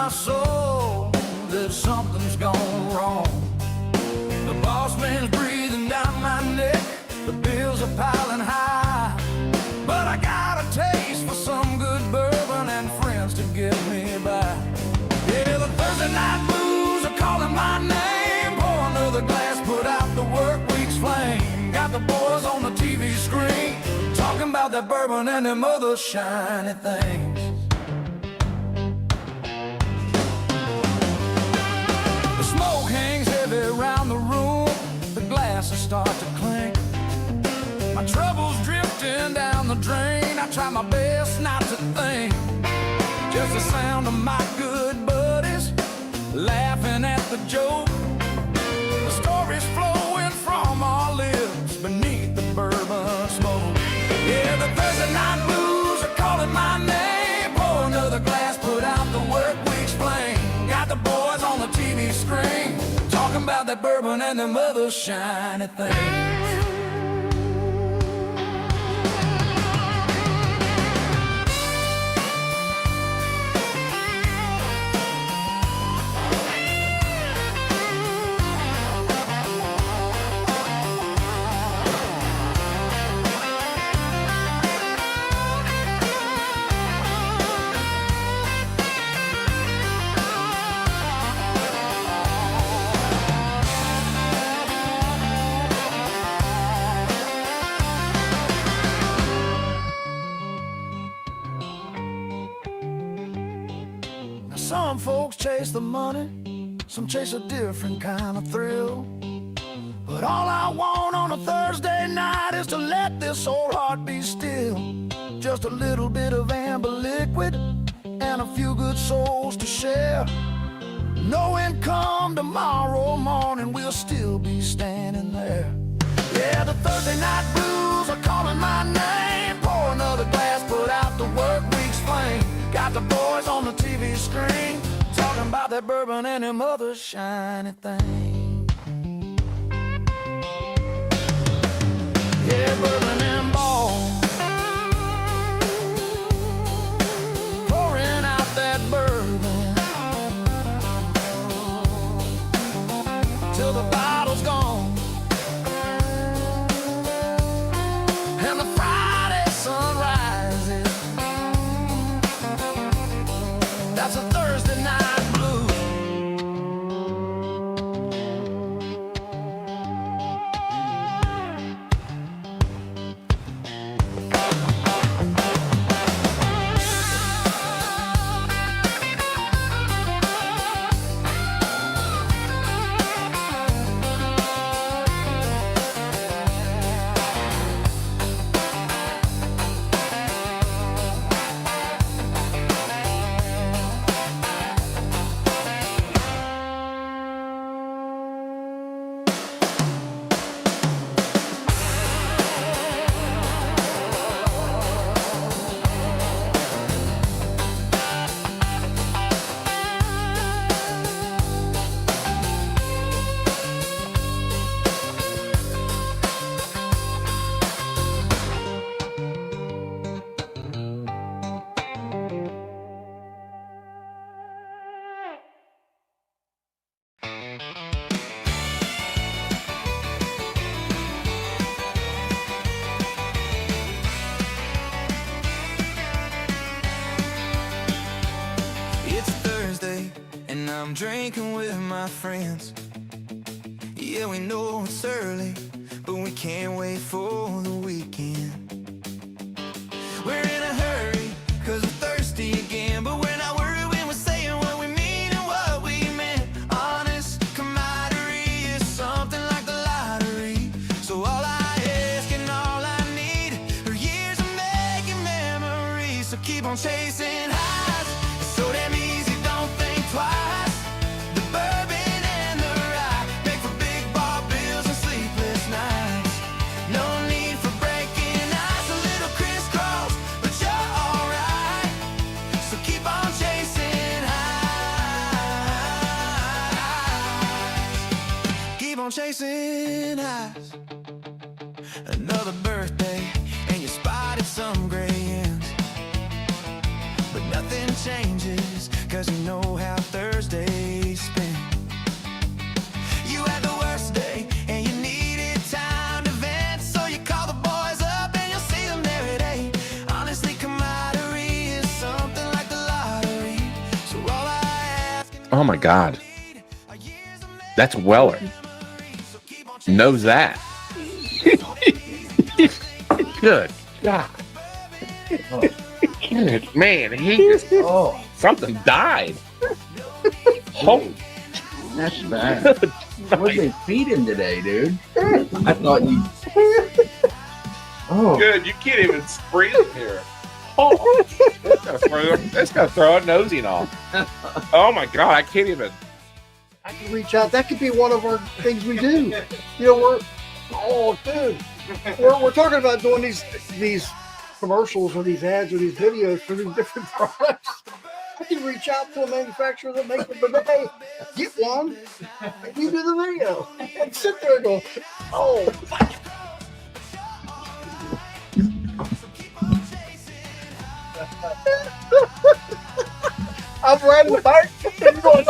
my soul that something's gone wrong. The boss man's breathing down my neck, the bills are piling high, but I got a taste for some good bourbon and friends to get me by. Yeah, the Thursday night blues are calling my name. Pour another glass, put out the work week's flame. Got the boys on the TV screen talking about that bourbon and them other shiny things. The smoke hangs heavy around the room, the glasses start to clink. My trouble's drifting down the drain. I try my best not to think. Just the sound of my good buddies laughing at the joke. The stories flowing from our lips beneath the bourbon smoke. Yeah, the Thursday night blues are calling my name. Pour another glass, put out the work week's flame. Got the boys on the TV screen talking about that bourbon and them other shiny things. Some folks chase the money, some chase a different kind of thrill. But all I want on a Thursday night is to let this old heart be still. Just a little bit of amber liquid and a few good souls to share. Knowing come tomorrow morning we'll still be standing there. Yeah, the Thursday night blues are calling my name. Pour another glass, put out the work week's flame. Got the boys on the TV screen talking about that bourbon and them other shiny things. Yeah, Bourbon and Ballz, pouring out that bourbon till the bottle's gone. And the Friday sun rises. That's a Thursday night blue. I'm drinking with my friends. Yeah, we know it's early, but we can't wait for the weekend. We're in a hurry, cause we're thirsty again, but we're not worried when we're saying what we mean and what we meant. Honest camaraderie is something like the lottery. So all I ask and all I need are years of making memories. So keep on chasing highs, it's so damn easy, don't think twice. Chasing highs. Another birthday and you spotted some gray ends, but nothing changes 'cause you know how Thursdays spin. You had the worst day and you needed time to vent, so you call the boys up and you'll see them there at 8. Honestly, camaraderie is something like the lottery. So all I ask. Oh my God. That's Weller. Knows that. Good God. Oh, man, he just, something died. Holy. That's bad. What they feed him today, dude? I thought you. Oh, Good, you can't even breathe here. Oh, that's gonna throw a nosing off. Oh my God, I can't even. I can reach out. That could be one of our things we do. You know, we're talking about doing these commercials or these ads or these videos for these different products. I can reach out to a manufacturer that makes it today, get one, and you do the video. And sit there and go, oh. I'm riding the bike and going,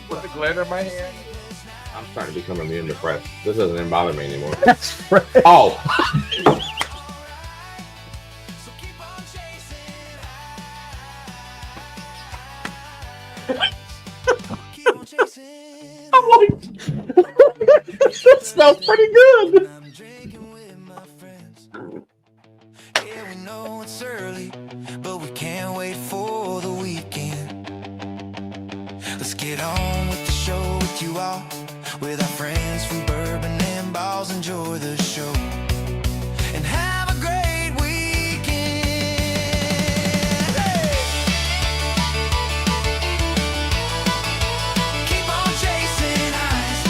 Put the glitter in my hand. I'm starting to become immune to press. This doesn't even bother me anymore. that's right. Oh. I'm like, that smells pretty good. I'm drinking with my friends. Yeah, we know it's early, but we can't wait for the weekend. Let's get on with the show with you all, with our friends from Bourbon and Ballz. Enjoy the show and have a great weekend. Hey! Keep on chasing highs.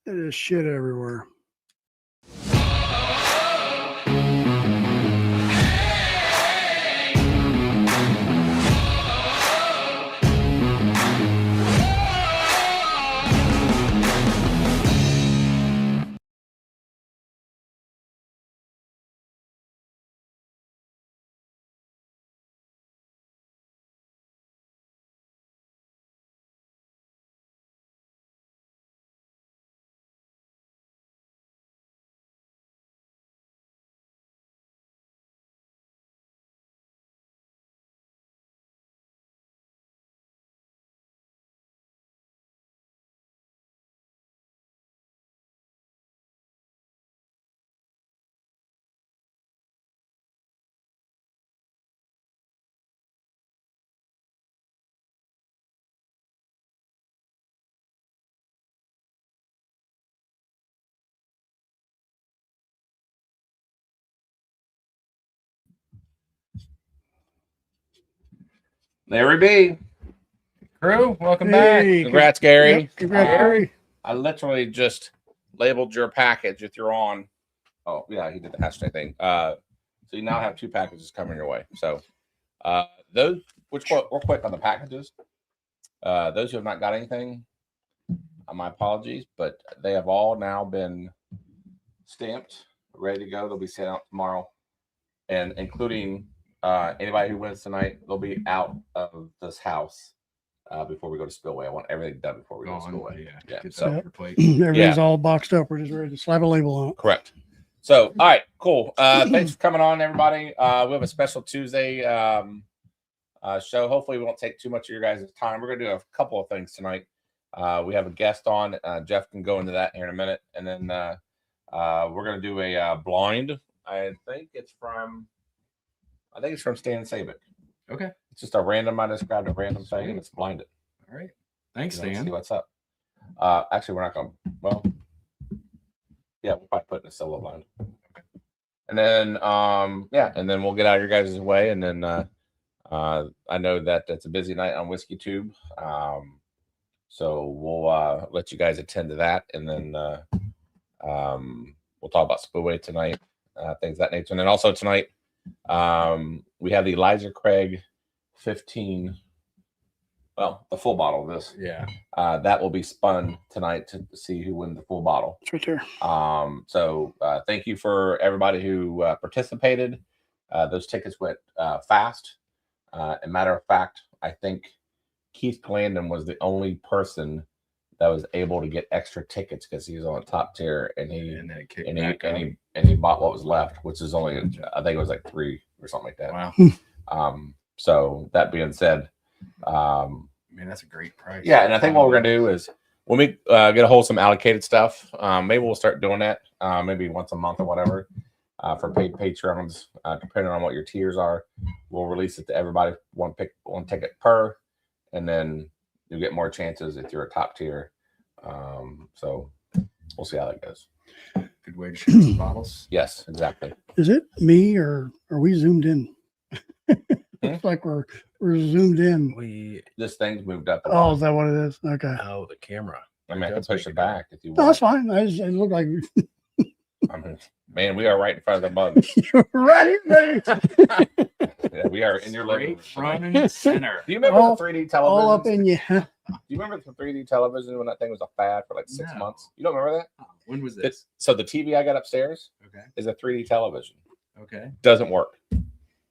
There's shit everywhere. There we be. Crew, welcome Hey, back. Congrats, Gary. Yep, congrats, Gary. I literally just labeled your package if you're on. Oh, yeah, he did the hashtag thing. So you now have 2 packages coming your way. So those, real quick on the packages. Those who have not got anything, my apologies, but they have all now been stamped, ready to go. They'll be sent out tomorrow, and including anybody who wins tonight, they'll be out of this house before we go to Spillway. I want everything done before we go to Spillway. Yeah. Get So that off your plate. Everything's all boxed up. We're just ready to slap a label on it. correct. So all right, cool. Thanks for coming on, everybody. We have a special Tuesday show. Hopefully, we won't take too much of your guys' time. We're gonna do a couple of things tonight. We have a guest on. Jeff can go into that here in a minute, and then we're gonna do a blind. I think it's from Stan Sabic. Okay. It's just a random. I described a random thing, and it's blinded. All right. Thanks, You know, Stan. see what's up. Actually, we're not going. Well, yeah, we'll probably put in a solo blind. Okay. And then, yeah, and then we'll get out of your guys' way, and then I know that it's a busy night on Whiskey Tube, so we'll let you guys attend to that, and then we'll talk about Spillway tonight, things of that nature, and then also tonight we have the Elijah Craig 15. Well, the full bottle of this. Yeah. That will be spun tonight to see who wins the full bottle. It's right there. So thank you for everybody who participated. Those tickets went fast. As a matter of fact, I think Keith Glandon was the only person that was able to get extra tickets because he was on the top tier, and he bought what was left, which is only, I think it was like 3 or something like that. Wow. So that being said, man, that's a great price. yeah, and I think what we're gonna do is when we get a hold of some allocated stuff, maybe we'll start doing that, maybe once a month or whatever, for paid patrons, depending on what your tiers are. We'll release it to everybody, one ticket per, and then you get more chances if you're a top tier. So we'll see how that goes. Good way to share some bottles. Yes, exactly. Is it me or are we zoomed in? It's like we're zoomed in. This thing's moved up. Oh, is that what it is? Okay. Oh, the camera. I mean, I can push it back if you No, that's want. fine. It looked like I mean, man, we are right in front of the mug. you're right. Yeah, we are in your living room. Front and center. Do you remember All- the 3D All up television? in you. Do you remember the 3D television when that thing was a fad for like 6 No. months? You don't remember that? Oh, when was this? So the TV I got upstairs Okay. is a 3D television. Okay. Doesn't work.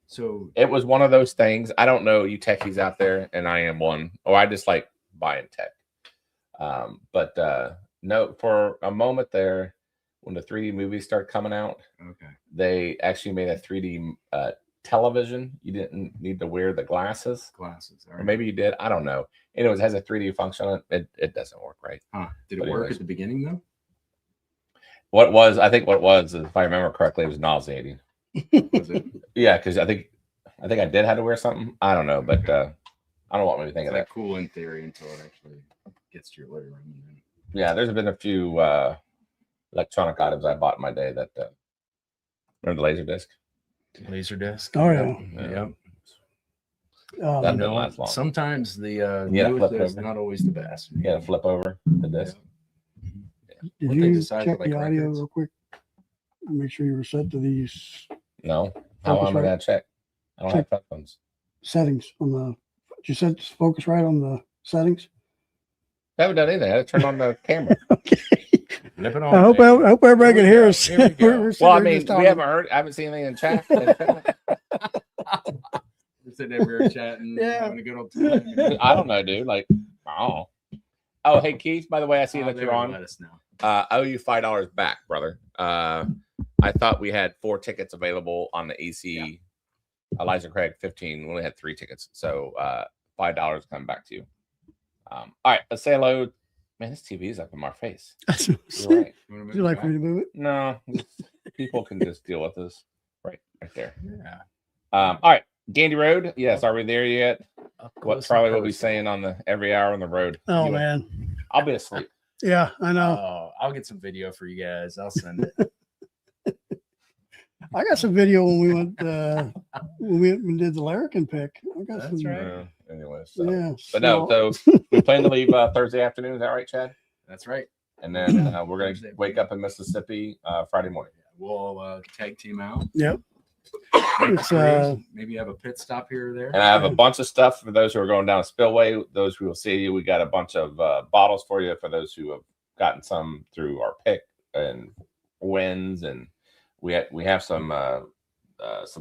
So It was one of those things. I don't know you techies out there, and I am one. Or I just like buying tech. But no, for a moment there, when the 3D movies started coming out, okay. they actually made a 3D television. You didn't need to wear the glasses. Glasses. All Or right. maybe you did. I don't know. Anyways, it has a 3D function on it. It doesn't work right. Huh. Did it But work anyways. at the beginning though? I think what it was, if I remember correctly, it was nauseating. Was it? Yeah, because I think I did have to wear something. I don't know, but I don't know what made me think It's of like that. cool in theory until it actually gets to your living room. And then... Yeah, there's been a few electronic items I bought in my day that remember the laser disc? Laser disc. Oh, yeah. Yep. That You didn't know, last long. sometimes the Yeah, newest flip is over. not always the best. You gotta flip over the disc. Did What they you decide check for, like, the audio records? real quick? Make sure you were set to these No, how Focus am I right. gonna check? I don't have headphones. settings on the. Did you set focus right on the settings? I haven't done anything. I had to turn on the camera. Okay. Flip it on. I hope baby. everybody can hear us. Here we go. We're sitting Well, I here mean, just we talking. haven't heard. I haven't seen anything in chat. We're sitting over here chatting, Yeah. having a good old time. I don't know, dude. Like, oh, hey Keith. By the way, I see that they you're would on. Let us know. I owe you $5 back, brother. I thought we had 4 tickets available on the EC. Eliza Craig 15. We only had 3 tickets, so $5 coming back to you. All right, let's say hello. Man, this TV is up in my face. You're right. You wanna Would move you it like back? me to move it? No, people can just deal with this. Right there. Yeah. All right, Gandy Road. Yes, are we there yet? Up What close Charlie and will be personal. saying on the every hour on the road. Oh You- man, I'll be asleep. yeah, I know. Oh, I'll get some video for you guys. I'll send it. I got some video when we went when we did the Larrikin pick. I got That's some. right. Anyway, so. Yeah, But no, so- so we plan to leave Thursday afternoon. Is that right, Chad? That's right. And then we're going Thursday. to wake up in Mississippi Friday morning. We'll tag team out. Yep. Make It's, a cruise, maybe have a pit stop here or there. And I have a bunch of stuff for those who are going down to Spillway. Those who will see you. We got a bunch of bottles for you for those who have gotten some through our pick and wins. And we have some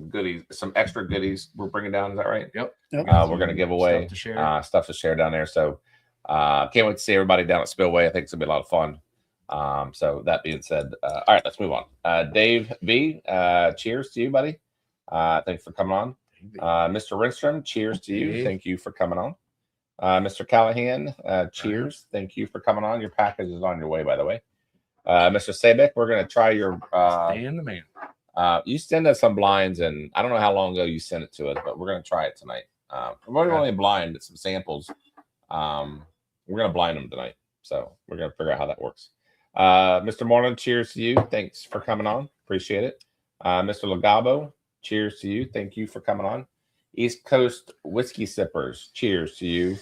goodies, some extra goodies we're bringing down. Is that right? Yep. Yep. We're going to give away Stuff to share. stuff to share down there. So can't wait to see everybody down at Spillway. I think it's gonna be a lot of fun. So that being said, all right, let's move on. Dave V, cheers to you, buddy. Thanks for coming on. Mr. Renstrom, cheers to you. Dave. Thank you for coming on. Mr. Callahan, cheers. Thank you for coming on. Your package is on your way, by the way. Mr. Sabek, we're gonna try your Dan the man. you send us some blinds, and I don't know how long ago you sent it to us, but we're going to try it tonight. We're only blind some samples. We're going to blind them tonight, so we're going to figure out how that works. Mr. Moreland, cheers to you. Thanks for coming on. Appreciate it. Mr. Legabo, cheers to you. Thank you for coming on. East Coast Whiskey Sippers, cheers to you.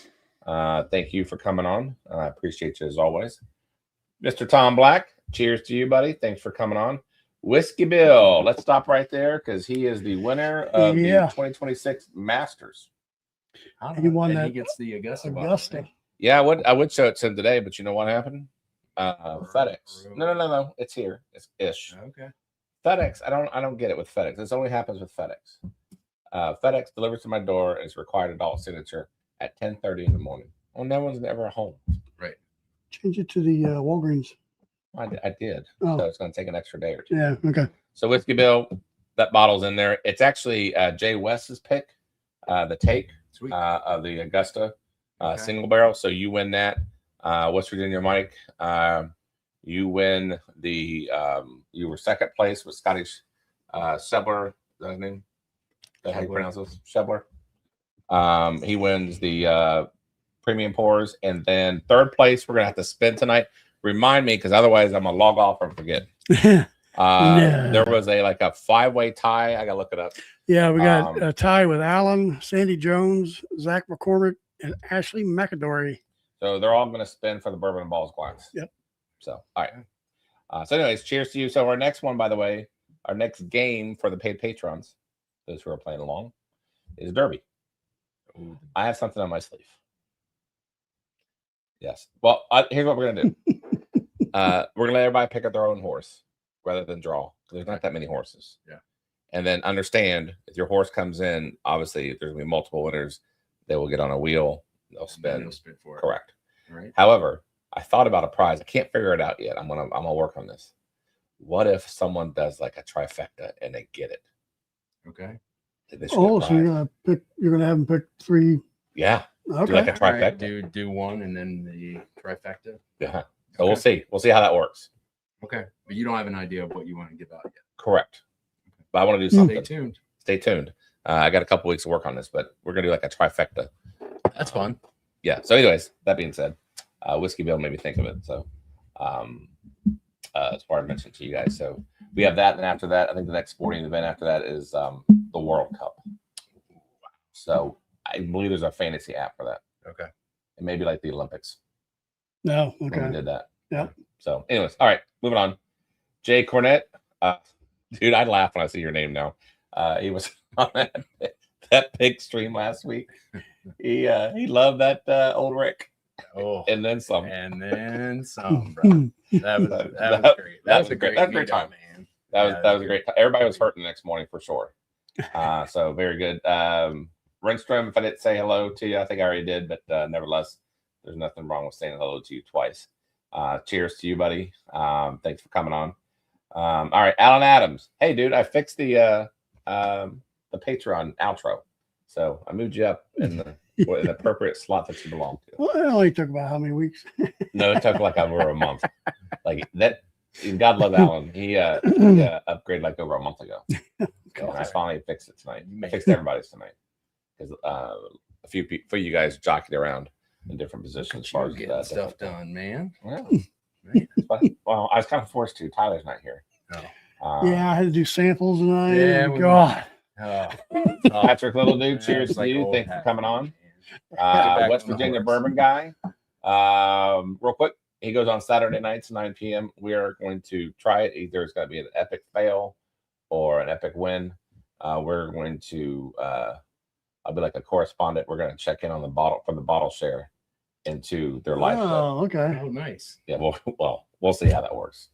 Thank you for coming on. I appreciate you as always. Mr. Tom Black, cheers to you, buddy. Thanks for coming on. Whiskey Bill, let's stop right there because he is the winner of the 2026 Masters. And he won And that he gets the Augusta. bottle, Augusta. right? Yeah, I would show it to him today, but you know what happened? FedEx. No. It's here. It's ish. Okay. FedEx. I don't get it with FedEx. This only happens with FedEx. FedEx delivers to my door and is required adult signature at 10:30 in the morning. Well, no one's ever home. Right. Change it to the Walgreens. I did. Oh. So it's going to take an extra day or two. Yeah. Okay. So Whiskey Bill, that bottle's in there. It's actually Jay West's pick, the take Sweet. of the Augusta Okay. single barrel. So you win that. West Virginia Mike, you win the you were second place with Scottish Shebler. Is that his name? Is that how you Shebler. pronounce this? Shebler. He wins the premium pours, and then third place we're gonna have to spin tonight. Remind me, because otherwise I'm gonna log off and forget. No. There was a 5-way tie. I gotta look it up. Yeah, we got Um, a tie with Alan, Sandy Jones, Zach McCormick, and Ashley McAdory. So they're all gonna spin for the Bourbon and Ballz glass. Yep. So all right. So anyways, cheers to you. So our next one, by the way, our next game for the paid patrons, those who are playing along, is Derby. I have something on my sleeve. Yes. Well, here's what we're gonna do. We're gonna let everybody pick up their own horse rather than draw. There's not that many horses. Yeah. And then understand if your horse comes in, obviously if there's gonna be multiple winners, they will get on a wheel. They'll spin. You'll spin for it. Correct. Right. However, I thought about a prize. I can't figure it out yet. I'm gonna work on this. What if someone does like a trifecta and they get it? Okay. They should get a Oh, so prize. you're gonna have them pick three. Yeah. Okay. Do like a All right, trifecta. do one and then the trifecta. Yeah. So we'll see. We'll see how that works. Okay. But you don't have an idea of what you want to give out yet. Correct. But I want to do Hmm. something. Stay tuned. Stay tuned. I got a couple weeks to work on this, but we're gonna do like a trifecta. That's fun. Yeah. So, anyways, that being said, Whiskey Bill made me think of it. So, as far as I mentioned to you guys, so we have that, and after that, I think the next sporting event after that is the World Cup. So, I believe there's a fantasy app for that. Okay. It may be like the Olympics No. when we Okay. did that. Yeah. So, anyways, all right, moving on. Jay Cornett, dude, I laugh when I see your name now. He was on that big stream last week. He loved that old Rick, Oh, and then some. and then some, bro. That was great. That was a great That's time, time. man. That was a great time. Everybody was hurting the next morning for sure. So very good. Renstrom, if I didn't say hello to you, I think I already did, but nevertheless, there's nothing wrong with saying hello to you twice. Cheers to you, buddy. Thanks for coming on. All right, Alan Adams. Hey, dude, I fixed the Patreon outro, so I moved you up in the appropriate slot that you belong to. Well, it only took about how many weeks? No, it took like over a month. Like that. God love Alan. He upgraded like over a month ago. So I finally fixed it tonight. I fixed everybody's tonight because a few you guys jockeyed around in different positions as far You're as getting stuff different- done, man. Well, Man. well, I was kind of forced to. Tyler's not here. Oh. Yeah, I had to do samples tonight. Yeah, God. Oh. Patrick Little Dude, Yeah, cheers it's to like you. old Thanks for hat, coming on. man. Get back West on the Virginia horse. bourbon guy. Real quick, he goes on Saturday nights, 9 p.m. We are going to try it. Either it's going to be an epic fail or an epic win. We're going to, I'll be like a correspondent. We're going to check in on the bottle from the bottle share into their life. Oh, okay. Oh, nice. Yeah, we'll see how that works.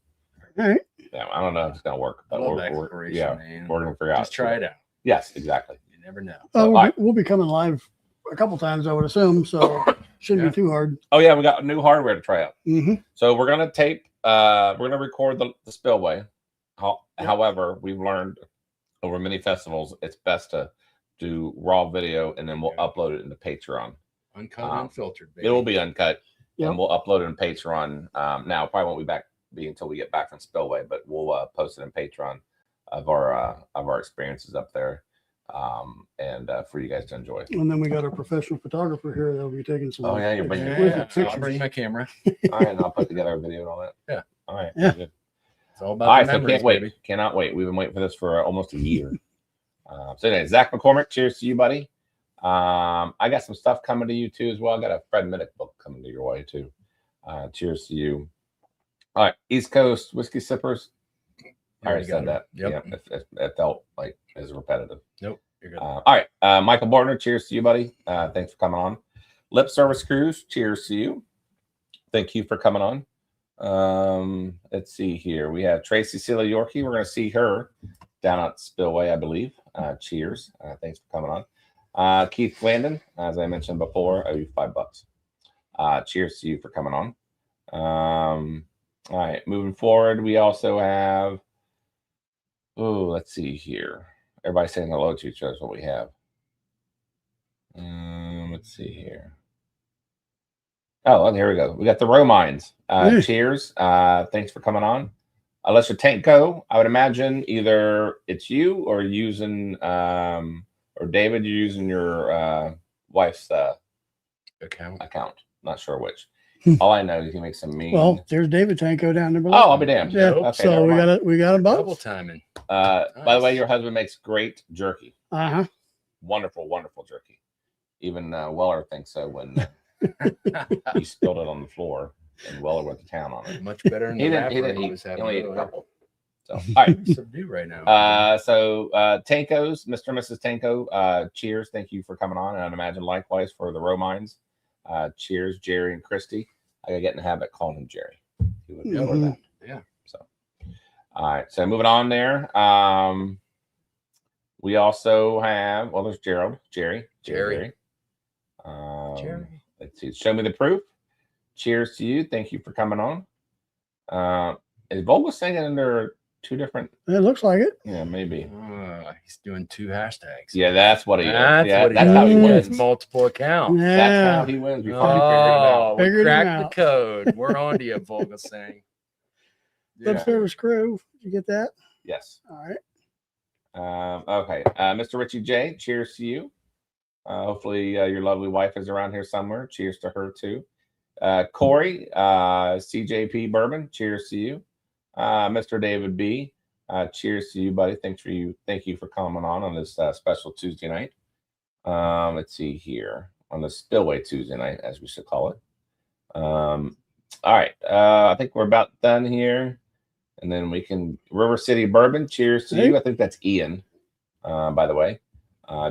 All right. Yeah, I don't know if it's going to work, I but love we're exploration, man. we're going to figure out. Just try it out. Yes, exactly. You never know. Oh, all right. we'll be coming live a couple times, I would assume. So shouldn't Yeah. be too hard. Oh yeah, we got new hardware to try out. Mm-hmm. So we're gonna tape. We're gonna record the spillway. However, we've learned over many festivals it's best to do raw video and then we'll Yeah. upload it into Patreon. Uncut and unfiltered, baby. It will be uncut Yep. and we'll upload it in Patreon. Now probably won't be until we get back from spillway, but we'll post it in Patreon of our experiences up there, and for you guys to enjoy. And then we got our professional photographer here that'll be taking some. Oh, yeah, you're bringing- exquisite Yeah, so I'll pictures. bring my camera. All right, and I'll put together a video and all that. Yeah. All right. Yeah. Good. It's all about All right, the so memories, can't wait. baby. Cannot wait. We've been waiting for this for almost a year. So anyway, Zach McCormick, cheers to you, buddy. I got some stuff coming to you too as well. I got a Fred Minnick book coming to your way too. Cheers to you. All right, East Coast whiskey sippers. I already said that. Yep. Yeah, it felt like it's repetitive. Nope. You're good. All right. Michael Bortner, cheers to you, buddy. Thanks for coming on. Lip Service Cruise, cheers to you. Thank you for coming on. Let's see here. We have Tracy Celia Yorkie. We're going to see her down at Spillway, I believe. Cheers. Thanks for coming on. Keith Landon, as I mentioned before, I owe you $5. Cheers to you for coming on. All right. Moving forward, we also have, let's see here. Everybody saying hello to each other is what we have. Let's see here. Oh, well, here we go. We got the Romines. Cheers. Thanks for coming on. Lester Tanko, I would imagine either it's you or using, or David, you're using your wife's account. Not sure which. All I know is he makes some mean. Well, there's David Tanko down there below. Oh, I'll be damned. Yeah. Okay, So we got them Double both. timing. By the way, your husband makes great jerky. Uh-huh. Wonderful, wonderful jerky. Even Weller thinks so when he spilled it on the floor and Weller went to town on it. Much better than He the didn't. He rapper didn't. he He was having only ate a earlier. couple. So, all right. Subdue right now. So Tanko's, Mr. and Mrs. Tanko, cheers. Thank you for coming on. And I'd imagine likewise for the Romines. Cheers, Jerry and Christy. I gotta get in the habit of calling him Jerry. He would know that. Yeah. So, all right. So moving on there. We also have, well, there's Gerald, Jerry. Jerry. Let's see. Show me the proof. Cheers to you. Thank you for coming on. Is Volga singing under two different? It looks like it. Yeah, maybe. He's doing 2 hashtags. Yeah, that's what he is. That's Yeah, what he that's does. how he He wins. has multiple accounts. Yeah. That's how he wins. Before he figured it out. We Figured him cracked out. the code. We're on to you, Volga Singh. Lip Service Crew. Did you get that? Yes. All right. Okay. Mr. Richie J, cheers to you. Hopefully your lovely wife is around here somewhere. Cheers to her too. Corey, CJP Bourbon, cheers to you. Mr. David B, cheers to you, buddy. Thank you for coming on this special Tuesday night. Let's see here on the Spillway Tuesday night, as we should call it. All right. I think we're about done here. And then we can River City Bourbon. Cheers to you. I think that's Ian, by the way.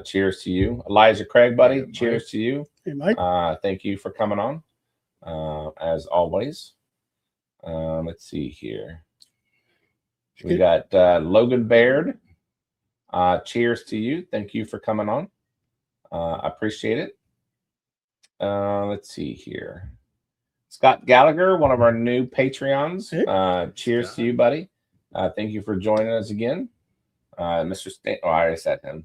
Cheers to you. Elijah Craig, buddy. Yeah, cheers to you. Hey, Mike. Thank you for coming on. As always. Let's see here. We got Logan Baird. Cheers to you. Thank you for coming on. I appreciate it. Let's see here. Scott Gallagher, one of our new Patreons. Cheers to you, buddy. Thank you for joining us again. Mr. Stan, I already said him.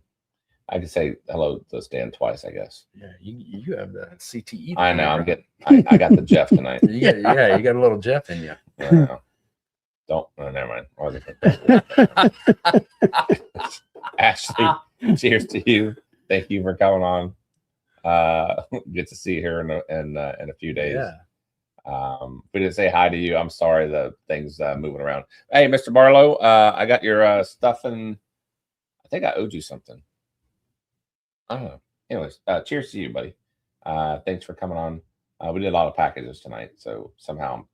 I can say hello to Stan twice, I guess. Yeah, you have the CTE. I know. I'm bro. getting. I got the Jeff tonight. You got a little Jeff in you. I know. Don't. No, never mind. Or the- Ashley, cheers to you. Thank you for coming on. Get to see her in a few days. Yeah. We didn't say hi to you. I'm sorry. The things moving around. Hey, Mr. Barlow, I got your stuff, and I think I owed you something. I don't know. Anyways, cheers to you, buddy. Thanks for coming on. We did a lot of packages tonight, so somehow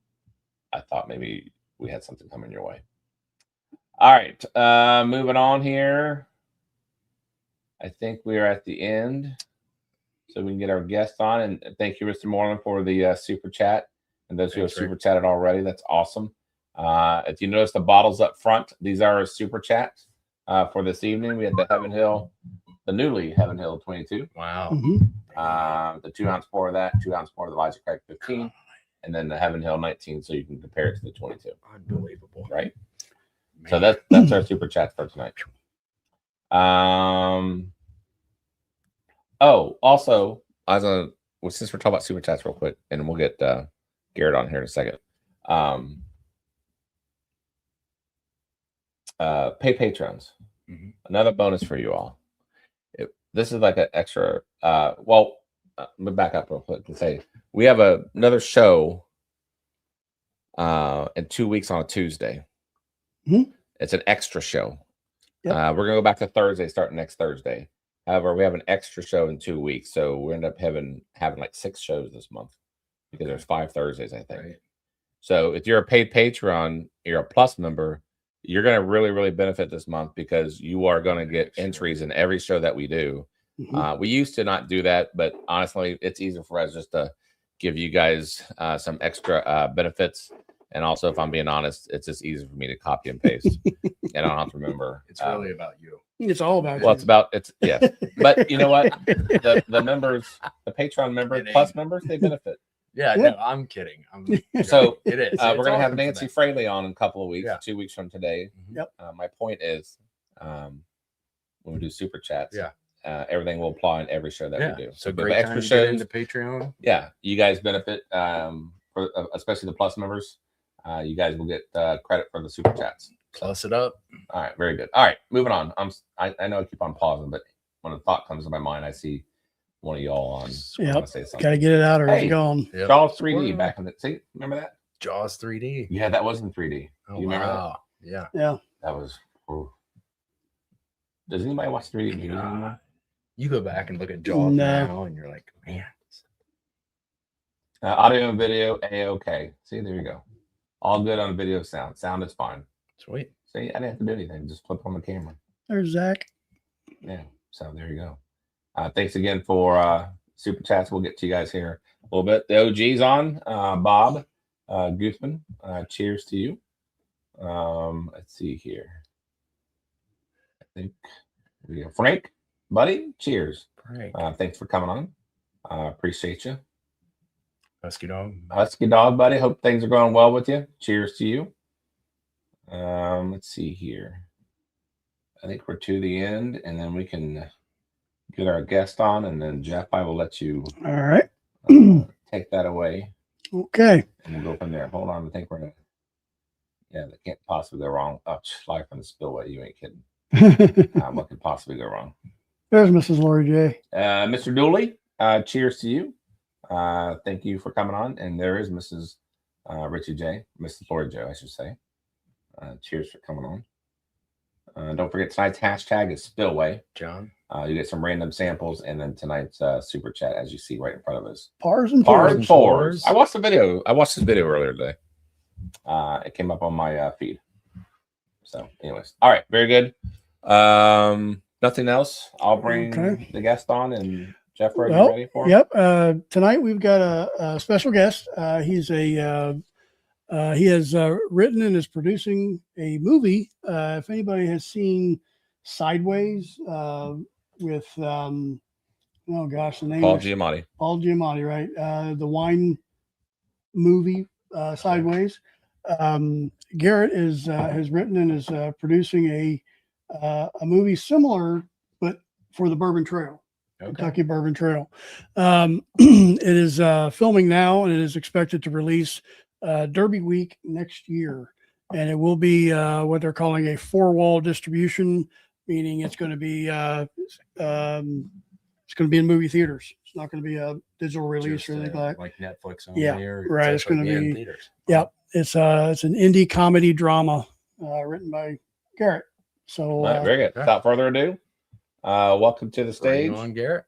I thought maybe we had something coming your way. All right, moving on here. I think we are at the end, so we can get our guest on. And thank you, Mr. Moreland, for the super chat. And those who have super chatted already, that's awesome. If you notice the bottles up front, these are a super chat for this evening. We had the Heaven Hill, the newly Heaven Hill 22. Wow. The 2 ounce pour of that, 2 ounce pour of the Elijah Craig 15, and then the Heaven Hill 19, so you can compare it to the 22. Unbelievable. Right? Man. So that's our super chat for tonight. Oh, also, since we're talking about super chats real quick, and we'll get Garrett on here in a second. Pay patrons. Another bonus for you all. This is like an extra. Let me back up real quick and say we have another show in 2 weeks on a Tuesday. It's an extra show. Yep. We're gonna go back to Thursday, starting next Thursday. However, we have an extra show in 2 weeks, so we end up having like 6 shows this month because there's 5 Thursdays, I think. Right. So if you're a paid Patreon, you're a Plus member, you're going to really, really benefit this month because you are going to get entries in every show that we do. We used to not do that, but honestly, it's easier for us just to give you guys some extra benefits. And also, if I'm being honest, it's just easy for me to copy and paste. And I don't have to remember. It's really about you. It's all about Well, you. it's yeah. But you know what? The members, the Patreon members, plus members, they benefit. Yeah, no, I'm kidding. So it is. We're going to have Nancy Fraley on in a couple of weeks, 2 weeks from today. Yep. My point is, when we do super chats, yeah, everything will apply in every show that we do. So great extra shows into Patreon. Yeah, you guys benefit, for, especially the plus members. You guys will get credit for the super chats. Plus it up. All right, very good. All right, moving on. I know I keep on pausing, but when a thought comes to my mind, I see one of y'all on. Yep. Got to get it out or it's gone. Yep. Jaws 3D back in the see. Remember that? Jaws 3D. Yeah, that was in 3D. Oh, you remember wow. that? Yeah. Yeah. That was. Ooh. Does anybody watch 3D movies anymore? You go back and look at Jaws now, and you're like, man. Audio and video, A-OK. See, there you go. All good on video sound. Sound is fine. Sweet. See, I didn't have to do anything. Just flip on the camera. There's Zach. Yeah. So there you go. Thanks again for super chats. We'll get to you guys here a little bit. The OG's on. Bob Goothman. Cheers to you. Let's see here. I think we go. Frank, buddy. Cheers. Frank. Thanks for coming on. Appreciate you. Husky dog. Husky dog, buddy. Hope things are going well with you. Cheers to you. Let's see here. I think we're to the end, and then we can get our guest on, and then Jeff, I will let you all right take that away. Okay. And we'll go from there. Hold on. I think we're gonna. Yeah, that can't possibly go wrong. Oh, life on the spillway. You ain't kidding. What could possibly go wrong? There's Mrs. Lori J. Mr. Dooley, cheers to you. Thank you for coming on. And there is Mrs. Richie J, Mrs. Lori J, I should say. Cheers for coming on. Don't forget tonight's hashtag is Spillway. John. You get some random samples, and then tonight's super chat, as you see right in front of us. Pars and fours. I watched the video. I watched this video earlier today. It came up on my feed. So, anyways, all right, very good. Nothing else. I'll bring the guest on, and Jeff, are you ready for him? Yep. Tonight we've got a special guest. He has written and is producing a movie. If anybody has seen Sideways with the name Paul Giamatti. Paul Giamatti, right? The wine movie Sideways. Garrett has written and is producing a movie similar, but for the Bourbon Trail. Kentucky Bourbon Trail. It is filming now, and it is expected to release Derby week next year, and it will be what they're calling a 4-wall distribution, meaning it's going to be in movie theaters. It's not going to be a digital release or anything like Netflix. Right. It's going to be in theaters. Yep. It's an indie comedy drama written by Garrett. So very good. Without further ado, welcome to the stage. Bring on, Garrett.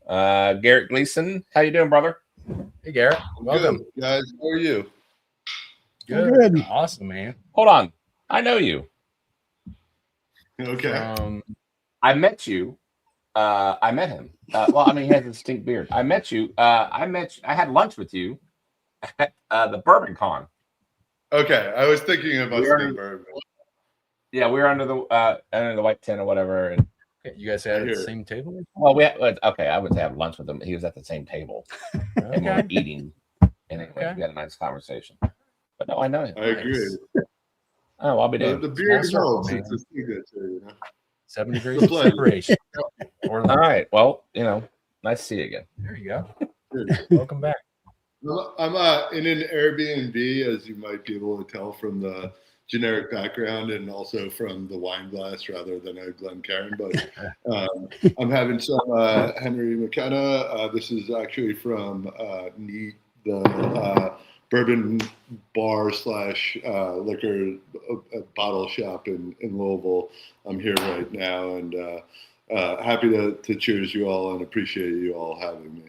Garrett Gleason. How you doing, brother? Hey, Garrett. Welcome. Good, guys. How are you? Good. Awesome, man. Hold on. I know you. Okay. I met you. I met him. Well, I mean, he has a distinct beard. I met you. I had lunch with you at the Bourbon Con. Okay. I was thinking about bourbon. Yeah, we were under the white tent or whatever. And you guys had at the same table? Well, I would have lunch with him. He was at the same table. And we were eating. And anyway, we had a nice conversation. But no, I know him. I agree. Oh, I'll be doing the beard helps. It's a signature, you know. 7 degrees of separation. All right. Well, nice to see you again. There you go. Welcome back. I'm in an Airbnb, as you might be able to tell from the generic background and also from the wine glass rather than a Glencairn. But I'm having some Henry McKenna. This is actually from Neat, the bourbon bar / liquor bottle shop in Louisville. I'm here right now, and happy to cheers you all and appreciate you all having me.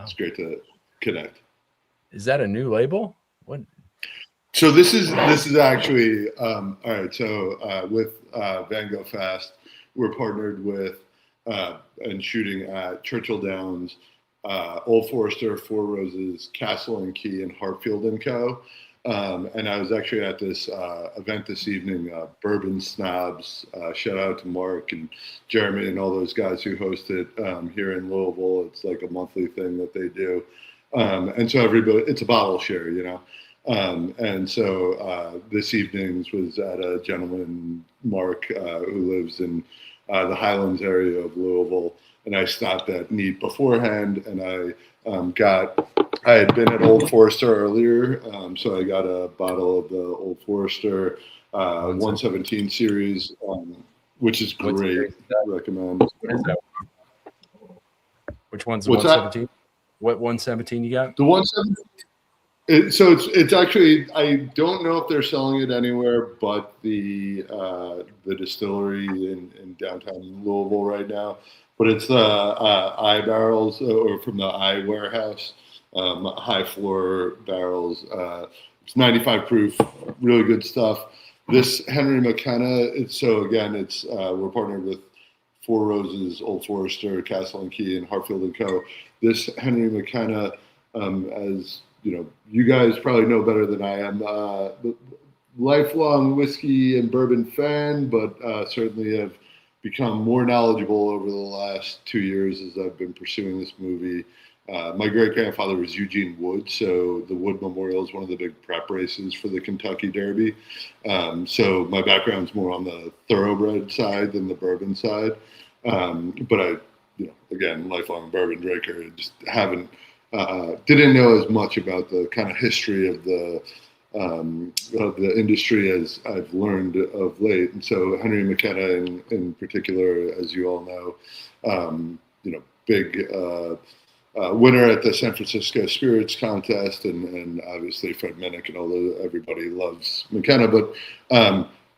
It's great to connect. Is that a new label? What? So this is actually all right. So with Van Gogh Fast, we're partnered with and shooting at Churchill Downs, Old Forester, Four Roses, Castle and Key, and Hartfield and Co. And I was actually at this event this evening, Bourbon Snobs. Shout out to Mark and Jeremy and all those guys who host it here in Louisville. It's like a monthly thing that they do. And so everybody, it's a bottle share, you know. And so this evening's was at a gentleman, Mark, who lives in the Highlands area of Louisville. And I stopped at Neat beforehand, and I had been at Old Forester earlier, so I got a bottle of the Old Forester 117 series, which is great. Recommend. Which one's the What's 117? What 117 you got? The 117. So it's actually, I don't know if they're selling it anywhere but the distillery in downtown Louisville right now. But it's the I barrels, or from the I warehouse, high floor barrels. It's 95 proof, really good stuff. This Henry McKenna, we're partnered with Four Roses, Old Forester, Castle and Key, and Hartfield and Co. This Henry McKenna, as you know, you guys probably know better than I am, lifelong whiskey and bourbon fan, but certainly have become more knowledgeable over the last 2 years as I've been pursuing this movie. My great-grandfather was Eugene Wood, so the Wood Memorial is one of the big prep races for the Kentucky Derby. So my background's more on the thoroughbred side than the bourbon side. But I, again, lifelong bourbon drinker, just didn't know as much about the kind of history of the industry as I've learned of late. And so Henry McKenna in particular, as you all know, big winner at the San Francisco Spirits Contest, and obviously Fred Minnick and everybody loves McKenna, but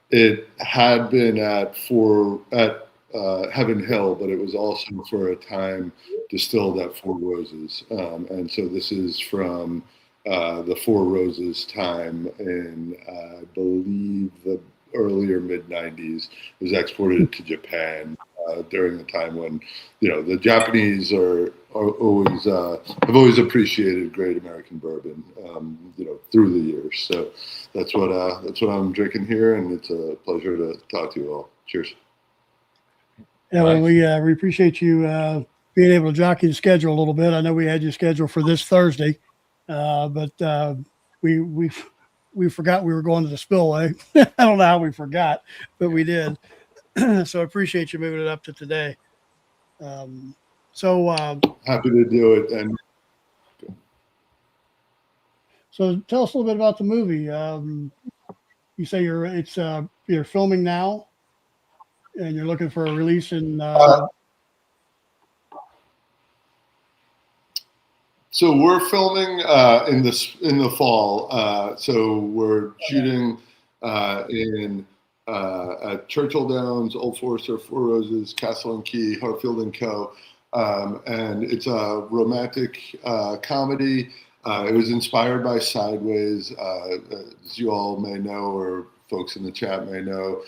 it had been at Heaven Hill, but it was also for a time distilled at Four Roses. And so this is from the Four Roses time in, I believe, the earlier mid-90s. It was exported to Japan during the time when, the Japanese have always appreciated great American bourbon, through the years. So that's what I'm drinking here, and it's a pleasure to talk to you all. Cheers. Yeah, well, we appreciate you being able to jockey the schedule a little bit. I know we had you scheduled for this Thursday, but we forgot we were going to the spillway. I don't know how we forgot, but we did. So I appreciate you moving it up to today. Happy to do it. And so tell us a little bit about the movie. You say you're filming now, and you're looking for a release in. So we're filming in the fall. So we're shooting at Churchill Downs, Old Forester, Four Roses, Castle and Key, Hartfield and Co. And it's a romantic comedy. It was inspired by Sideways, as you all may know, or folks in the chat may know.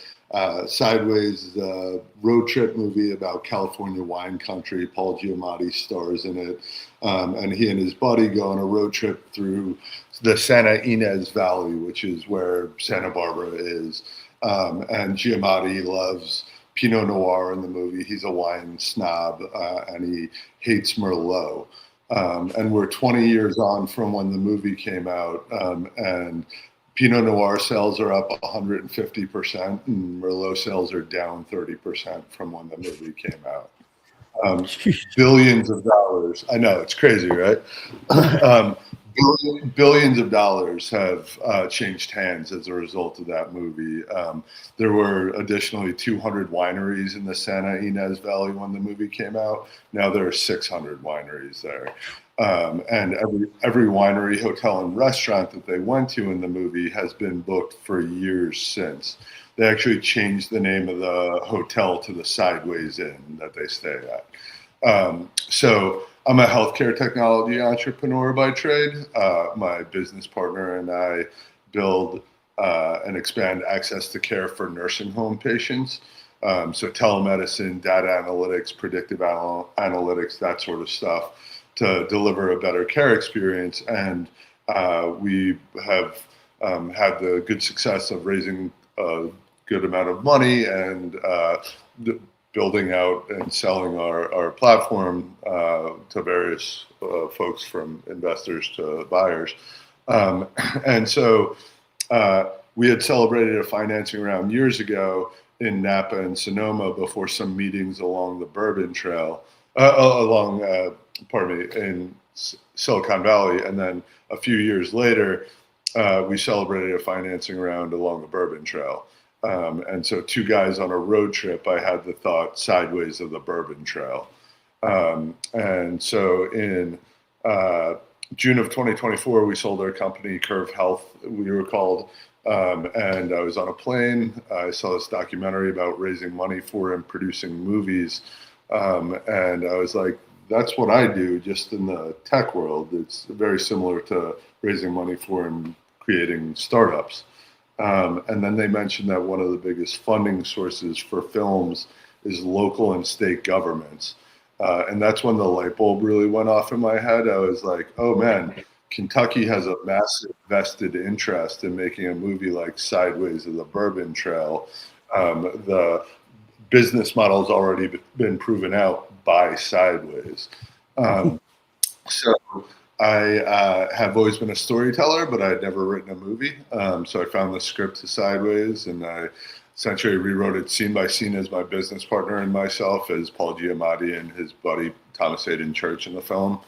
Sideways is a road trip movie about California wine country. Paul Giamatti stars in it. And he and his buddy go on a road trip through the Santa Ynez Valley, which is where Santa Barbara is. And Giamatti loves Pinot Noir in the movie. He's a wine snob, and he hates Merlot. And we're 20 years on from when the movie came out, and Pinot Noir sales are up 150%, and Merlot sales are down 30% from when the movie came out. Billions of dollars. I know, it's crazy, right? Billions of dollars have changed hands as a result of that movie. There were additionally 200 wineries in the Santa Ynez Valley when the movie came out. Now there are 600 wineries there. And every winery, hotel, and restaurant that they went to in the movie has been booked for years since. They actually changed the name of the hotel to the Sideways Inn that they stay at. So I'm a healthcare technology entrepreneur by trade. My business partner and I build and expand access to care for nursing home patients. So telemedicine, data analytics, predictive analytics, that sort of stuff to deliver a better care experience. And we have had the good success of raising a good amount of money and building out and selling our platform to various folks, from investors to buyers. And so we had celebrated a financing round years ago in Napa and Sonoma before some meetings along the Bourbon Trail, in Silicon Valley. And then a few years later, we celebrated a financing round along the Bourbon Trail. And so two guys on a road trip, I had the thought sideways of the Bourbon Trail. And so in June of 2024, we sold our company, Curve Health, we were called. And I was on a plane. I saw this documentary about raising money for and producing movies. And I was like, that's what I do, just in the tech world. It's very similar to raising money for and creating startups. And then they mentioned that one of the biggest funding sources for films is local and state governments. And that's when the light bulb really went off in my head. I was like, oh man, Kentucky has a massive vested interest in making a movie like Sideways of the Bourbon Trail. The business model has already been proven out by Sideways. So I have always been a storyteller, but I had never written a movie. So I found the script to Sideways, and I essentially rewrote it scene by scene as my business partner and myself as Paul Giamatti and his buddy Thomas Hayden Church in the film.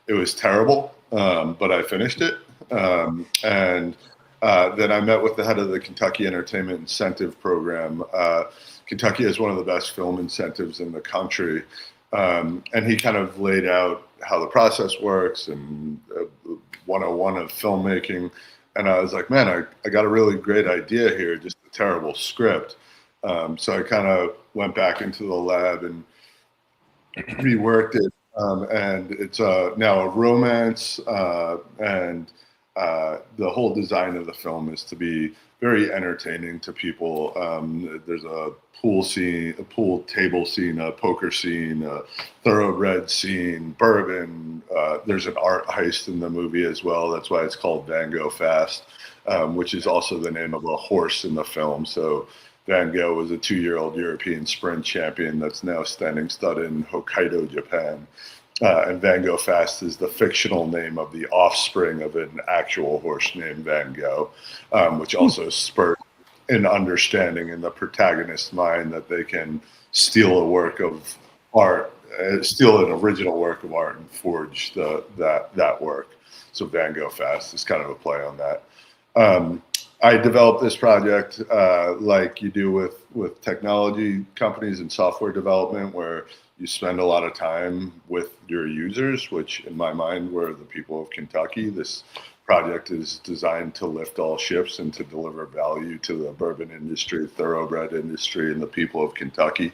It was terrible, but I finished it. And then I met with the head of the Kentucky Entertainment Incentive Program. Kentucky has one of the best film incentives in the country. And he kind of laid out how the process works and 101 of filmmaking. And I was like, man, I got a really great idea here, just a terrible script. So I kind of went back into the lab and reworked it. And it's now a romance, and the whole design of the film is to be very entertaining to people. There's a pool scene, a pool table scene, a poker scene, a thoroughbred scene, bourbon. There's an art heist in the movie as well. That's why it's called Gogh Fast, which is also the name of a horse in the film. So Van Gogh was a 2-year-old European sprint champion that's now standing stud in Hokkaido, Japan. And Van Gogh Fast is the fictional name of the offspring of an actual horse named Van Gogh, which also spurred an understanding in the protagonist's mind that they can steal a work of art, steal an original work of art and forge that work. So Van Gogh Fast is kind of a play on that. I developed this project like you do with technology companies and software development, where you spend a lot of time with your users, which in my mind were the people of Kentucky. This project is designed to lift all ships and to deliver value to the bourbon industry, thoroughbred industry, and the people of Kentucky.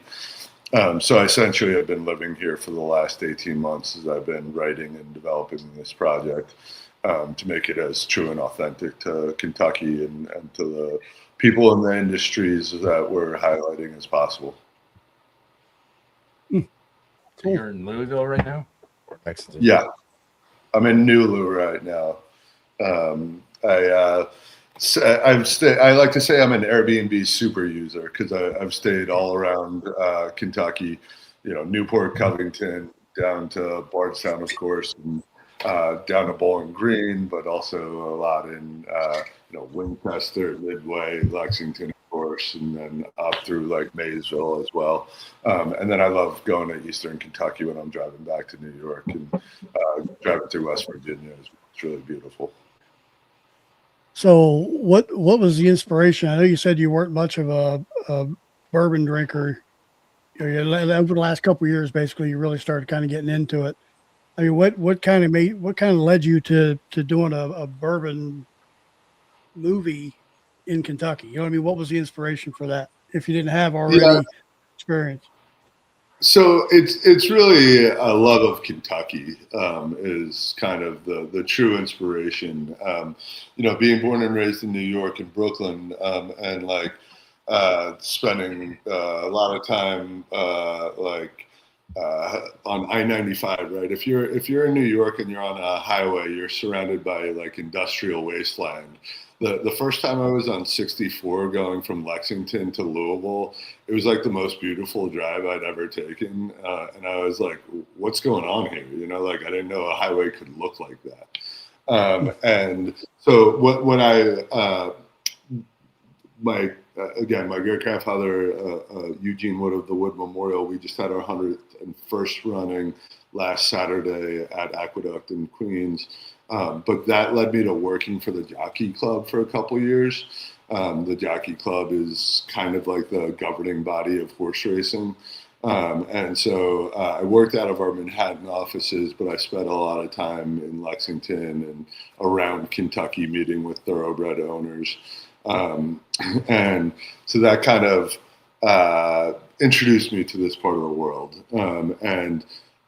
So essentially I've been living here for the last 18 months as I've been writing and developing this project to make it as true and authentic to Kentucky and to the people in the industries that we're highlighting as possible. So you're in Louisville right now? Or Mexico? Yeah, I'm in Nulu right now. I like to say I'm an Airbnb super user because I've stayed all around Kentucky, Newport, Covington, down to Bardstown, of course, and down to Bowling Green, but also a lot in Winchester, Midway, Lexington, of course, and then up through like Maysville as well. And then I love going to Eastern Kentucky when I'm driving back to New York and driving through West Virginia. It's really beautiful. So what was the inspiration? I know you said you weren't much of a bourbon drinker. Over the last couple of years, basically, you really started kind of getting into it. I mean, what kind of led you to doing a bourbon movie in Kentucky? You know what I mean? What was the inspiration for that if you didn't have already experience? So it's really a love of Kentucky is kind of the true inspiration. Being born and raised in New York and Brooklyn, and like spending a lot of time on I-95, right? If you're in New York and you're on a highway, you're surrounded by like industrial wasteland. The first time I was on 64 going from Lexington to Louisville, it was like the most beautiful drive I'd ever taken. And I was like, what's going on here? Like I didn't know a highway could look like that. And so when my great grandfather, Eugene Wood of the Wood Memorial, we just had our 101st running last Saturday at Aqueduct in Queens. But that led me to working for the Jockey Club for a couple years. The Jockey Club is kind of like the governing body of horse racing. And so I worked out of our Manhattan offices, but I spent a lot of time in Lexington and around Kentucky meeting with thoroughbred owners. And so that kind of introduced me to this part of the world.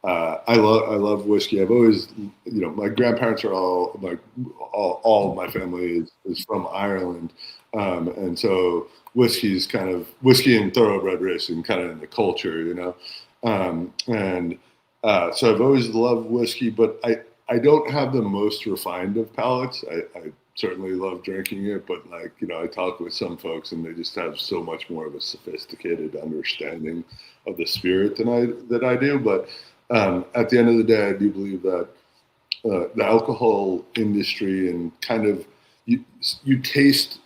I love whiskey. I've always, my grandparents are all of my family is from Ireland. And so whiskey and thoroughbred racing kind of in the culture, so I've always loved whiskey, but I don't have the most refined of palates. I certainly love drinking it, but I talk with some folks and they just have so much more of a sophisticated understanding of the spirit than I do. But at the end of the day, I do believe that the alcohol industry and kind of you taste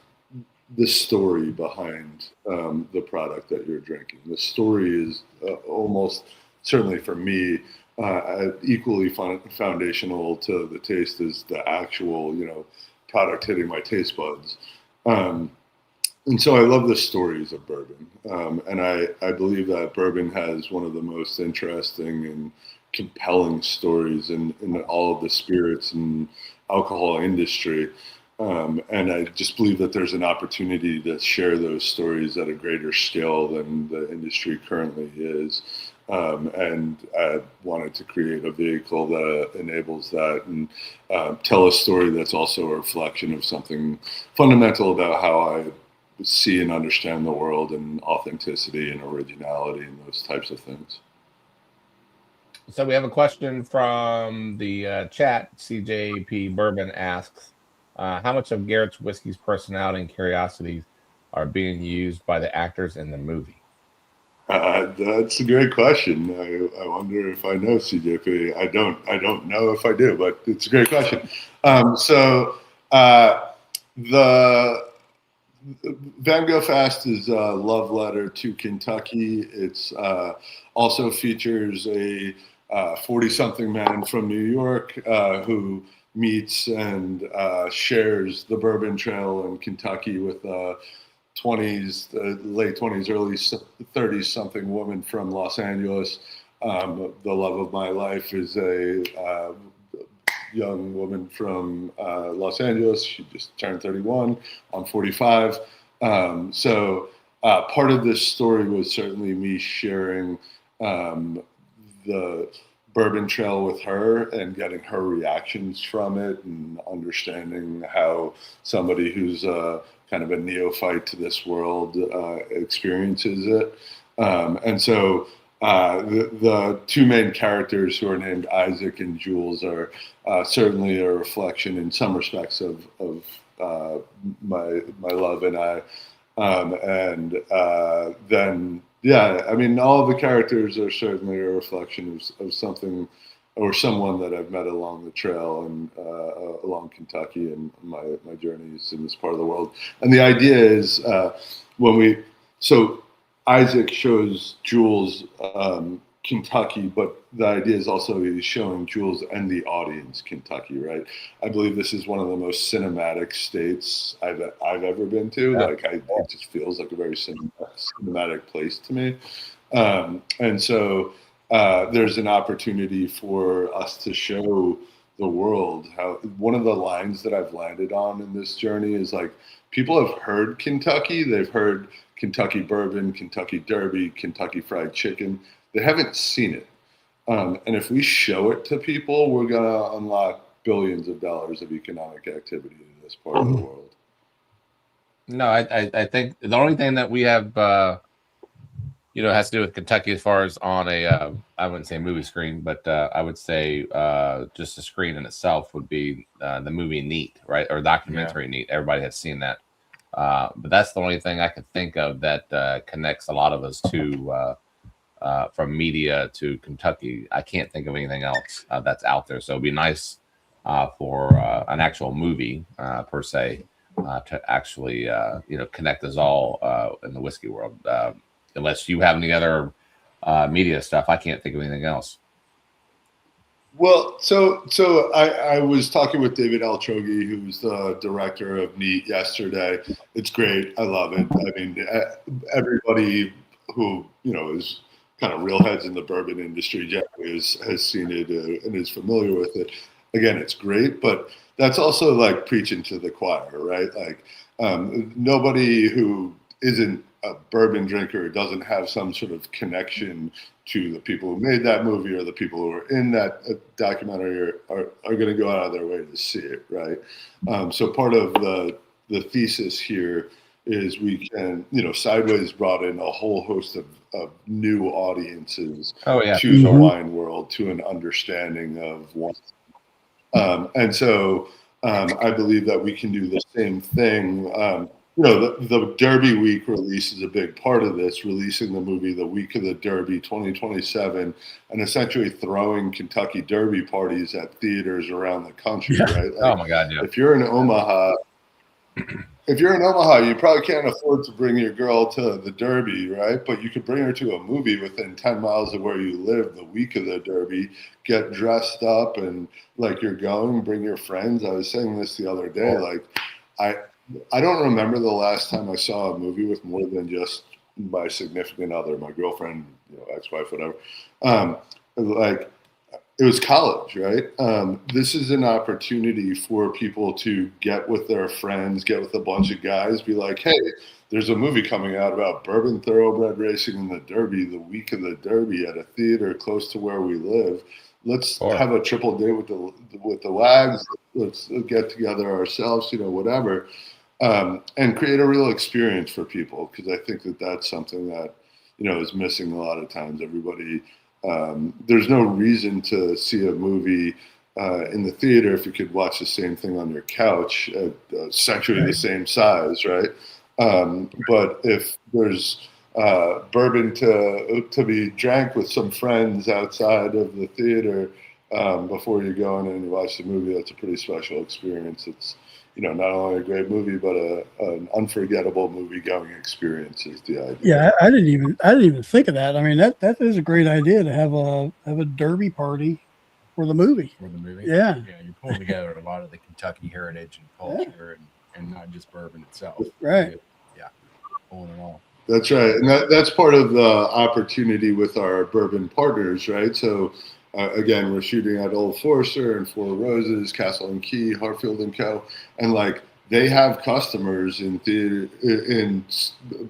the story behind the product that you're drinking. The story is almost, certainly for me, equally foundational to the taste as the actual, product hitting my taste buds. And so I love the stories of bourbon. And I believe that bourbon has one of the most interesting and compelling stories in all of the spirits and alcohol industry. And I just believe that there's an opportunity to share those stories at a greater scale than the industry currently is. And I wanted to create a vehicle that enables that and tell a story that's also a reflection of something fundamental about how I see and understand the world, and authenticity and originality and those types of things. So we have a question from the chat. CJP Bourbon asks, how much of Garrett's whiskey's personality and curiosities are being used by the actors in the movie? That's a great question. I wonder if I know CJP. I don't know if I do, but it's a great question. The Gogh Fast is a love letter to Kentucky. It's also features a 40-something man from New York who meets and shares the Bourbon Trail in Kentucky with late 20s, early 30s something woman from Los Angeles. The love of my life is a young woman from Los Angeles. She just turned 31. I'm 45. So part of this story was certainly me sharing the Bourbon Trail with her and getting her reactions from it, and understanding how somebody who's kind of a neophyte to this world experiences it. And so the two main characters, who are named Isaac and Jules, are certainly a reflection in some respects of my love and I. All of the characters are certainly a reflection of something or someone that I've met along the trail and along Kentucky and my journeys in this part of the world. And the idea is Isaac shows Jules Kentucky, but the idea is also he's showing Jules and the audience Kentucky, right? I believe this is one of the most cinematic states I've ever been to. Yeah. It just feels like a very cinematic place to me. And so there's an opportunity for us to show the world how one of the lines that I've landed on in this journey is like, people have heard Kentucky. They've heard Kentucky bourbon, Kentucky Derby, Kentucky Fried Chicken. they haven't seen it. And if we show it to people, we're going to unlock billions of dollars of economic activity in this part of the world. No, I think the only thing that we have, has to do with Kentucky as far as on a, I wouldn't say movie screen, but I would say just a screen in itself would be the movie Neat, right? Or documentary Neat. Everybody has seen that. But that's the only thing I could think of that connects a lot of us to from media to Kentucky. I can't think of anything else that's out there. So it'd be nice for an actual movie per se to actually connect us all in the whiskey world. Unless you have any other media stuff, I can't think of anything else. Well, so I was talking with David Altrogi, who's the director of Neat, yesterday. It's great. I love it. I mean, everybody who is kind of real heads in the bourbon industry generally has seen it and is familiar with it. Again, it's great, but that's also like preaching to the choir, right? Like nobody who isn't a bourbon drinker doesn't have some sort of connection to the people who made that movie or the people who are in that documentary are going to go out of their way to see it, right? So part of the thesis here is we can, Sideways brought in a whole host of new audiences to the wine world, to an understanding of wine. And so I believe that we can do the same thing. The Derby Week release is a big part of this, releasing the movie the week of the Derby 2027 and essentially throwing Kentucky Derby parties at theaters around the country, right? Like, oh my God, yeah. If you're in Omaha, you probably can't afford to bring your girl to the Derby, right? But you could bring her to a movie within 10 miles of where you live the week of the Derby, get dressed up and like you're going, bring your friends. I was saying this the other day, like I don't remember the last time I saw a movie with more than just my significant other, my girlfriend, ex-wife, whatever. Like it was college, right? This is an opportunity for people to get with their friends, get with a bunch of guys, be like, hey, there's a movie coming out about bourbon thoroughbred racing in the Derby, the week of the Derby at a theater close to where we live. Let's have a triple date with the wags. Let's get together ourselves, whatever. And create a real experience for people, because I think that that's something that is missing a lot of times. Everybody, there's no reason to see a movie in the theater if you could watch the same thing on your couch at essentially the same size, right? But if there's bourbon to be drank with some friends outside of the theater before you go in and you watch the movie, that's a pretty special experience. It's not only a great movie, but an unforgettable movie-going experience is the idea. Yeah, I didn't even think of that. I mean, that is a great idea to have a Derby party for the movie. Yeah. Yeah, you're pulling together a lot of the Kentucky heritage and culture and not just bourbon itself. Right. Yeah, pulling it all. That's right. And that's part of the opportunity with our bourbon partners, right? So again, we're shooting at Old Forester and Four Roses, Castle and Key, Hartfield and Co. And like they have customers in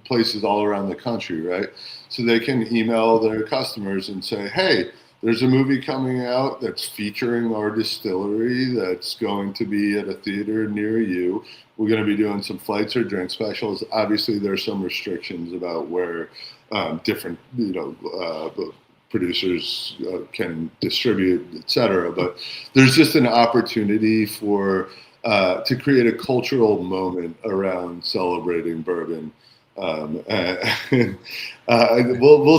places all around the country, right? So they can email their customers and say, hey, there's a movie coming out that's featuring our distillery that's going to be at a theater near you. We're going to be doing some flights or drink specials. Obviously, there's some restrictions about where different, producers can distribute, et cetera. But there's just an opportunity for to create a cultural moment around celebrating bourbon. We'll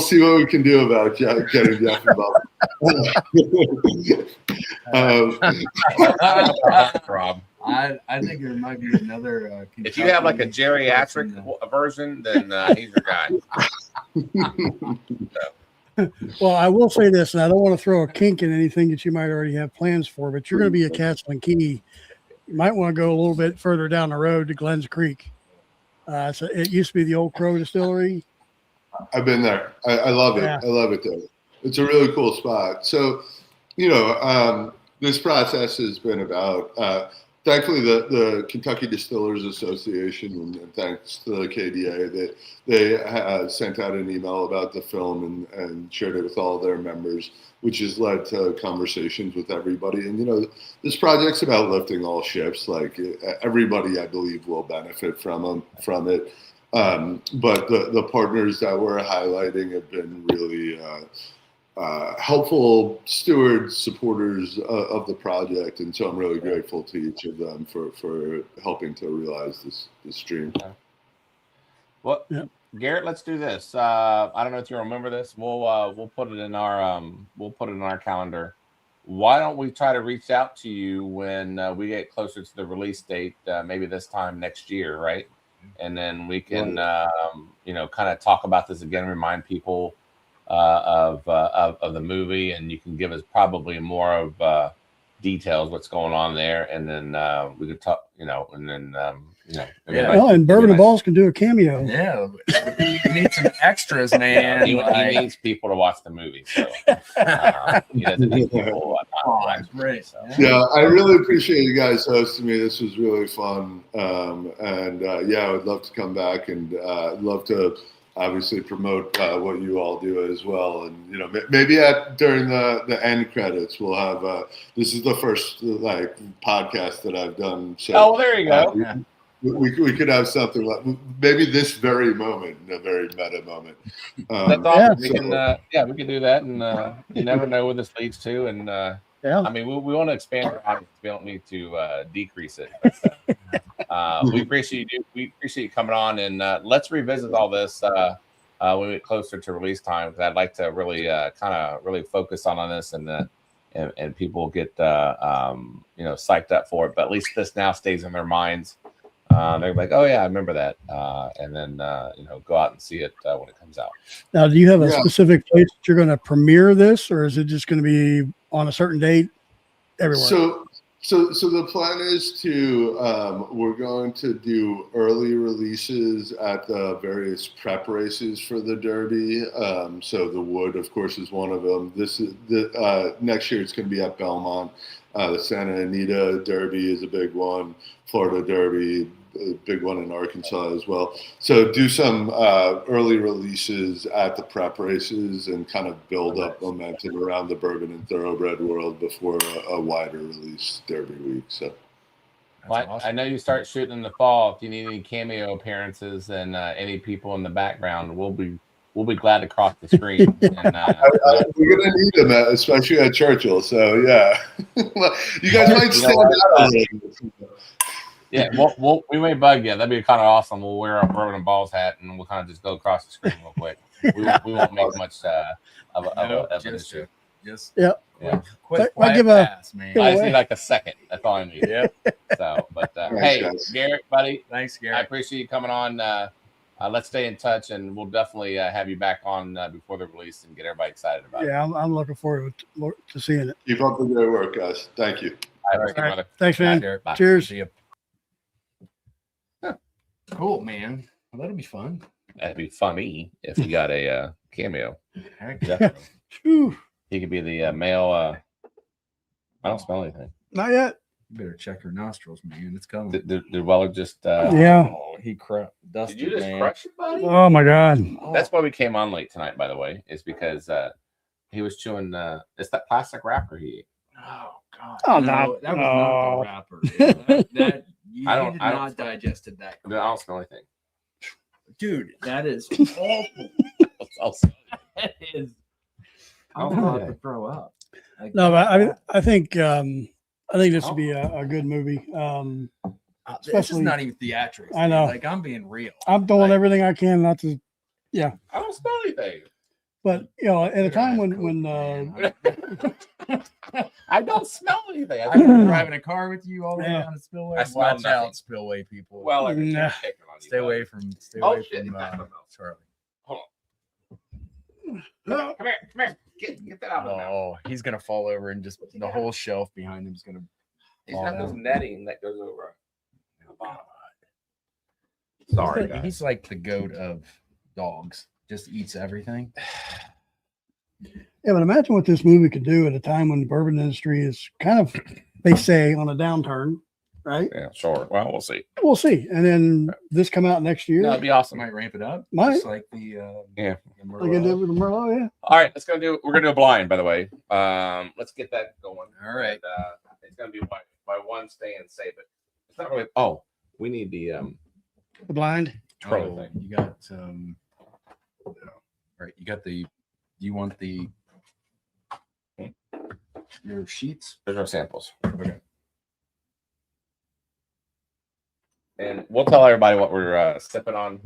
see what we can do about getting Jeff involved. Rob, I think there might be another. If you have like a geriatric version, then he's your guy. Well, I will say this, and I don't want to throw a kink in anything that you might already have plans for, but you're going to be at Castle and Key. You might want to go a little bit further down the road to Glens Creek. So it used to be the Old Crow Distillery. I've been there. I love it. Yeah. I love it there. It's a really cool spot. So, this process has been about thankfully, the Kentucky Distillers Association, and thanks to the KDA, they sent out an email about the film and shared it with all their members, which has led to conversations with everybody. And, this project's about lifting all ships. Like, everybody, I believe, will benefit from it. But the partners that we're highlighting have been really helpful stewards, supporters of the project, and so I'm really grateful to each of them for helping to realize this dream. Well, Garrett, let's do this. I don't know if you remember this. We'll put it in our calendar. Why don't we try to reach out to you when we get closer to the release date? Maybe this time next year, right? And then we can kind of talk about this again, remind people of the movie, and you can give us probably more of details what's going on there, and then we could talk, and then Well, and Bourbon and Ballz can do a cameo. Yeah, we need some extras, man. He needs people to watch the movie, so he doesn't need people not watch the movie, so. Yeah, I really appreciate you guys hosting me. This was really fun, and I would love to come back, and I'd love to obviously promote what you all do as well. And maybe during the end credits we'll have this is the first podcast that I've done, so there you go. We could have something like maybe this very moment, a very meta moment. That's awesome. We can do that, and you never know where this leads to. And I mean, we want to expand our audience. We don't need to decrease it. But, we appreciate you. We appreciate you coming on, and let's revisit all this when we get closer to release time. Because I'd like to really kind of really focus on this, and people get psyched up for it. But at least this now stays in their minds. They're like, oh yeah, I remember that, and then go out and see it when it comes out. Now, do you have a specific place that you're going to premiere this, or is it just going to be on a certain date everywhere? So the plan is to we're going to do early releases at the various prep races for the Derby. So the Wood, of course, is one of them. This is next year. It's going to be at Belmont. The Santa Anita Derby is a big one. Florida Derby, a big one in Arkansas as well. So do some early releases at the prep races and kind of build up momentum around the bourbon and thoroughbred world before a wider release Derby week. So, awesome. I know you start shooting in the fall. If you need any cameo appearances and any people in the background, we'll be glad to cross the screen. And, we're gonna need them, especially at Churchill. So yeah, you guys might stand out a little bit. Yeah, we may bug you. That'd be kind of awesome. We'll wear a Bourbon and Ballz hat, and we'll kind of just go across the screen real quick. We won't make much of an issue. Quick, I give a pass, man. I just need like a second. That's all I need. Yeah. So, but Thanks, hey, guys. Garrett, buddy, Thanks, I Garrett. appreciate you coming on. Let's stay in touch, and we'll definitely have you back on before the release and get everybody excited about it. Yeah, I'm looking forward to seeing it. Keep up the great work, guys. Thank you. All right, brother. Thanks, man. Garrett. Bye. Cheers. See ya. Cool, man. Well, that'll be fun. That'd be funny if you got a cameo. Heck, Definitely. Whew, He could be the male. I don't smell anything. not yet. you better check your nostrils, man. It's coming. Did Weller just? Yeah. Oh, he dusted, Did you just man. crush it, buddy? Oh my God. That's why we came on late tonight, by the way, is because he was chewing. It's that plastic wrapper he ate. Oh God. Oh, no, no. that was Oh. not the wrapper. That you, I don't- did I don't- not digested that. I don't smell anything. Dude, that is awful. That is. I'm Oh, about yeah. to throw up. Like, No, but I think this would be a good movie. this is especially- not even theatrics. I know. Like, I'm being real. I'm doing Like, everything I can not to, I don't smell anything. but at a time when I don't smell anything. I've been driving a car with you all the way Yeah. down to Spillway. I smell Watch nothing. out, Spillway people. Well, I Nah. picking on you, stay buddy. away from Oh, shit. Charlie. Hold on. Come here. Get that out of there. Oh, he's gonna fall over and just the whole shelf behind him is gonna. He's got this netting that goes over. Sorry, guys. He's like the goat of dogs. Just eats everything. yeah, but imagine what this movie could do at a time when the bourbon industry is kind of, they say, on a downturn. right? Yeah, sure. Well, we'll see. We'll see. And then this come out next year. That'd be awesome. Might ramp it up. Might. Just like the Yeah. the Like I did Merlot. with the Merlot, yeah. All right, we're gonna do a blind, by the way. Let's get that going. All right. And, it's gonna be by one stay and save it. It's not really. Oh, we need the The blind. Troll Oh, thing. you got right. You got the. You want the your sheets? There's our samples. Okay. And we'll tell everybody what we're sipping on,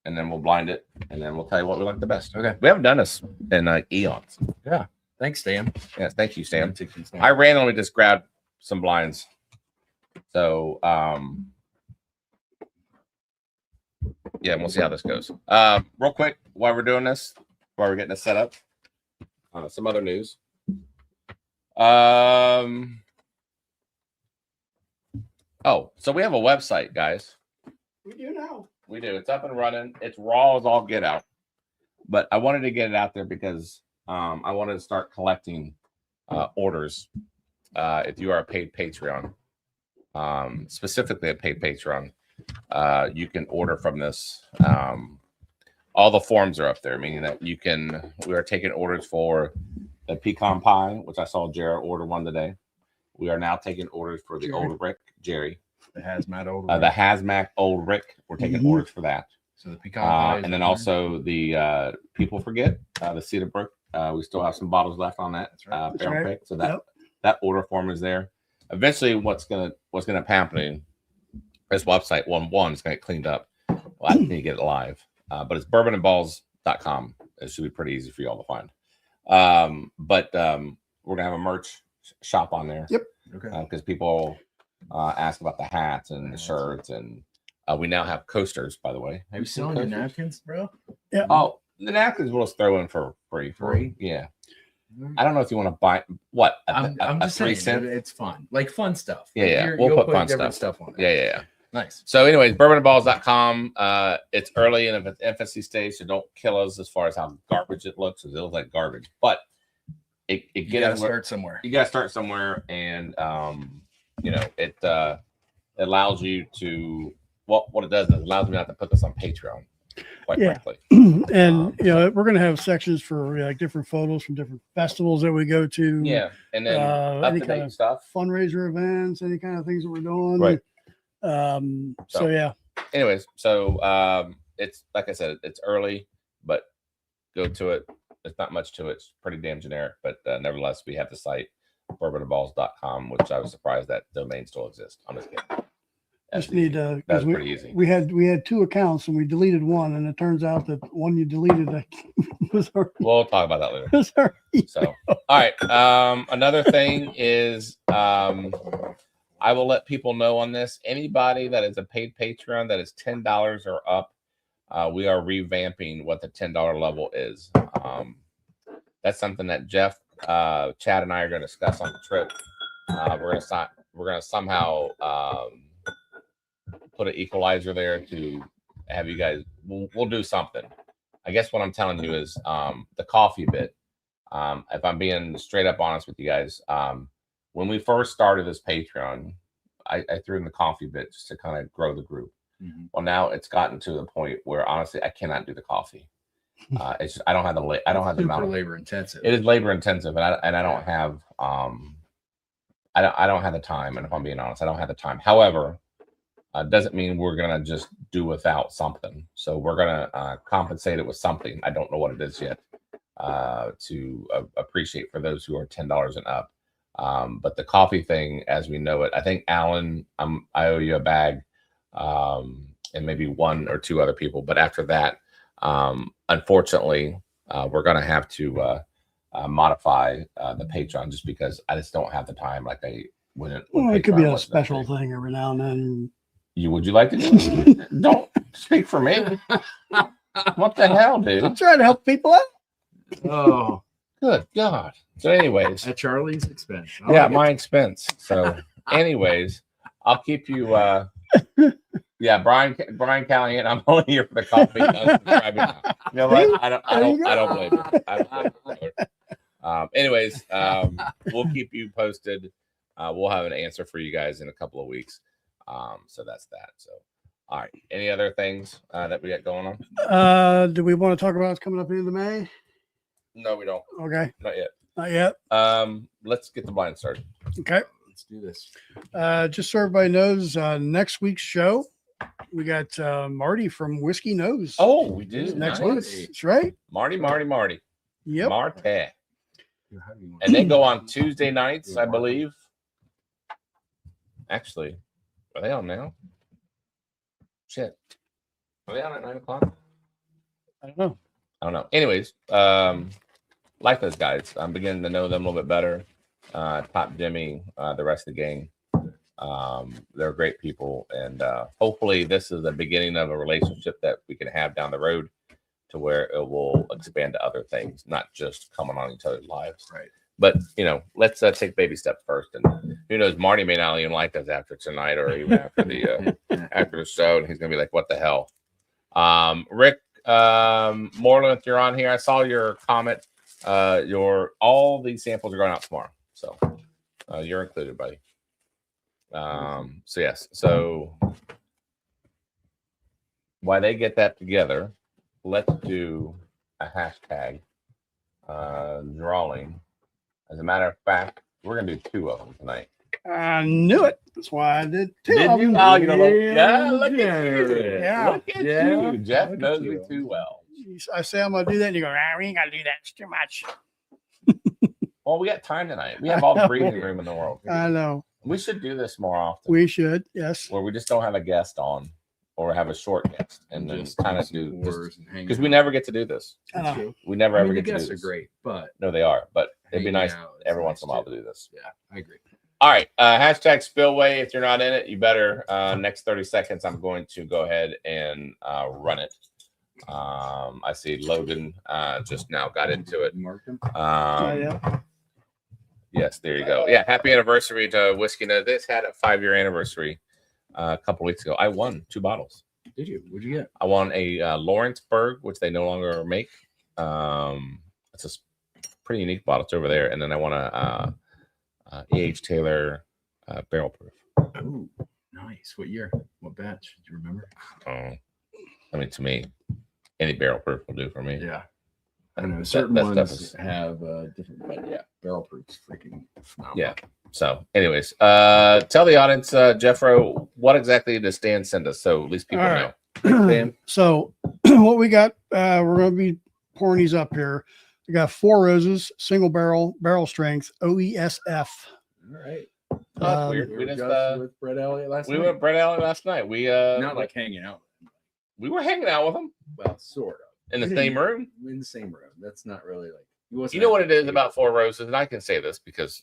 and then we'll blind it, and then we'll tell you what we like the best. Okay. We haven't done this in eons. Thanks, Dan. Yes, thank you, Sam. Take these now. I randomly just grabbed some blinds. So yeah, we'll see how this goes. Real quick, while we're doing this, while we're getting this set up, some other news. Oh, so we have a website, guys. We do now. We do. It's up and running. It's raw as all get out. But I wanted to get it out there because I wanted to start collecting orders. If you are a paid Patreon, specifically a paid Patreon, you can order from this. All the forms are up there, meaning that we are taking orders for the pecan pie, which I saw Jared order one today. We are now taking orders for the Old Rick, Jerry. The hazmat old. The hazmat Old Rick. We're taking orders for that. So the pecan pie is And then on also the People Forget, the Cedar Brook. We still have some bottles left on that. That's right. That's Barrel right. pick. So that order form is there. Eventually, what's gonna happen? This website one is gonna get cleaned up. Well, I need to get it live. But it's bourbonandballz.com. It should be pretty easy for you all to find. But we're gonna have a merch shop on there. Yep. Okay. Because people ask about the hats and the shirts, and we now have coasters. By the way, Are you selling your napkins, bro? Yeah. Oh, the napkins we'll just throw in for free. Free? Yeah. I don't know if you want to buy what. I'm just 3 saying, cent? it's fun, like fun stuff. Yeah, Like, yeah. you're- We'll you'll put fun different stuff on it. Yeah. Nice. So, anyways, bourbonandballz.com. It's early in its infancy stage, so don't kill us as far as how garbage it looks. It looks like garbage, but it You gotta gets start somewhere. you got to start somewhere, and it allows you to what it does is it allows me not to put this on Patreon, quite Yeah. frankly. And we're gonna have sections for like different photos from different festivals that we go to. Yeah, and then up any to kind date of stuff. fundraiser events, any kind of things that we're doing. Right. So yeah. Anyways, so it's like I said, it's early, but go to it. There's not much to it. It's pretty damn generic, but nevertheless, we have the site bourbonandballz.com, which I was surprised that domain still exists. I'm just kidding. Just need to. That's 'cause we, pretty easy. we had 2 accounts and we deleted one, and it turns out that one you deleted was already. We'll talk about that later. Was already So, all right. Another thing is, I will let people know on this. Anybody that is a paid Patreon that is $10 or up, we are revamping what the $10 level is. That's something that Jeff, Chad, and I are going to discuss on the trip. We're going to somehow put an equalizer there to have you guys. We'll do something. I guess what I'm telling you is the coffee bit. If I'm being straight up honest with you guys, when we first started this Patreon, I threw in the coffee bit just to kind of grow the group. Mm-hmm. Well, now it's gotten to the point where honestly, I cannot do the coffee. It's just, I don't have the amount Super of labor intensive. It is labor intensive, and I don't have I don't have the time. And if I'm being honest, I don't have the time. However, doesn't mean we're gonna just do without something. So we're gonna compensate it with something. I don't know what it is yet. To appreciate for those who are $10 and up. But the coffee thing, as we know it, I think Alan, I owe you a bag, and maybe 1 or 2 other people. But after that, unfortunately, we're gonna have to modify the Patreon just because I just don't have the time. Like I wouldn't. Well, it could be a special thing every now and then. Would you like to do it? Don't speak for me. What the hell, I'm dude? trying to help people out. Oh, Good God. So, anyways, at Charlie's expense. yeah, my expense. So, anyways, I'll keep you. Yeah, Brian Callahan. I'm only here for the coffee. You know what? I don't blame you. Anyways, we'll keep you posted. we'll have an answer for you guys in a couple of weeks. So that's that. So, all right. Any other things that we got going on? Do we want to talk about what's coming up into May? No, we don't. Okay. Not yet. Not yet. Let's get the blind started. Okay. Let's do this. Just so everybody knows, next week's show, we got Marty from Whiskey Nose. Oh, we do. Next Nice. week. That's right. Marty. Yep. Marte. And they go on Tuesday nights, I believe. Actually, are they on now? Shit. Are they on at 9 o'clock? I don't know. Anyways, like those guys. I'm beginning to know them a little bit better. Top Jimmy, the rest of the gang. They're great people. And hopefully this is the beginning of a relationship that we can have down the road to where it will expand to other things, not just coming on each other's lives. Right. But, let's take baby steps first. And who knows, Marty may not even like us after tonight or even after the after the show. And he's going to be like, what the hell? Rick Moreland, if you're on here, I saw your comment. All these samples are going out tomorrow. So you're included, buddy. So yes. So while they get that together, let's do a hashtag drawing. As a matter of fact, we're gonna do 2 of them tonight. I knew it. That's why I did 2 Did of you? them. Oh, you know, look at you. Yeah. Look at you. Jeff knows me too well. I say I'm gonna do that, and you go, we ain't gotta do that. It's too much. Well, we got time tonight. We have all the breathing room in the world. I know. We should do this more often. We should. Yes. Where we just don't have a guest on, or have a short guest, and then Just kind of some do wars and hang because we out. never get to do this. I know. We never I ever mean, the get to do guests are this. great, but No, they are. But it'd be hanging nice out is every nice once in a while too. to do this. yeah, I agree. All right. Hashtag spillway. If you're not in it, you better. Next 30 seconds, I'm going to go ahead and run it. I see Logan just now got into it. Mark them. Yeah. Yes, there you go. Yeah, happy anniversary to Whiskey Nose. This had a 5-year anniversary a couple weeks ago. I won 2 bottles. Did you? What'd you get? I won a Lawrenceburg, which they no longer make. It's a pretty unique bottle. It's over there. And then I won a E.H. Taylor barrel proof. Oh, nice. What year? What batch? Do you remember? I mean, to me, any barrel proof will do for me. Yeah. I don't know. Certain that stuff ones is- have different, but yeah, barrel proof's freaking phenomenal. Yeah. So, anyways, tell the audience, Jeffro, what exactly did Stan send us? So at least people All know. right. Stan? So what we got, we're going to be pouring these up here. We got 4 Roses, single barrel strength, OESF. All right. Oh, that's weird. We We were just just with Brett Elliott last we night. went Brett Allen last night. We Not like hanging out. we were hanging out with him Well, sort of. in the We same didn't- room. In the same room. That's not really like. He wasn't You know what it is actually- about 4 Roses, and I can say this because,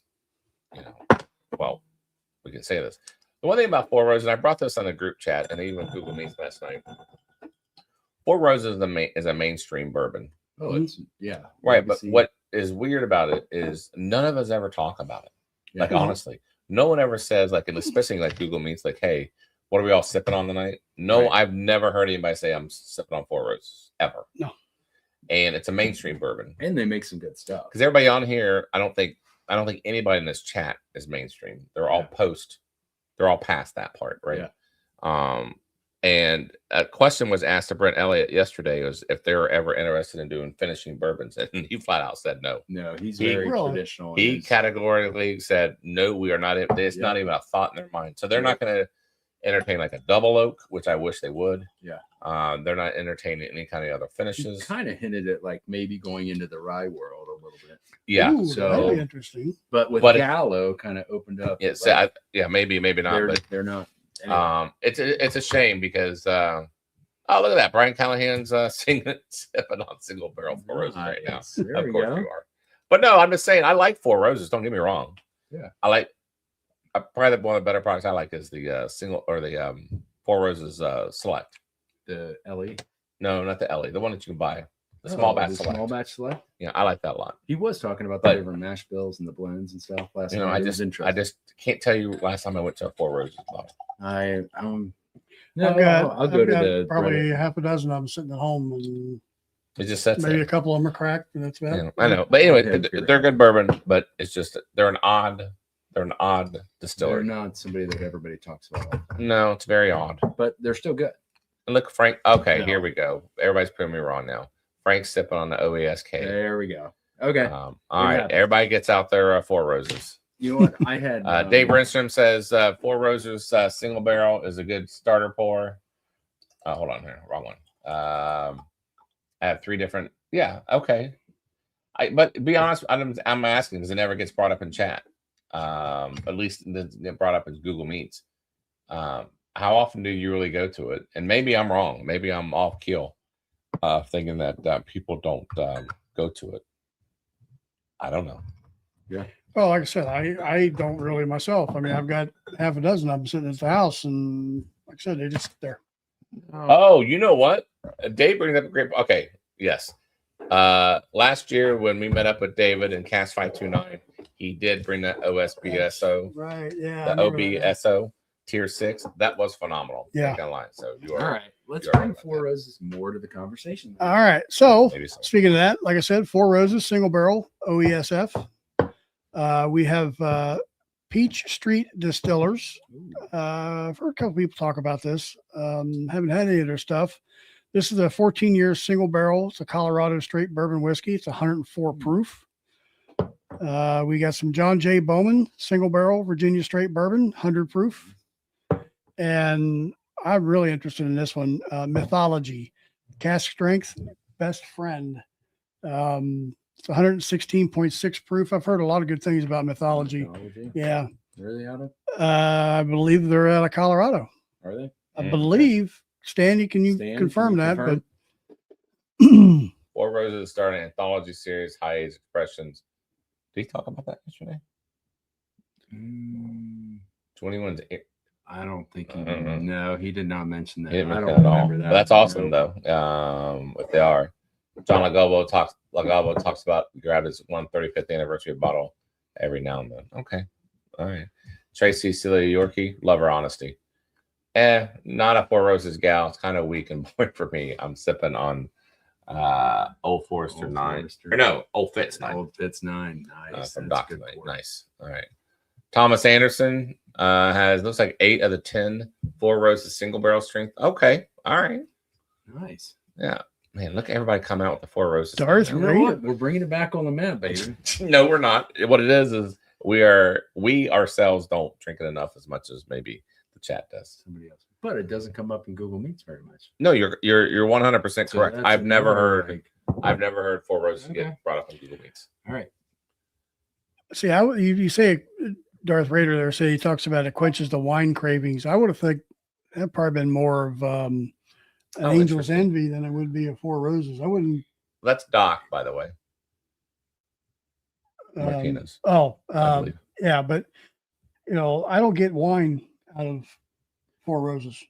well, we can say this. The one thing about 4 Roses, and I brought this on the group chat, and even Google Meets last night. 4 Roses is a mainstream bourbon, Oh, it's yeah. right? But Legacy. what is weird about it is none of us ever talk about it. Yeah. Like honestly, no one ever says like, and especially like Google Meets, like, "Hey, what are we all sipping on tonight?" No, Right. I've never heard anybody say I'm sipping on 4 Roses ever. No. And it's a mainstream bourbon. And they make some good stuff. Because everybody on here, I don't think anybody in this chat is mainstream. They're all they're all past that part, right? Yeah. And a question was asked to Brent Elliott yesterday was if they were ever interested in doing finishing bourbons, and he flat out said no. No, he's He- very Really? traditional. in He his- categorically said no. We are not. It's Yeah. not even a thought in their mind. So they're not going to entertain like a double oak, which I wish they would. Yeah. They're not entertaining any kind of other He finishes. kind of hinted at like maybe going into the rye world a little bit, Yeah. Ooh, so- that'd be interesting. but with But it- Gallo, kind of opened up. Yeah. like, So maybe not. they're, But they're not. Anyway. it's a shame because oh, look at that, Brian Callahan's sipping on single barrel 4 Roses right now. Nice. There Of we course go. you are, but no, I'm just saying I like 4 Roses. Don't get me wrong. Yeah. I like probably one of the better products I like is the single or the 4 Roses Select. The Ellie, No, not the Ellie, the one that you can buy, the small batch Select. Small batch select. Yeah, I like that a lot. He was talking about the But- different mash bills and the blends and stuff last You know, night. I It was just interesting. can't tell you last time I went to a 4 Roses bar. No, I'll go I've to got the probably half a dozen of them sitting at home, and It just sets maybe it. a couple of them are cracked, and that's about You it. know, I know, but anyway, Okay, they're good bourbon, but it's just they're an odd They're an odd They're distillery. not somebody that everybody talks about, No, it's very odd. but they're still good. And look, Frank. Okay, No. here we go. Everybody's putting me wrong now. Frank's sipping on the OESK. There we go. Okay. All right, happens. everybody gets out their Four Roses. You know what? I had Dave Renstrom says Four Roses single barrel is a good starter pour. Hold on here, wrong one. I have 3 different. Yeah, okay. But to be honest, I'm asking because it never gets brought up in chat. At least it's brought up as Google Meets. How often do you really go to it? And maybe I'm wrong. Maybe I'm off keel, thinking that people don't go to it. I don't know. Yeah. Well, like I said, I don't really myself. I mean, I've got half a dozen of them sitting at the house, and like I said, they just there. Oh, you know what? Dave brings up a great. Okay, yes. Last year when we met up with David in Cast 529, he did bring that OSBSO, Right? Yeah. the OBSO Tier 6. That was phenomenal. Yeah. Not gonna lie. So you are All right. Let's you're bring right about Four that. Roses more to the conversation. All right. So maybe so. speaking of that, like I said, Four Roses single barrel OESF. We have Peach Street Distillers. I've heard a couple people talk about this. Haven't had any of their stuff. This is a 14-year single barrel. It's a Colorado straight bourbon whiskey. It's 104 proof. We got some John J. Bowman single barrel Virginia straight bourbon, 100 proof. And I'm really interested in this one. Mythology, cask strength, best friend. It's 116.6 proof. I've heard a lot of good things about Mythology. Mythology? Yeah. Where are they out of? I believe they're out of Colorado. Are they? I Mm. believe. Stan, you can Stan, confirm can you that? confirm? But Four Roses started an anthology series, High Age Expressions. Did he talk about that yesterday? 21's. I don't think he. Mhm. No, he did not mention that. He didn't I mention don't it at all. remember that. But that's awesome No. though. If they are. John Lagabo talks about grab his 135th anniversary bottle every now and then. Okay. All right. Tracy Celia Yorkie, love her honesty. Not a Four Roses gal. It's kind of weak and boring for me. I'm sipping on Old Forester Old 9. Forester. Or no, Old Fitz 9. Old Fitz 9. Nice. From That's a Doc. good pour. Nice. All right. Thomas Anderson has looks like 8 of the 10 Four Roses single barrel strength. Okay. All right. Nice. Yeah. Man, look at everybody come out with the Four Roses. Darth thing You now. know what? We're bringing it back on the map, baby. No, we're not. What it is we ourselves don't drink it enough as much as maybe the chat does. Somebody else. But it doesn't come up in Google Meets very much. No, you're 100% So correct. that's I've never another, heard Four Roses Okay. get brought up on Google Meets. All right. see, you say Darth Vader there. Say he talks about it quenches the wine cravings. I would have think that probably been more of an Oh, Angel's interesting. Envy than it would be a Four Roses. I wouldn't. That's Doc, by the way. Martinez. I believe. Yeah, but I don't get wine out of Four Roses.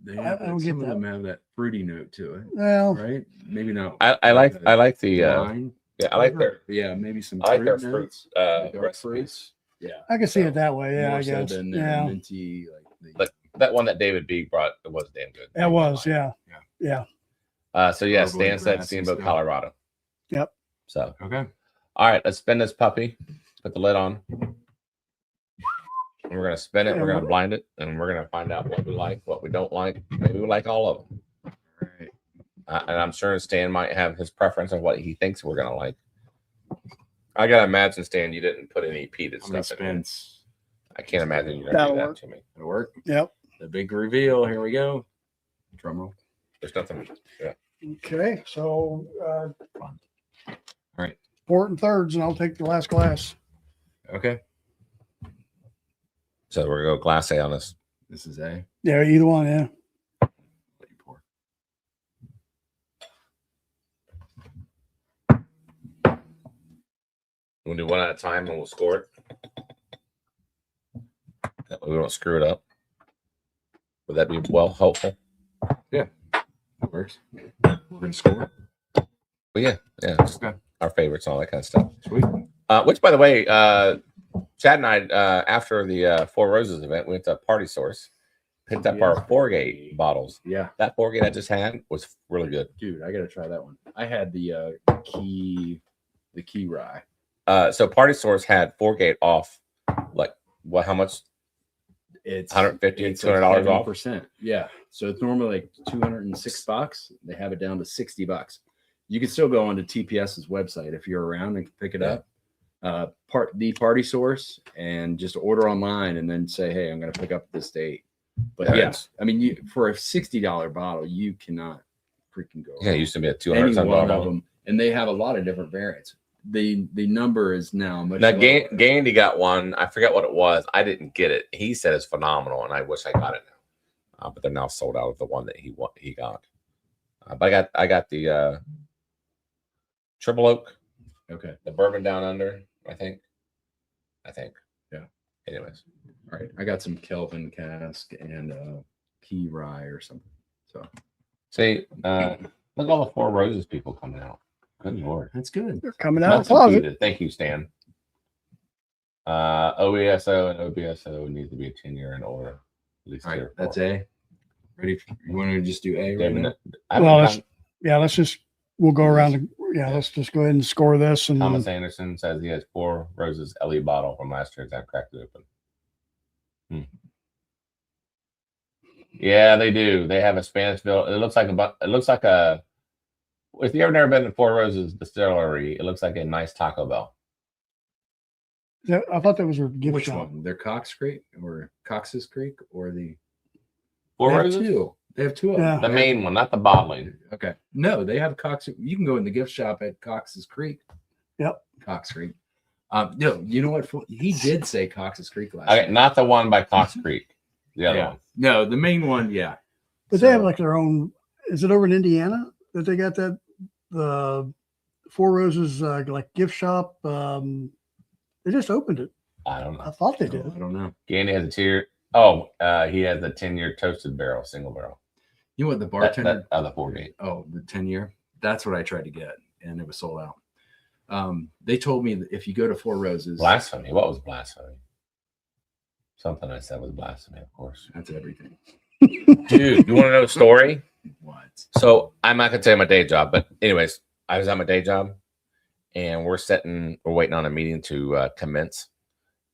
They I have don't get some of that. them have that fruity note to it, Well, right? Maybe not. I like the wine. I like their But yeah, maybe some. I like their fruit fruits notes, dark recipes. fruits. Yeah, I can see So, it that way. Yeah, more I so guess. than their Yeah, minty, That one that David B brought, it was damn good. that was. Yeah, Yeah. yeah. So yeah, Bourbon Stan and said grass Steamboat, and stuff. Colorado. Yep. So okay. all right, let's spin this puppy. Put the lid on. And we're gonna spin it. We're gonna blind it, and we're gonna find out what we like, what we don't like. Maybe we like all of them. All right. And I'm sure Stan might have his preference of what he thinks we're gonna like. I gotta imagine, Stan, you didn't put any peated How many stuff in here. spins? I can't imagine you're gonna do That'll that work. to me. It'll work. Yep. The big reveal. Here we go. Drum roll. There's nothing. Yeah. Okay, so All right. fourth and thirds, and I'll take the last glass. Okay. So we're gonna go glass A on this. This is A. Yeah, either one. Yeah. Let you pour. We'll do one at a time, and we'll score it. That way we don't screw it up. Would that be helpful? That works. We're gonna score. But yeah, just Okay. our favorites, all that kind of stuff. Sweet. Which, by the way, Chad and I, after the Four Roses event, we went to Party Source, picked up our Four-Gate bottles. Yeah, That Four-Gate I just had was really good. dude, I gotta try that one. I had the key rye. So Party Source had Four-Gate off like What? How much? It's $150, it's $200 off? %. Yeah. So it's normally like $206. They have it down to $60. You can still go onto TPS's website if you're around and pick it up. The party source, and just order online and then say, hey, I'm going to pick up this date. But yes, I mean, for a $60 bottle, you cannot freaking go. Yeah, it used to be a any $200 one of bottle. them, and they have a lot of different variants. The number is now much Now, lower. Gandy got one. I forget what it was. I didn't get it. He said it's phenomenal, and I wish I got it now. But they're now sold out of the one that he got. But I got the Triple Oak, Okay. the Bourbon Down Under. I think. Yeah. Anyways, All right. I got some Kelvin cask and Key Rye or something. So see, look at all the Four Roses people coming out. Good Lord. that's good. They're coming out of Much the closet. impeded. Thank you, Stan. OESO and OBSO need to be a 10-year and older. At least All right. 3 or That's 4. A. Ready? You want to just do A right Damon, now? We'll go around. Let's just go ahead and score this. And Thomas Anderson says he has 4 Roses LE bottle from last year's. I've cracked it open. Yeah, they do. They have a Spanish bill. It looks like a. If you ever never been to Four Roses Distillery, it looks like a nice Taco Bell. I thought that was a gift Which shop. one? They're Cox's Creek or Cox's Creek or the Four they have Roses, two. They have two of Yeah. them. the main one, not the bottling. Okay. No, they have Cox. You can go in the gift shop at Cox's Creek. Yep. Cox Creek. No, you know what? He did say Cox's Creek last Okay, night. not the one by Cox Creek. The other Yeah. one. No, the main one, yeah. But they have like their own. Is it over in Indiana that they got the Four Roses like gift shop? They just opened it. I don't I know. thought they I did. don't know. Gandy has a tier. Oh, he has the 10-year toasted barrel, single barrel. You know what the bartender? The 4-gate. Oh, the 10-year. That's what I tried to get, and it was sold out. They told me that if you go to Four Roses, Blasphemy. What was blasphemy? Something I said was blasphemy, of course. that's everything. Dude, you want to know a story? What? So I'm not gonna tell you my day job, but anyways, I was at my day job, and we're waiting on a meeting to commence,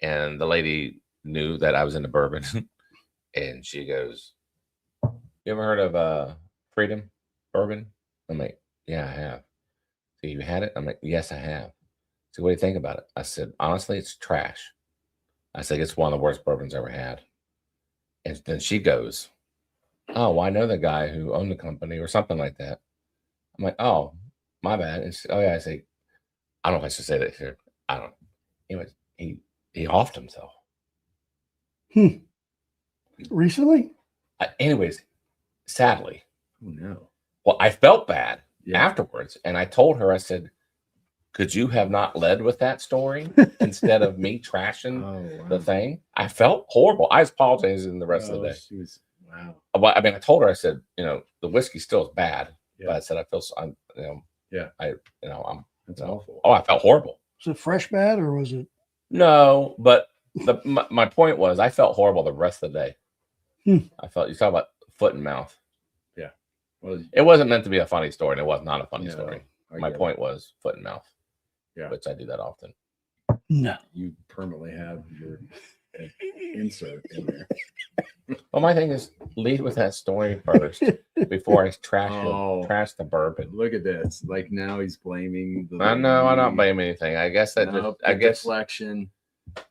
and the lady knew that I was into bourbon, and she goes, "You ever heard of Freedom Bourbon?" I'm like, "Yeah, I have." So you had it? I'm like, "Yes, I have." So what do you think about it? I said, "Honestly, it's trash." I said, "It's one of the worst bourbons I ever had." And then she goes, "Oh, well, I know the guy who owned the company," or something like that. I'm like, "Oh, my bad." And she, "Oh yeah," I say, "I don't know if I should say that here. I don't." Anyways, he offed himself. Recently? Anyways, sadly, Oh no. well, I felt bad Yeah. afterwards, and I told her, I said, "Could you have not led with that story instead of me trashing Oh, wow. the thing?" I felt horrible. I was apologizing the rest of Oh, the day. she was, wow. Well, I mean, I told her, I said, the whiskey still is bad, Yeah. but I said, I feel, I'm, Yeah. I'm, That's awful. oh, I felt horrible. Was it fresh bad or was it? No, but my point was, I felt horrible the rest of the day. I felt, you talk about foot and mouth. Yeah. Well, It wasn't meant to be a funny story, and it was not a funny no, story. I My get point was foot and mouth. Yeah. Which I do that often. No. it. You permanently have your insert in there. Well, my thing is, lead with that story first before I trash Oh. the bourbon. Look at this. Like now he's blaming the. I know I don't blame anything. I guess that Nope, I the guess deflection.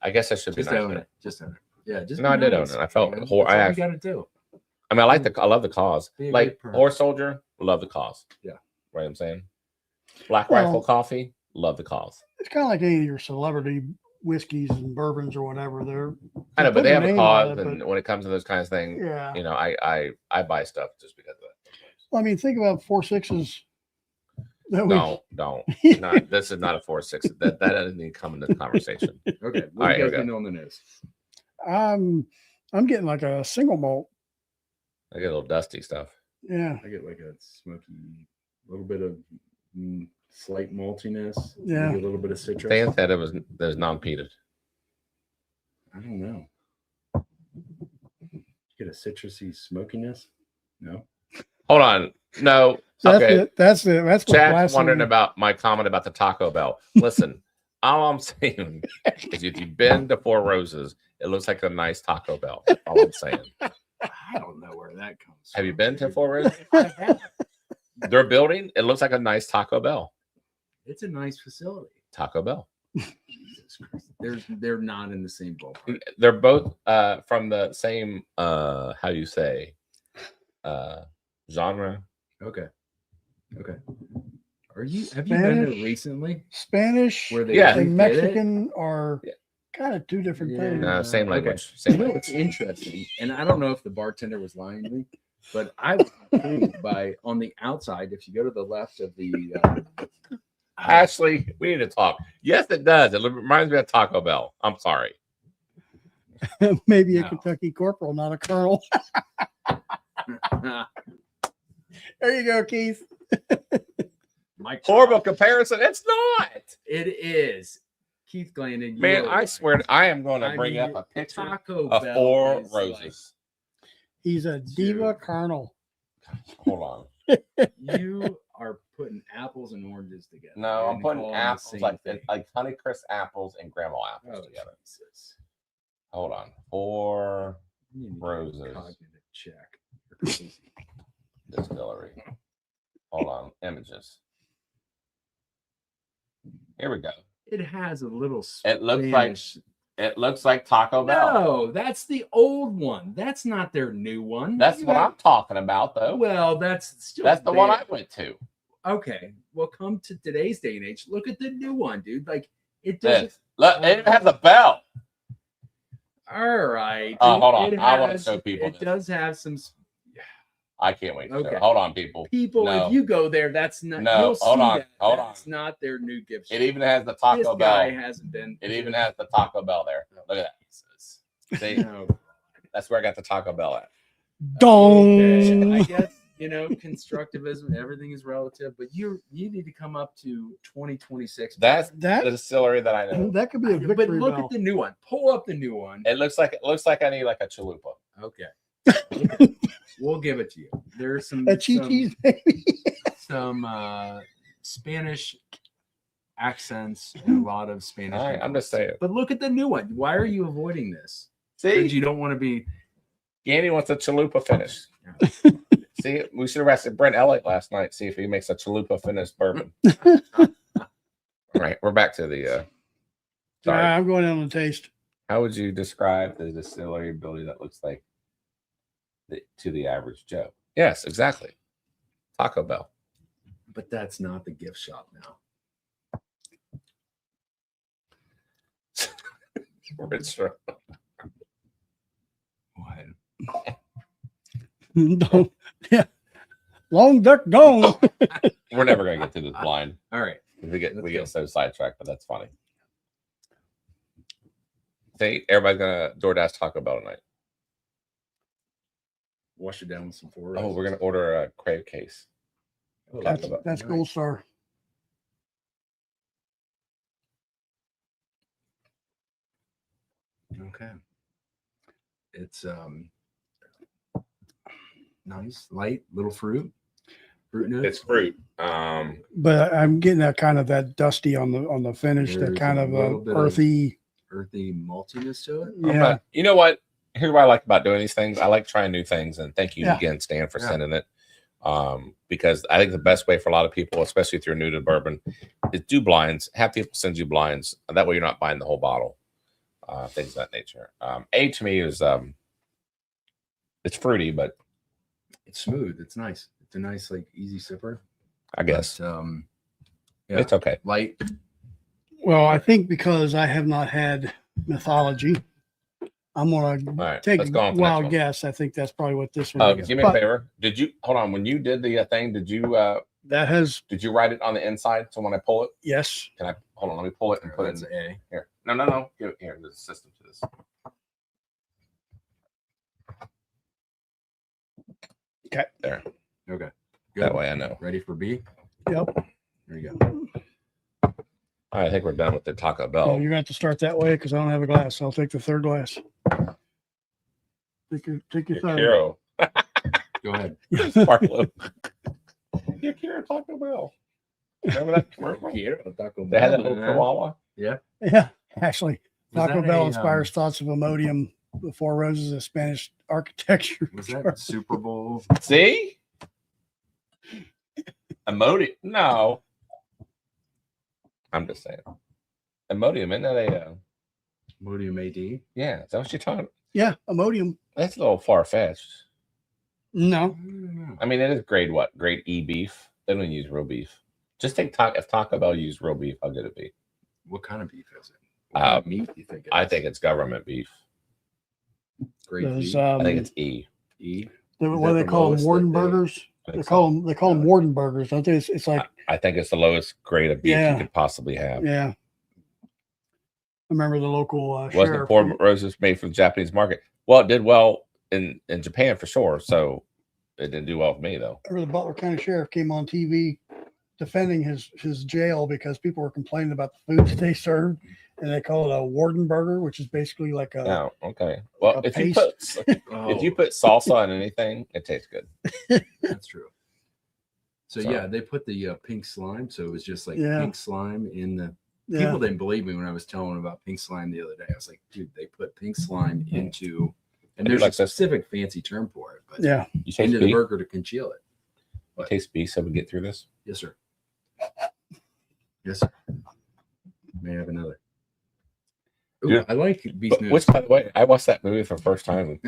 I should be Just nice. own with it. Just own it. Yeah, just No, be I did nice, own it. I felt man. hor- That's I all you actually- got to do. I mean, I love the cause. Be a Like good person. Horse Soldier, love the cause. Yeah. Right. What I'm saying. Black Well- Rifle Coffee, love the cause. It's kind of like any of your celebrity whiskeys and bourbons or whatever. I know, put but they their have a name on cause, it, and but- when it comes to those kinds of things, yeah. I buy stuff just because of that. Well, I mean, think about 4.6s. That we Don't. Not, this is not a 4.6. That doesn't even come into the conversation. Okay. What All are right, you here guys we getting on the news? I'm getting like a single malt. I get a little dusty stuff. Yeah. I get like a smoky, little bit of slight maltiness. Yeah. Maybe a little bit of citrus. Dan said it was non-peated. I don't know. Get a citrusy smokiness? No. Hold on. No. That's Okay. it. That's it. That's what Chad's blasphemy- wondering about my comment about the Taco Bell. Listen, All I'm saying is if you've been to Four Roses, it looks like a nice Taco Bell. All I'm saying. I don't know where that comes from. Have you been to Four Roses? I have. Their building, it looks like a nice Taco Bell. It's a nice facility. Taco Bell. Jesus Christ. They're not in the same ballpark. They're both from the same how you say genre. Okay. Have you been there Spanish? recently? Spanish Where they Yeah. and get it? Mexican are Yeah. kind of two different Yeah. things. No, same Okay. language. You Same know language. what's interesting, and I don't know if the bartender was lying to me, but I was intrigued by on the outside. If you go to the left of the, Ashley, we need to talk. Yes, it does. It reminds me of Taco Bell. I'm sorry. Maybe a No. Kentucky corporal, not a colonel. There you go, Keith. Mike, Horrible comparison. It's not. it is. Keith Glandon, you Man, are I right. swear I am going to I bring mean, up a picture Taco of Bell Four is Roses. He's a diva colonel. Hold on. Like, you are putting apples and oranges together. No, I'm and putting calling the apples same like thing. Honeycrisp apples and grandma apples Oh, together. Jesus. Hold on. Four You need a Roses. cognitive check. You're crazy. Distillery. Hold on. Images. Here we go. It has a little. It looks like Spanish- it looks like Taco Bell. No, that's the old one. That's not their new one. That's You what have- I'm talking about, though. Well, that's still. That's the one there. I went to. Okay, well, come to today's day and age. Look at the new one, dude. Like it doesn't. This. Look, it has a bell. All right. Oh, hold on. It I wanna has- show people It this. does have some I can't wait. To show Okay. it. Hold on, people. people. No. If you go there, that's not. No, you'll hold see on, that. hold That's not their new gift shop. It even has the This Taco guy Bell. hasn't been. It even has the Taco Bell there. Look at that. See, No. that's where I got the Taco Bell at. Dong. I guess constructivism. Everything is relative, but you need to come up to 2026. That's That the distillery that I know. that could be a But victory look bell. at the new one. Pull up the new one. It looks like I need like a chalupa. Okay. We'll give it to you. There's some A Chi-Chi's baby. some Spanish accents and a lot of Spanish. All right, I'm just saying. But look at the new one. Why are you avoiding this? See, Because you don't want to be. Andy wants a chalupa finish. See, we should have asked Brent Elliott last night. See if he makes a chalupa finished bourbon. All right, we're back to the. Sorry. I'm going on the taste. How would you describe the distillery ability that looks like to the average Joe? Yes, exactly. Taco Bell. But that's not the gift shop now. Rich. What? Don't- yeah. Long duck gone. We're never gonna get to this blind. All right. We Let's go. get so sidetracked, but that's funny. See, everybody's gonna DoorDash Taco Bell tonight. Wash it down with some four. Oh, we're gonna order a crave case. Oh, Taco That's, Bell. that's Gold Star. Okay. It's nice, light, little fruit notes. It's fruit. But I'm getting that kind of that dusty on the finish, that There's kind a of little bit of- earthy. earthy maltiness to it. Yeah. You know what? Here's what I like about doing these things. I like trying new things, and thank you Yeah. again, Stan, for Yeah. sending it. Because I think the best way for a lot of people, especially if you're new to bourbon, is do blinds. Have people send you blinds. That way, you're not buying the whole bottle. Things of that nature. A to me is it's fruity, but It's smooth. It's nice. It's a nice, like, easy sipper. I guess But, yeah, it's okay. light. Well, I think because I have not had mythology, I'm gonna right, take let's a go on to the next wild one. guess. I think that's probably what this one is. Give me a But favor. Did you hold on when you did the thing? Did you write it on the inside? So when I pull it, yes. can I hold on? Let me pull it and put it That's in A. here. No. Give it here. There's a system to this. Okay. There. Okay. That way I know. Ready for B? Yep. There you go. All right, I think we're done with the Taco Oh, Bell. you're gonna have to start that way because I don't have a glass. I'll take the third glass. Take your third. Hero. Go ahead. Sparkle. Your Kira Taco Bell. Remember that commercial? Here, Taco They had that Bell, little man. chihuahua. Yeah. Yeah, actually, Was Taco that Bell a, inspires thoughts of Imodium, the Four Roses of Spanish architecture. Was that Super Bowl? See? Imodium. No. I'm just saying. Imodium, isn't that a Imodium AD? yeah, is that what you're talking about? Yeah, Imodium. That's a little far fetched. No, I mean, it is grade what? Grade E beef. They don't use real beef. Just take if Taco Bell used real beef, I'll get a beef. What kind of beef is it? What kind of meat do you think it is? I think it's government beef. Great those beef. I think it's E. E. what do they the call them? lowest Warden that they- burgers. I They think call so. them. They call them Warden burgers, don't they? It's like I think it's the lowest grade of beef Yeah. you could possibly have. yeah. I remember the local Wasn't sheriff. Four Roses made for the Japanese market? Well, it did well in Japan for sure. So it didn't do well for me though. Remember the Butler County Sheriff came on TV defending his jail because people were complaining about the food that they served, and they call it a Warden burger, which is basically like a No, okay. Well, a if you paste. put Oh, if you put salsa on anything, it tastes good. that's true. So So- yeah, they put the pink slime. So it was just like Yeah. pink slime in the. yeah. People didn't believe me when I was telling them about pink slime the other day. I was like, dude, they put pink slime into, and I do there's like a this. specific fancy term for it, but Yeah. You taste into the beef? burger to congeal it. You taste beef so we get through this? Yes, sir. Yes, sir. May I have another? Ooh, Yeah. I like beef But, noodles. which, by the way, I watched that movie for the first time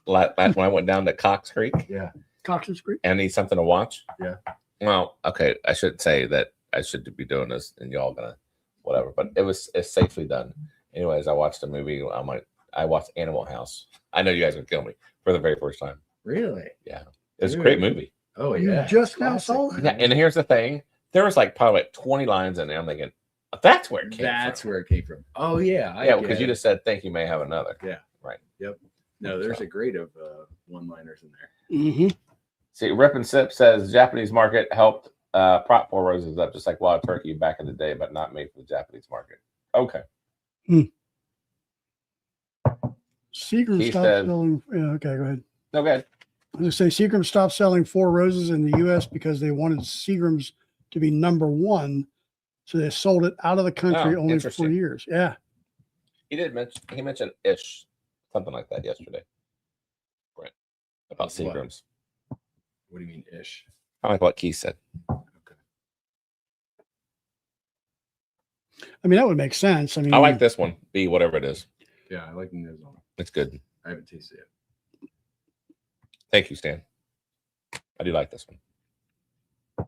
when I went down to Cox Creek Yeah. Cox's Creek. and need something to watch. Yeah. Well, okay, I shouldn't say that I should be doing this and y'all gonna whatever, but it's safely done. Anyways, I watched a movie. I watched Animal House. I know you guys are gonna kill me for the very first time. Really? It was a great movie. Oh You yeah. just now Classic. saw that? Yeah, and here's the thing: there was like probably like 20 lines in there. I'm thinking, that's where it came That's from. where it came from. Oh yeah. Yeah, because you just said, "Thank you, may have another." Yeah. Right. Yep. No, there's a grade of one-liners in there. Mm-hmm. See, Rip and Sip says Japanese market helped prop Four Roses up just like Wild Turkey back in the day, but not made for the Japanese market. Okay. Seagram He stopped said- selling. Yeah, okay, go ahead. No, good. I was going to say Seagram stopped selling Four Roses in the U.S. because they wanted Seagrams to be number one. So they sold it out of the country Oh, only for interesting. years. Yeah. He mentioned ish, something like that yesterday. Right. About What? Seagrams. What do you mean ish? I like what Keith said. Okay. I mean, that would make sense. I mean, I like this one. B, whatever it is. Yeah, I like the nose on it. It's good. I haven't tasted it. Thank you, Stan. I do like this one.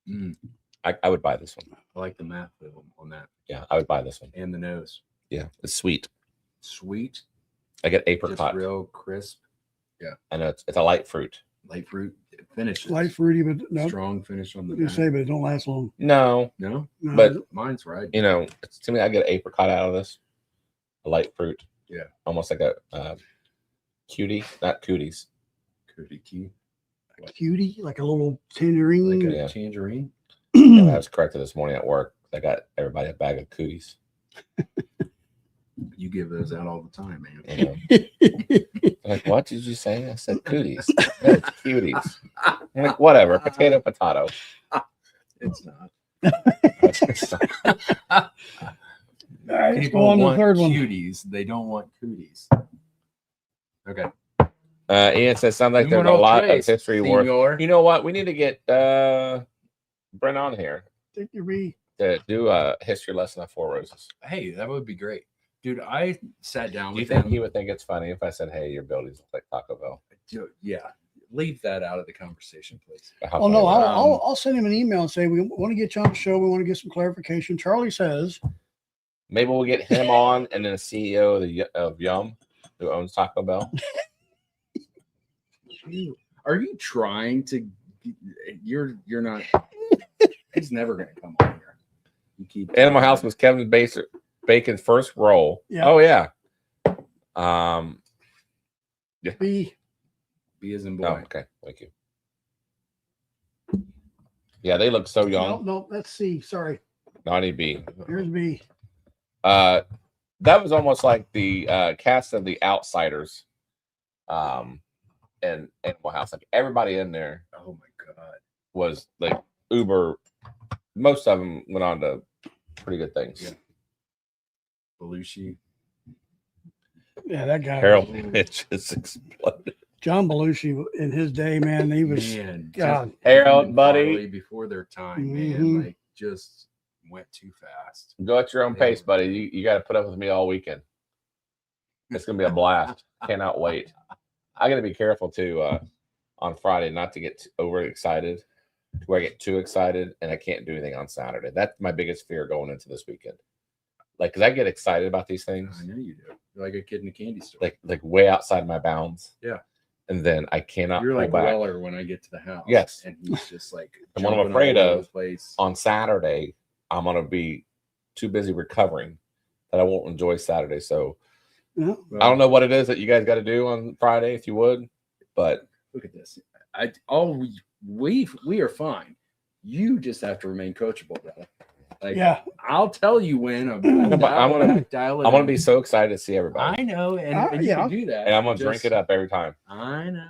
Mm, I would buy this one. I like the math on that Yeah, I would buy this one. and the nose. Yeah, it's sweet. Sweet, I get just apricot. real crisp, I know it's a light fruit. light fruit. It finishes. light fruity, but no. Strong finish on the You back. say, but it don't last long. No, No, No, But- mine's right. you know, to me, I get apricot out of this. A light fruit. Yeah. Almost like a cutie, not cooties. Cootie key. cutie, like a little tangerine. Like a Yeah. tangerine. I was corrected this morning at work. I got everybody a bag of cooties. You give those out all the time, man. You know? They're like, what did you say? I said cooties. No, it's cuties. I'm like, whatever. Potato. It's not. All right, let's People go on to the want third one. cuties. They don't want cooties. Okay. Ian says, sounds like You there's want a lot of place, history worth. senor. You know what? We need to get Brent on here Take your B. to do a history lesson of Four Roses. Hey, that would be great. Dude, I sat down Do you with think him. he would think it's funny if I said, hey, your buildings look like Taco Bell? Yeah. Leave that out of the conversation, please. How Oh no, funny would I'll send him an email and say we want to get you on the show. We want to get some clarification. Charlie says, Maybe we'll get him on and then the CEO of Yum, who owns Taco Bell. Are you trying to? You're not. He's never going to come on here. You keep Animal House was Kevin Bacon's first role. Yeah. Oh yeah. B. B as in boy. Oh, okay. Thank you. Yeah, they look so No, young. no, that's C. Sorry. No, I need B. Here's B. That was almost like the cast of The Outsiders. And Animal House. Like everybody in there Oh my god. was like uber. Most of them went on to pretty good things. Yeah. Belushi. Yeah, that guy. Harold, it just exploded. John Belushi in his day, man, he was Man, God. Harold, and buddy. Farley before their time, man. Mhm. Like, just went too fast. Go at your own pace, buddy. You got to put up with me all weekend. It's gonna be a blast. Cannot wait. I got to be careful too on Friday not to get overexcited, where I get too excited and I can't do anything on Saturday. That's my biggest fear going into this weekend. Like, because I get excited about these things, I know you do. You're like a kid in a candy store. like way outside my bounds. Yeah. And then I cannot. You're like pull back. Weller when I get to the house. Yes. And he's just like, And what I'm jumping afraid all over of the place. On Saturday, I'm gonna be too busy recovering that I won't enjoy Saturday. So Yeah. I don't know what it is that you guys got to do on Friday, if you would, but Look at this. We are fine. You just have to remain coachable, brother. Like, Yeah. I'll tell you when. I'm gonna be so excited to see everybody, I know, and you yeah. can do that. and I'm gonna Just- drink it up every time. I know.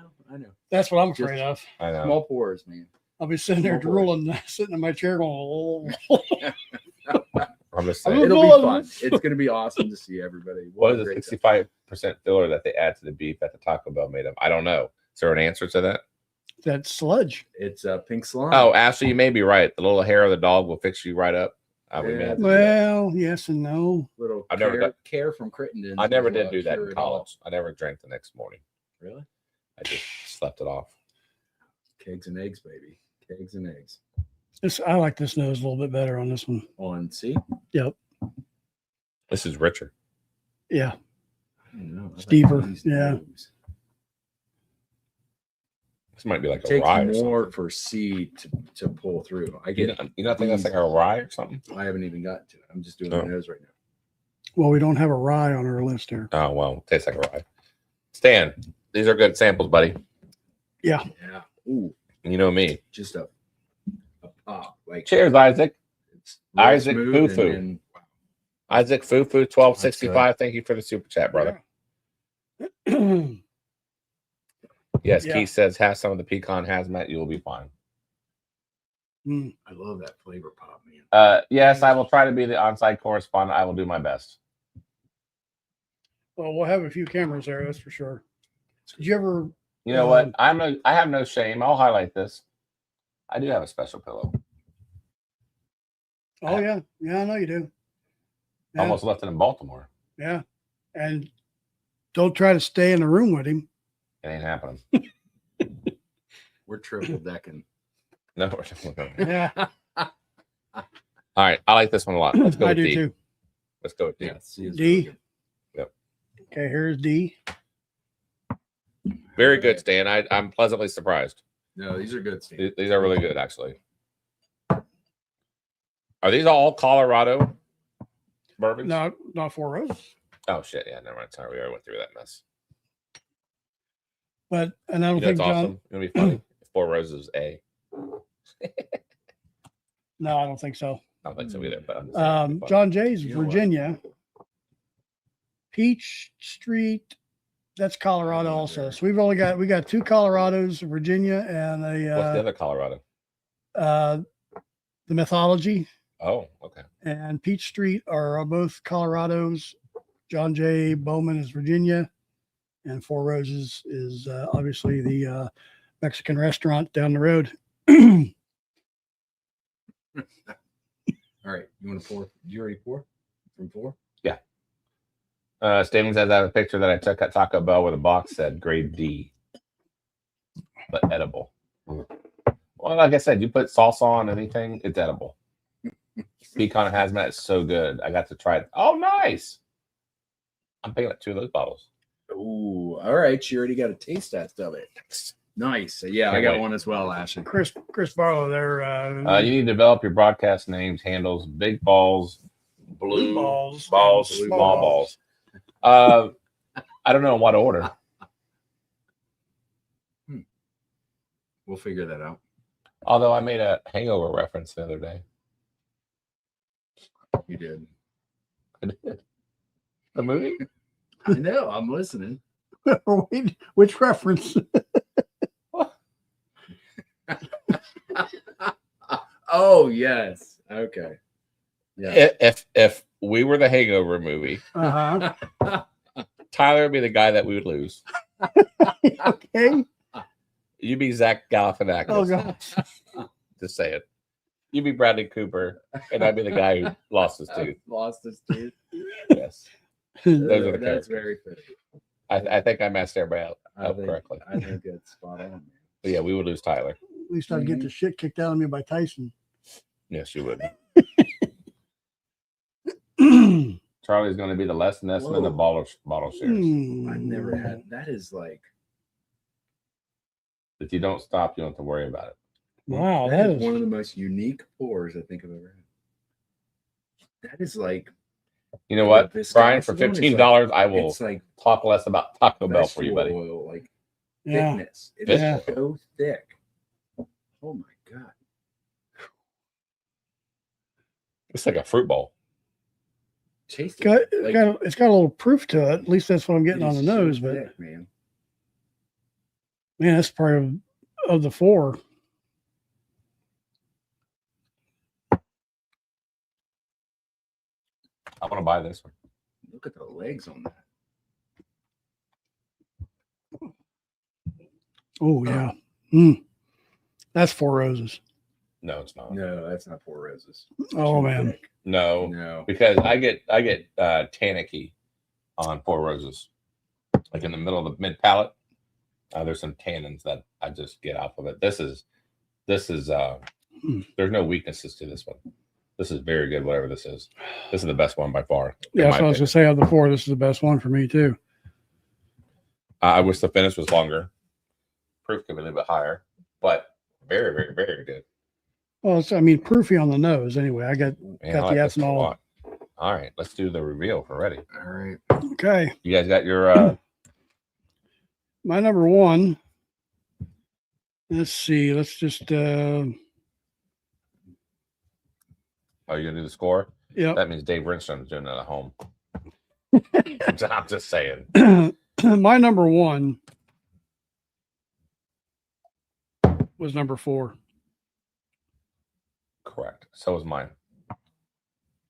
That's what I'm Just- afraid of. I know. Small pours, man. I'll be sitting there Small drooling, sitting in my chair going, oh. I'm just I'm saying. It'll Well, be fun. It's going to be awesome to see everybody. What a is the great 65% filler that they add to the beef that the Taco Bell made of? I don't know. Is there an answer to that? that sludge. It's pink slime. Oh, Ashley, you may be right. The little hair of the dog will fix you right up. I would Yeah. imagine. Well, yes and no. Little I've never done- care from Crittenden. I never did will, do that cure in it all. college. I never drank the next morning. Really? I just slept it off. Kegs and eggs, baby. Kegs and eggs. I like this nose a little bit better on this one. On C? Yep. This is richer. Yeah. I don't know. I like Steeper, these yeah. nose. This might be like It a takes rye or more something. for C to pull through. I You get don't, you don't think that's like a rye or something? I haven't even gotten to it. I'm just doing Oh. my nose right now. Well, we don't have a rye on our list here. Oh, well, tastes like a rye. Stan, these are good samples, buddy. Yeah. Yeah. Ooh, You know me. just a pop. Like Cheers, Isaac. it's real Isaac smooth and- Fufu. and- Isaac Fufu 1265. Thank you for the super chat, brother. Yes, Yeah. Keith says have some of the pecan hazmat, you will be fine. I love that flavor pop, man. Yes, I will try to be the on-site correspondent. I will do my best. Well, we'll have a few cameras there, that's for sure. Did you ever? You know what? I have no shame. I'll highlight this. I do have a special pillow. Oh yeah, yeah, I know you do. Yeah. Almost left it in Baltimore. Yeah, and don't try to stay in the room with him. It ain't happening. We're triple decking. No. All Yeah, right. I like this one a lot. Let's go I with do D. too. Let's go with D. Yeah, C is D? really good. Okay, here's D. Very good, Stan. I'm pleasantly surprised. No, these are good, Steve. These are really good, actually. Are these all Colorado bourbons? Not Four Roses, Oh shit! Yeah, never mind. Sorry, we already went through that mess. and I don't You know, think it's John. awesome. It's gonna be funny. Four Roses A. No, I don't think so. I don't think so either. But I'm just saying it'd be funny. John Jay's You know what? Virginia. Peach Street, that's Colorado also. So we got two Colorados, Virginia, and What's the a other Colorado? the Mythology Oh, okay. and Peach Street are both Colorados. John Jay Bowman is Virginia, and Four Roses is obviously the Mexican restaurant down the road. All right. You want to pour? Did you already pour from 4? Stan says I have a picture that I took at Taco Bell where the box said grade D, but edible. Well, like I said, you put salsa on anything, it's edible. Pecan hazmat is so good. I got to try it. Oh, nice. I'm picking up 2 of those bottles. Ooh, all right. You already got a taste test of it. Nice. Yeah, I Can't got wait. one as well, Ashley. Chris Barlow there. You need to develop your broadcast names, handles, big balls, blue balls, balls, and small balls. I don't know in what order. We'll figure that out. Although I made a hangover reference the other day. You did. The movie? I know. I'm listening. Wait, which reference? Oh, yes. Okay. Yeah. If we were the Hangover movie, Uh-huh. Tyler would be the guy that we would lose. Okay. You'd be Zach Galifianakis. Oh, gosh. Just say it. You'd be Bradley Cooper, and I'd be the guy who lost his tooth. Lost his tooth. Yes, those are the That's characters. very fitting. I think I matched everybody out correctly. I think it's spot on. Man. But yeah, we would lose Tyler. At least I'd get the shit kicked out of me by Tyson. Yes, you would. Charlie's going to be the Les Nessman of the bottle shares. I've never had. That is like. If you don't stop, you don't have to worry about it. Wow, That is one of the most unique pours I think I've ever had. That is like. You know what, This Brian? For Wisconsin one is $15, I will It's like talk less about Taco Bell for you, buddy. vegetable oil, like Yeah. thickness. It is Yeah. so thick. Oh my god. It's like a fruit bowl. Taste Got, it. Like, it's got a little proof to it. At least that's what I'm getting it on the is so nose. But thick, man. man, that's part of the four. I want to buy this one. Look at the legs on that. Oh yeah. Mm. That's Four Roses. No, it's not. No, that's not Four Roses. Oh Too man. thick. No, No. because I get tannicky on Four Roses, like in the middle of the mid palate. There's some tannins that I just get off of it. This is there's no weaknesses to this one. This is very good. Whatever this is the best one by far. in Yeah, my that's what I was opinion. gonna say. Of the four, this is the best one for me too. I wish the finish was longer. Proof could be a little bit higher, but very, very, very good. Well, it's, I mean, proofy on the nose. Anyway, I got Man, I got like the this one a ethanol. lot. All right, let's do the reveal. If we're ready. All right. Okay, You guys got your my number one. Let's see. Let's just. are you gonna do the score? Yep. That means Dave Rinstrom's doing it at home. I'm just saying. My number one was number four. Correct. So is mine.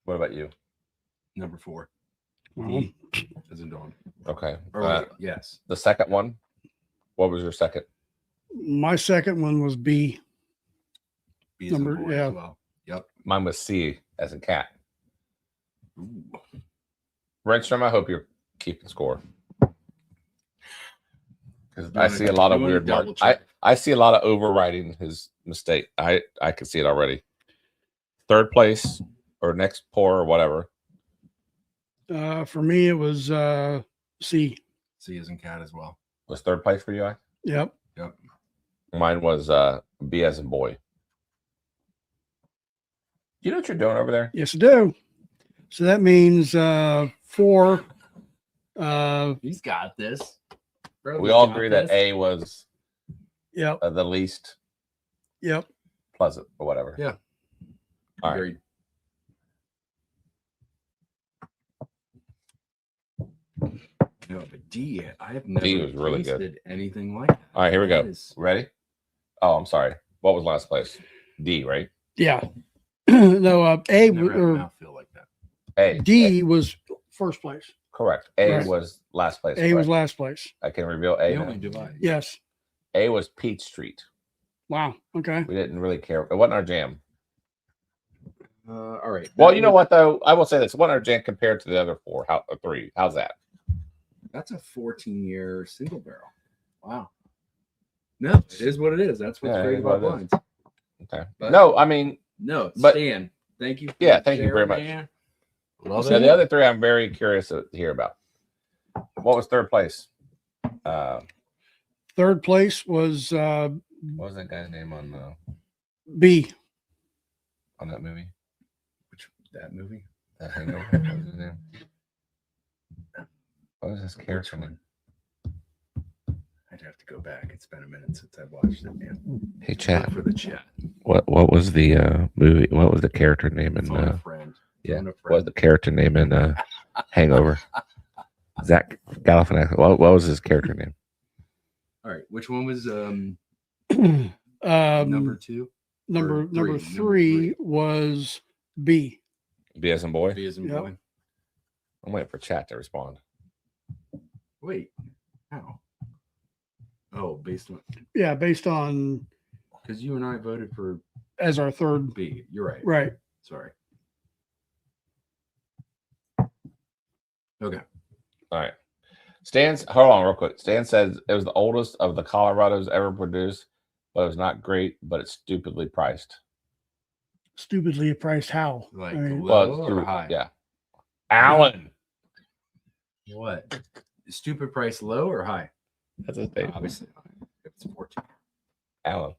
What about you? Number 4. Well, As in Dawn. Okay. Or wait, yes. The second one. What was your second? my second one was B. B as in Number- boy yeah. as well. Yep. Mine was C as in cat. Ooh. Renstrom, I hope you're keeping score. Because You I wanna- see a lot of you wanna weird double marks. check? I see a lot of overriding his mistake. I can see it already. Third place or next pour or whatever. For me, it was C. C as in cat as well. Was third place for you? Yep. Yep. Mine was B as in boy. You know what you're doing over there? Yes, I do. So that means 4. He's got this. Bro, We he's all got agree that this. A was Yep. the least Yep. pleasant or whatever. Yeah. All right. Agreed. No, but D, I have never D was really good. tasted anything like that. All right, here we go. That is- Ready? Oh, I'm sorry. What was last place? D, right? Yeah. No, A never had a or mouthfeel like that. A. D was first place. Correct. A Right. was last place. A was correct. last place. I can reveal A. They now. only divide. Yes. A was Peach Street. Wow. Okay. We didn't really care. It wasn't our jam. All right. Well, that you know was- what though? I will say this: it wasn't our jam compared to the other four. How three? How's that? That's a 14-year single barrel. Wow. No, it is what it is. That's what's Yeah, it great is what about it blinds. Okay. But- No, I mean, No, But- Stan, thank you. for Yeah, thank you very sharing, much. man. Love so it. the other three, I'm very curious to hear about. What was third place? What Third place was was that guy's name on B. that movie? That movie. That Hangover? What was his name? What was his character name? I'd have to go back. It's been a minute since I watched it, man. Hey, Chat for the chat. What was the movie? What was the character name in? Phone a friend. Yeah, Phone a what was friend. the character name in Hangover? Zach Galifianakis. What was his character name? All right. Which one was number Number 2? number or number three? three was B. B as in boy. B as in Yep. boy. I'm waiting for chat to respond. Wait, how? Oh, based on Yeah, based on because you and I voted for as our third. B. You're right. Right. Sorry. Okay. All right. Stan's, hold on real quick. Stan says it was the oldest of the Colorados ever produced, but it was not great, but it's stupidly priced. Stupidly priced how? Like I mean, low Well, or stupid- high? yeah. Alan. What? Stupid price low or high? That's a thing. Obviously, high. If it's 14. Alan.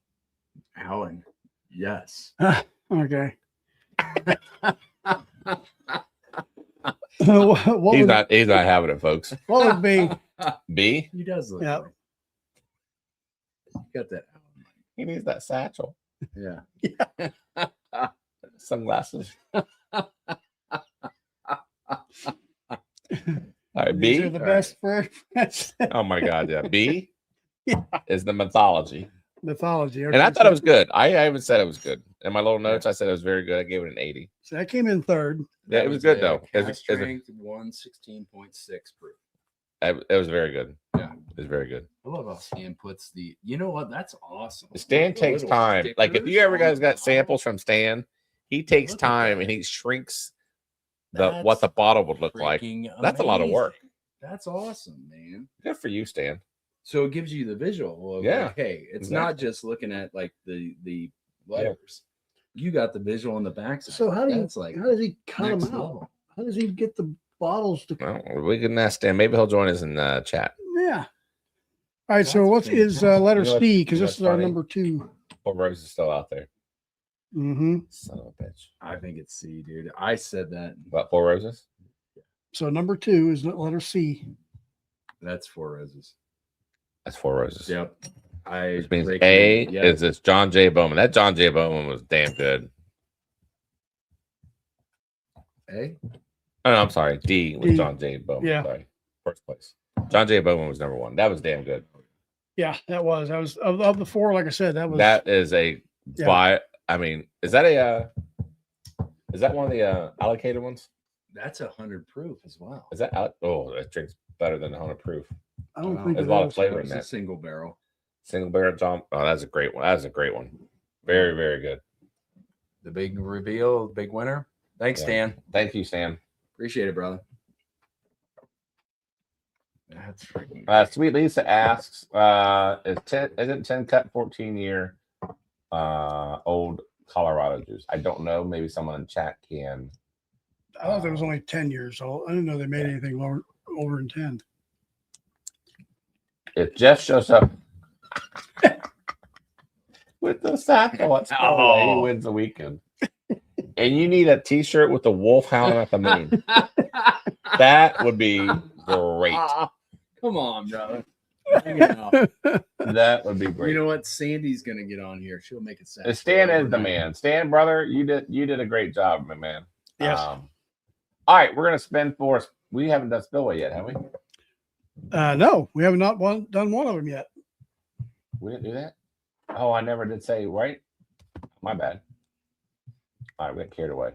Alan. Yes. okay. what He's would, not having it, folks. what would be? B. He does look. Yeah. Like, you got that. Alan money. He needs that satchel. Yeah. Sunglasses. All right, These B. are the best for Oh my God, yeah. B Yeah. is the mythology. mythology. And I Okay, thought so- it was good. I even said it was good. In my little notes, I said it was very good. I gave it an 80. So that came in third. Yeah, it was good, though. It was- Cast it was- strength 116.6 proof. It was very good. Yeah. It was very good. I love how Stan puts the. You know what? That's awesome. Stan The takes little time. Like if stickers you ever on guys the got bottle. samples from Stan, he takes Look at time that. and he shrinks That's what the bottle would look like. freaking That's a lot of work. amazing. That's awesome, man. Good for you, Stan. So it gives you the visual of Yeah, like, hey, it's exactly. not just looking at like the letters. You got the visual on the back. So how do you? That's like How does he cut next them out? level. How does he get the bottles to? Well, we can ask Stan. Maybe he'll join us in chat. Yeah. All right. So That's what is letter You know what's- C? Because you know this what's is our funny? number 2. Poor Rose is still out there. Mm-hmm. Son of a bitch. I think it's C, dude. I said that. About 4 roses? So number 2 is letter C. That's 4 roses. That's 4 roses. Yep. I Which means break A it. Yeah. is this John J. Bowman. That John J. Bowman was damn good. A. Oh, no, I'm sorry. D was D. John J. Bowman. Yeah. Sorry. First place. John J. Bowman was number 1. That was damn good. Yeah, that was of the 4. Like I said, that was That is a Yeah. buy. I mean, is that one of the allocated ones? That's 100 proof as well. Is that oh, that drink's better than 100 proof. I don't Wow. think There's it a lot of is. flavor in It's a that. single barrel. Single barrel John. Oh, that's a great one. That's a great one. Very, very good. The big reveal, big winner. Thanks, Yeah. Dan. Thank you, Sam. Appreciate it, brother. That's freaking Sweet Lisa asks, isn't 10 cut 14 year old Colorado juice? I don't know. Maybe someone in chat can. I thought it was only 10 years old. I didn't know they made anything lower older than 10. If Jeff shows up with the satchel at Stowaway, he wins the weekend. And you need a T-shirt with the wolf howling at the moon. That would be great. Come on, brother. Hang it out. That would be great. You know what? Sandy's gonna get on here. She'll make it sad. Stan is the man. Stan, brother, you did a great job, my man. Yes. All right, we're gonna spin for. We haven't done spillway yet, have we? No, we have not done one of them yet. We didn't do that. Oh, I never did say right. My bad. All right, we got carried away.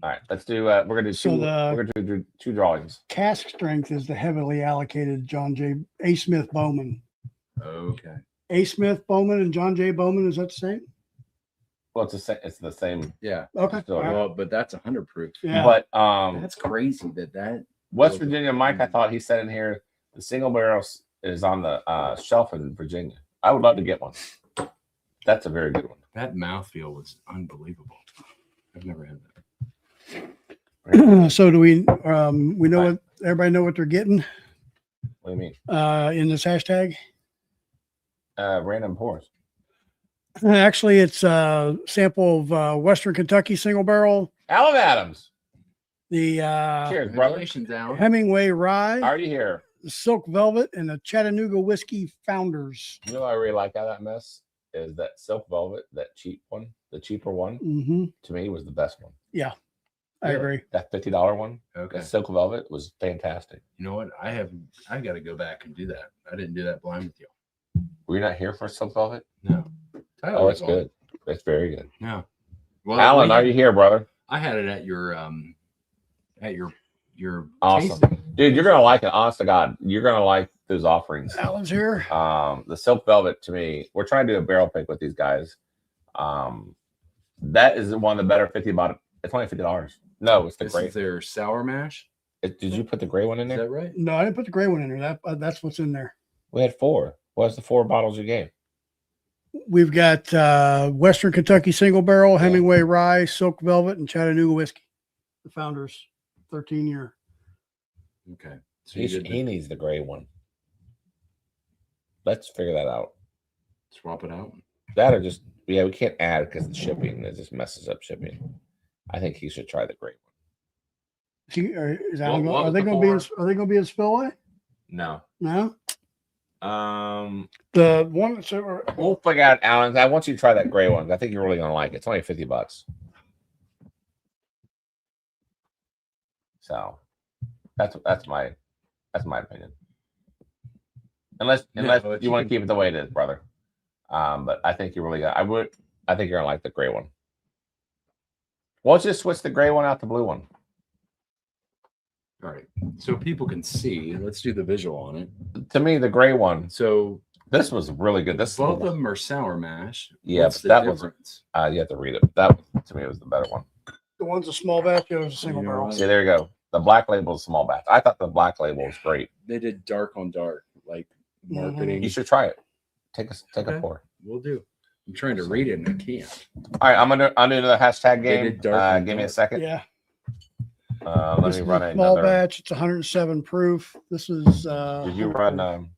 All right, let's do. We're gonna do So two. the- We're gonna do 2 drawings. Cask strength is the heavily allocated John J. A. Smith Bowman. Okay. A. Smith Bowman and John J. Bowman, is that the same? Well, it's the same. It's the same. Yeah. Okay. Still, All right. Well, but that's 100 proof. Yeah. But That's crazy that West Virginia, Mike, I thought he said in here the single barrel is on the shelf in Virginia. I would love to get one. That's a very good one. that mouthfeel was unbelievable. I've never had that. So do we know what everybody know what they're getting What do you mean? in this hashtag? Random pours. Actually, it's a sample of Western Kentucky single barrel, Alan Adams. the Cheers, brother. Congratulations, Alan. Hemingway Rye, Are you here? the Silk Velvet, and the Chattanooga Whiskey Founders. You know what I really like out of that mess is that Silk Velvet, that cheap one, the cheaper one, Mm-hmm. to me was the best one. I agree. That $50 one, Okay. the Silk Velvet was fantastic. You know what? I got to go back and do that. I didn't do that blind with you. Were you not here for Silk Velvet? No. Oh, it's good. It's very good. No. Well, Alan, we are had- you here, brother? I had it at your Awesome. tasting. Dude, you're gonna like it. Honest to God, you're gonna like those offerings. Alan's here. The silk velvet to me, we're trying to do a barrel pick with these guys. That is one of the better 50 bottle. It's only $50. No, it's the This gray. is their sour mash. Did you put the gray one in Is there? that right? No, I didn't put the gray one in there. That's what's in there. We had 4. What's the 4 bottles you gave? We've got Western Kentucky single barrel, Hemingway rye, silk velvet, and Chattanooga whiskey. The founder's 13-year. Okay. So you did He needs the gray one. Let's figure that out. swap it out. That or just we can't add because the shipping it just messes up shipping. I think he should try the gray one. Is Alan are they going to be in Spillway? No. No. The one that's we'll figure out, Alan. I want you to try that gray one. I think you're really gonna like it. It's only $50. So that's my opinion. Unless you want to keep it the way it is, brother. But I think you're really gonna I think you're gonna like the gray one. Why don't you just switch the gray one out to the blue one? All right. So people can see. Let's do the visual on it. To me, the gray one. So this was really good. This both of them are sour mash. Yeah, What's the that difference? was. You have to read it. That to me was the better one. the one's a small batch, the other's a single barrel. See, there you go. The black label is small batch. I thought the black label was great. They did dark on dark, like marketing. You should try it. Take a pour. We'll do. I'm trying to read it and I can't. All right, I'm into the hashtag They game. did dark Give me a second. Yeah. Let This me is run a small another. batch. It's 107 proof. This is. Did you run?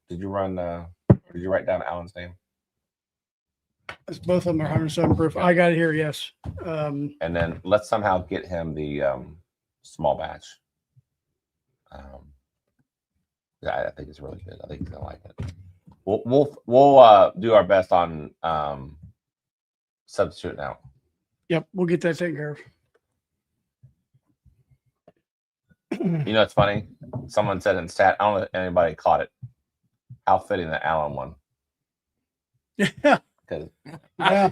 Did you write down Alan's name? Both of them are 107 proof. I got it here. Yes. And then let's somehow get him the small batch. Yeah, I think it's really good. I think he's gonna like it. We'll do our best on substituting out. Yep, we'll get that taken care of. You know, it's funny. Someone said in stat. I don't know if anybody caught it. How fitting the Alan one. Yeah. Because Yeah.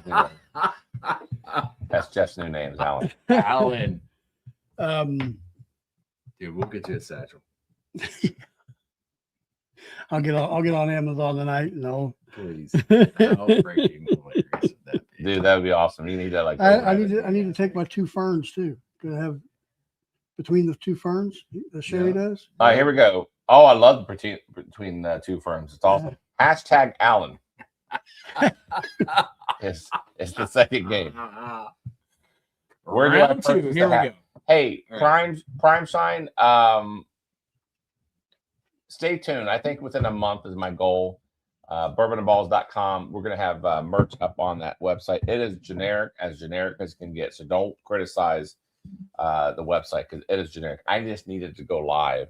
that's Jeff's new name is Alan. Alan. Dude, we'll get you a satchel. I'll get on Amazon tonight. No, please. How freaking hilarious would that be? Dude, that would be awesome. You need to like. I need to take my 2 ferns too. Gonna have between the 2 ferns. The sherry does. All right, here we go. Oh, I love between the 2 firms. It's awesome. Hashtag Alan. It's the second game. Where do I Round purchase 2. the Here we hat? go. Hey, All right. Prime Shine. Stay tuned. I think within a month is my goal. Bourbonandballz.com. We're gonna have merch up on that website. It is generic as it can get. So don't criticize the website because it is generic. I just needed to go live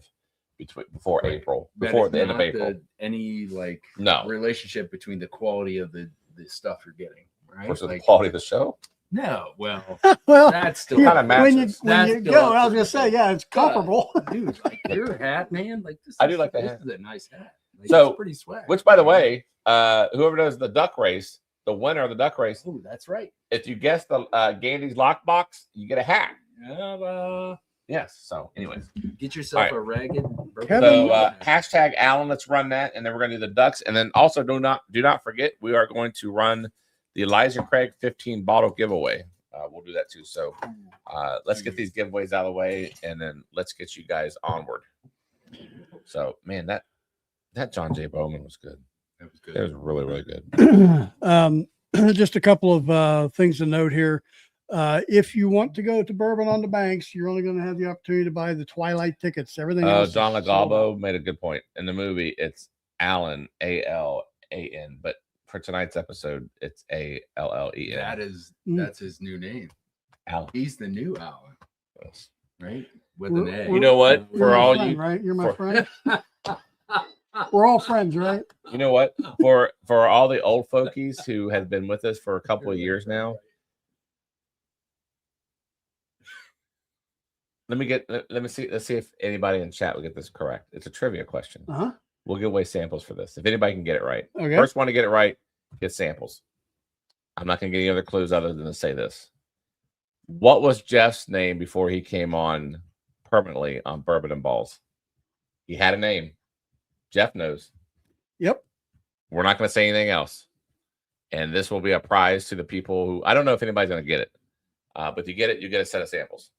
before April, before the end of April. Any like No relationship between the quality of the stuff you're getting, right? versus Like, the quality of the show. No, well, Well, that's still kind of when you, matches. when That's you still go, up I was to gonna say, yeah, it's comparable. dude, like your hat, man. Like this. I do like the hat. This is a nice hat. Like, So, it's pretty swag. Which, by the way, whoever does the duck race, the winner of the duck race, oh, that's right. if you guess the Gandy's lockbox, you get a hat. Yes. So, anyways, Get yourself All a ragged. Kevin- so hashtag Alan, let's run that, and then we're gonna do the ducks, and then also do not forget we are going to run the Elijah Craig 15 bottle giveaway. We'll do that too. So let's get these giveaways out of the way, and then let's get you guys onward. So, man, that John J. Bowman was good. That was good. It was really, really good. Just a couple of things to note here. If you want to go to Bourbon on the Banks, you're only going to have the opportunity to buy the Twilight tickets. Everything else is John sold Lagalbo out. made a good point. In the movie, it's Alan, Alan, but for tonight's episode, it's Allen. That's his new name. Alan. He's the new Alan, Yes. right? With We're- an A. we're- You know what? You're For my all friend, you, right? You're my for- friend. We're all friends, right? you know what? For all the old folkies who have been with us for a couple of years now, let's see if anybody in chat will get this correct. It's a trivia question. Uh-huh. We'll give away samples for this. If anybody can get it right, Okay. first one to get it right, get samples. I'm not going to give any other clues other than to say this. What was Jeff's name before he came on permanently on Bourbon and Ballz? He had a name. Jeff knows. Yep. We're not going to say anything else. And this will be a prize to the people who, I don't know if anybody's going to get it. But if you get it, you get a set of samples.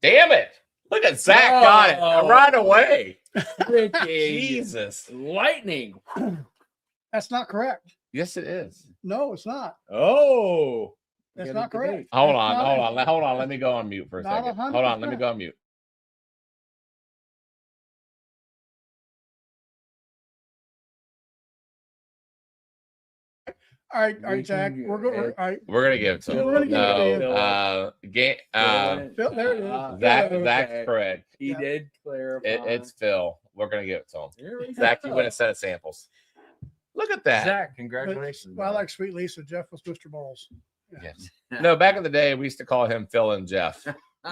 Damn it. Look at Zach got it right away. Jesus. Lightning. That's not correct. Yes, it is. No, it's not. Oh. That's not correct. Hold That's on. not Hold on. Let me go on mute for a Not second. Hold on. Let me 100%. go on mute. All right, Zach. We're going. All right. We're going to give it to him. We're gonna give it to No, Phil, there it is. Zach's correct. He did clarify. It's Phil. We're going to give it to him. There we Zach, go. you win a set of samples. Look at that. Zach, congratulations. Well, I like Sweet Lisa. Jeff was Mr. Balls. Yes. No, back in the day, we used to call him Phil and Jeff,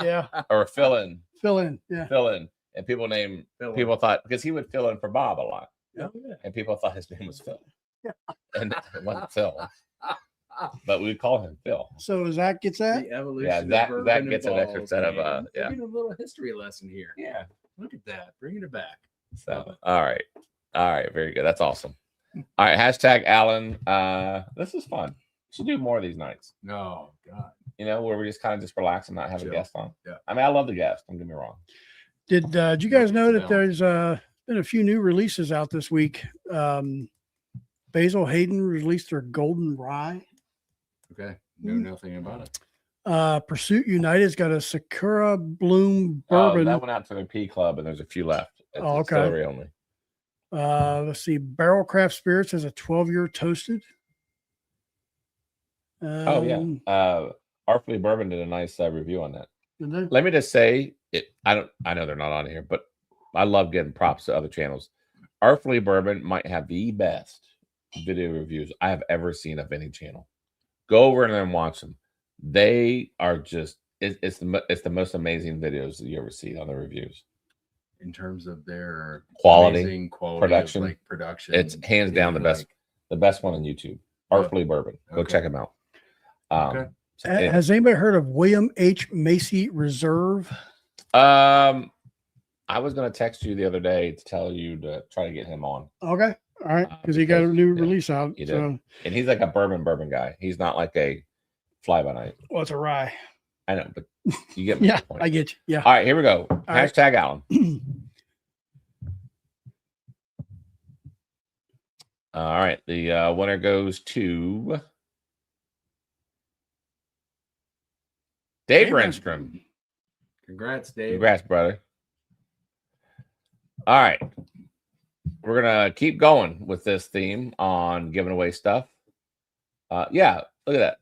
Yeah. or Fill in, Fill in. Yeah. and people Fill in. people thought because he would fill in for Bob a lot, Oh, yeah. and people thought his name was Phil, Yeah. and it wasn't Phil, but we would call him Phil. So Zach gets that. The evolution. Yeah, of Zach Bourbon gets and an extra Ballz, set of, man. yeah. Give me a little history lesson here. Yeah. Look at that. Bringing it back. So all right, very good. That's awesome. All right, hashtag Alan. This is fun. We should do more of these nights. No, God. You know, where we just kind of just relax and not have a Chill. guest on. Yeah. I mean, I love the guest. Don't get me wrong. Did you guys know that No. there's been a few new releases out this week? Basil Hayden released their Golden Rye. Okay. Know nothing about it. Pursuit United's got a Sakura Bloom Oh, Bourbon. that went out to the P Club, and there's a few left. It's Oh, okay. Distillery only. Let's see. Barrel Craft Spirits has a 12-year toasted. Oh yeah. Artfully Bourbon did a nice review on that. Did they? Let me just say it. I know they're not on here, but I love getting props to other channels. Artfully Bourbon might have the best video reviews I have ever seen of any channel. Go over there and watch them. They are just it's the most amazing videos that you ever see on the reviews. In terms of their Quality, amazing quality production. of, like production. It's hands down the and, best, like, the best one on YouTube. Artfully Bourbon. Go Okay. check them out. Okay. So it- Has anybody heard of William H. Macy Reserve? I was going to text you the other day to tell you to try to get him on. Okay. All right. Because he got a new yeah, release out. he did. So, And he's like a bourbon guy. He's not like a fly by night. well, it's a rye. I know, but you get my Yeah, point. I get you. Yeah. All right, here we go. right. Hashtag Alan. All right, the winner goes to Dave Dave Renstrom. Congrats, Dave. Congrats, brother. All right. We're gonna keep going with this theme on giving away stuff. Yeah, look at that.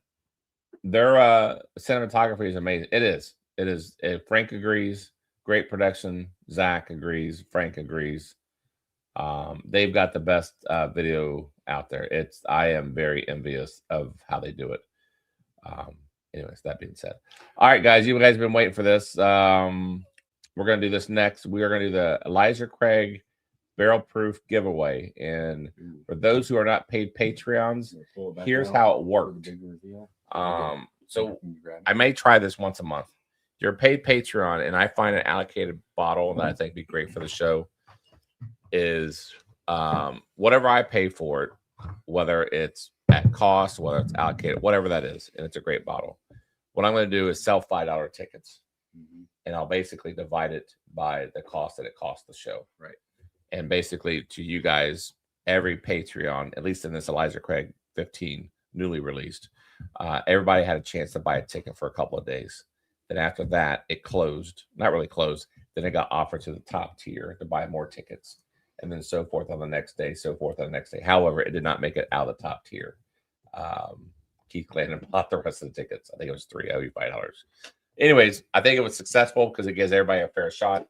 Their cinematography is amazing. It is. Frank agrees. Great production. Zach agrees. Frank agrees. They've got the best video out there. I am very envious of how they do it. Anyways, that being said, all right, guys, you guys have been waiting for this. We're gonna do this next. We are gonna do the Elijah Craig barrel proof giveaway. And for those who are not paid Patreons, here's how it worked. So I may try this once a month. You're a paid Patreon, and I find an allocated bottle that I think would be great for the show is whatever I pay for it, whether it's at cost, whether it's allocated, whatever that is, and it's a great bottle. What I'm going to do is sell $5 tickets, and I'll basically divide it by the cost that it costs the show. Right. And basically to you guys, every Patreon, at least in this Elijah Craig 15 newly released, everybody had a chance to buy a ticket for a couple of days. Then after that, it closed, not really closed. Then it got offered to the top tier to buy more tickets, and then so forth on the next day, so forth on the next day. However, it did not make it out of the top tier. Keith Glennon bought the rest of the tickets. I think it was $3 $5. Anyways, I think it was successful because it gives everybody a fair shot.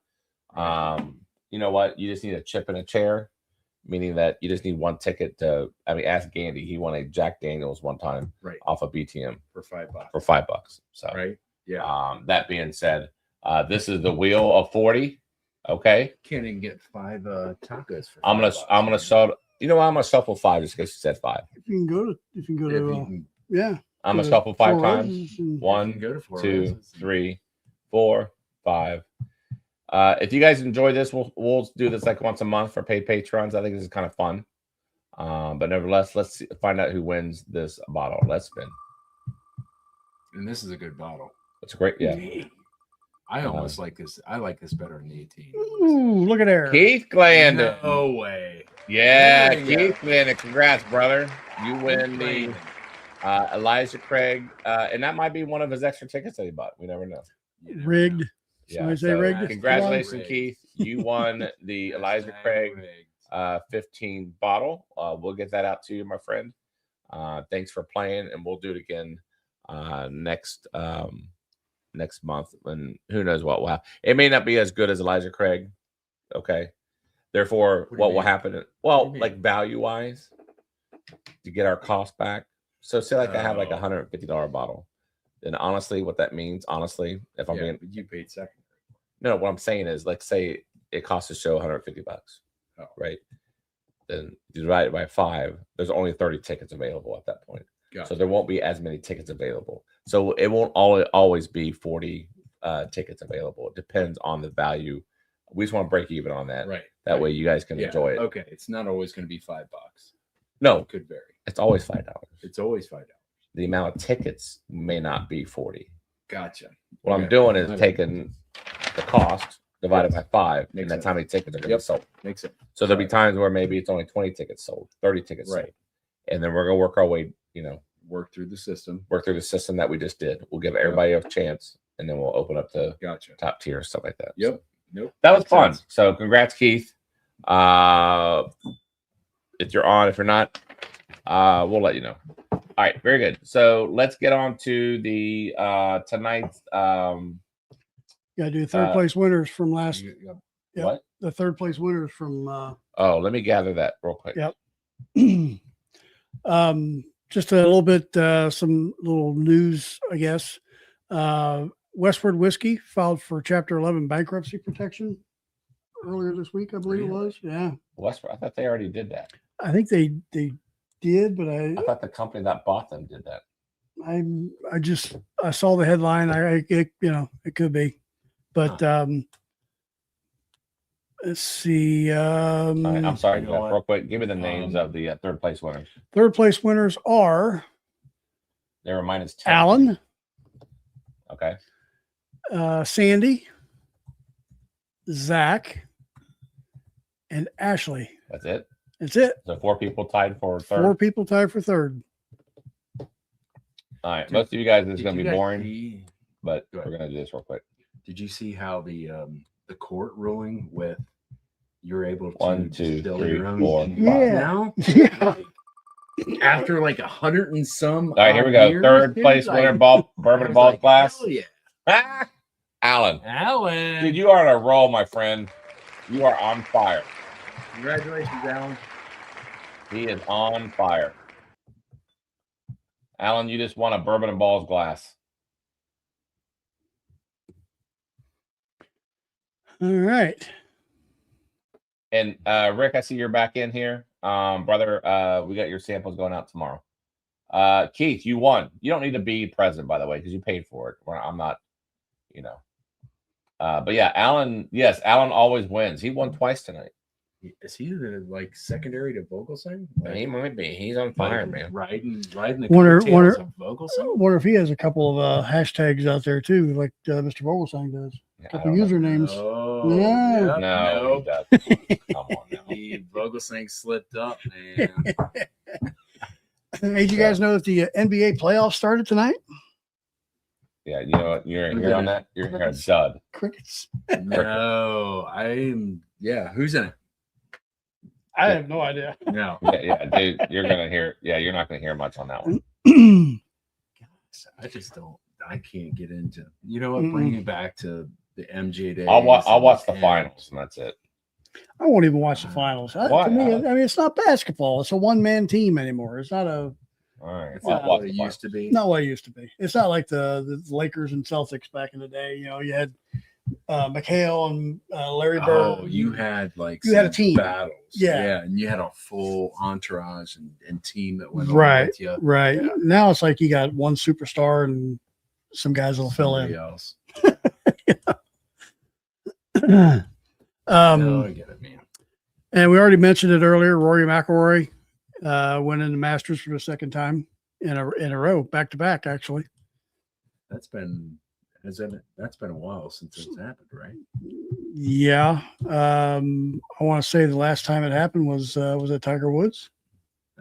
You know what? You just need a chip in a chair, meaning that you just need one ticket to. I mean, ask Gandy. He won a Jack Daniels one time, Right. off of BTM For $5. for $5. So, Right. Yeah. that being said, this is the wheel of 40. Okay, Can't even get 5 tacos for I'm gonna $5, man. sell. You know what? I'm gonna shuffle 5 just because you said 5. If you can go to, If you can yeah. I'm gonna shuffle 5 4 times. roses and- 1, Go to 4 2, roses. 3, 4, 5. If you guys enjoy this, we'll do this like once a month for paid patrons. I think this is kind of fun. But nevertheless, let's find out who wins this bottle. Let's spin. And this is a good bottle. It's great. Yeah. I almost like this. I like this better than the 18. Ooh, look at there. Keith Glandon. No way. Yeah, There you Keith Glandon. Congrats, brother. You win the Elijah Craig. And that might be one of his extra tickets that he bought. We never know. Rigged. Yeah. Somebody say rigged? Congratulations, Rigged. Keith. You won the Elijah Craig 15 bottle. We'll get that out to you, my friend. Thanks for playing, and we'll do it again next month, and who knows what will happen. It may not be as good as Elijah Craig. Okay. Therefore, What do you what will mean? happen? Well, mean? like value wise, to get our cost back. So say like I have like Oh. $150 bottle. Then honestly, what that means, honestly, if I'm Yeah, being but you paid second. no, what I'm saying is, like, say it costs the show $150, Oh. right? Then you divide it by 5. There's only 30 tickets available at that point. Gotcha. So there won't be as many tickets available. So it won't always be 40 tickets available. It depends on the value. We just want to break even on that. Right. That right. way you guys can Yeah, enjoy it. Okay. It's not always going to be $5. No, It could vary. it's always $5. It's always $5. The amount of tickets may not be 40. Gotcha. What I'm Okay. doing is Okay. taking the cost divided by 5, Makes and that's sense. how many tickets are going to Yep. be sold. Makes sense. So there'll be Right. times where maybe it's only 20 tickets sold, 30 tickets Right. sold. And then we're going to work our way, Work through the system. work through the system that we just did. We'll give everybody a chance, and then we'll open up to Gotcha. top tier, stuff like that. Yep. So Nope. that was Makes fun. sense. So congrats, Keith. If you're on, if you're not, we'll let you know. All right, very good. So let's get on to the tonight's Gotta do third place winners from last. Yep. Yep. what? The third place winners from. Oh, let me gather that real quick. Yep. Just a little bit, some little news, I guess. Westward Whiskey filed for Chapter 11 bankruptcy protection earlier this week, I believe it was. Yeah, Westbrook, I thought they already did that. I think they did, but I thought the company that bought them did that. I saw the headline. It could be, but let's see. All right, I'm sorry, You know Jeff, what? real quick. Give me the names of the third place winners. Third place winners are They were minus 10. Alan, Okay. Sandy, Zach, and Ashley. That's it. That's it. So 4 people tied for third. 4 people tied for third. All right. Most of you guys, this is Did going to you be guys boring, see- but Go we're ahead. going to do this real quick. Did you see how the court ruling with you're able to 1, 2, distill 3, your own 4, 5. Yeah. now? Yeah. After like 100 and some. All right, here we odd go. years, Third dude, place like, winner, I Bourbon and was Ballz like, glass. hell yeah. Ah, Alan. Alan. Dude, you are on a roll, my friend. You are on fire. Congratulations, Alan. He is on fire. Alan, you just won a Bourbon and Ballz glass. All right. And Rick, I see you're back in here. Brother, we got your samples going out tomorrow. Keith, you won. You don't need to be present, by the way, because you paid for it. I'm not, but yeah, Alan, yes, Alan always wins. He won twice tonight. Is he the secondary to Vogelsang? He might be. He's on fire, man. Riding the Wonder- coattails wonder- of I Vogelsang? wonder if he has a couple of hashtags out there too, like Mr. Vogelsang does. Yeah, I Couple don't know. usernames. Oh, Yeah. yep, No, nope. he doesn't. Come on now. He Vogelsang slipped up, man. Hey, did you guys know that the NBA playoffs started tonight? Yeah, you know what? You're here on that. You're here, dud. Crickets. No, who's in it? I have no idea. No. Yeah, dude, you're gonna hear. Yeah, you're not gonna hear much on that one. I just don't. I can't get into. You know what? Bring me back to the MJ days. I'll watch the and- finals, and that's it. I won't even watch the finals. Why? To me, I mean, it's not basketball. It's a one-man team anymore. It's not All right, It's I'll not watch what the it finals. used to be. not what it used to be. It's not like the Lakers and Celtics back in the day. You had McHale and Larry Bird. Oh, you had like You had a some team. battles. Yeah. And you had a full entourage and team that went Right, on with you. right. Yeah. Now it's like you got one superstar and some guys will fill Somebody in. else. Um, No, I get it, man. And we already mentioned it earlier. Rory McIlroy went in the Masters for the second time in a row, back to back, actually. That's been a while since it's happened, right? Yeah. I want to say the last time it happened was it Tiger Woods?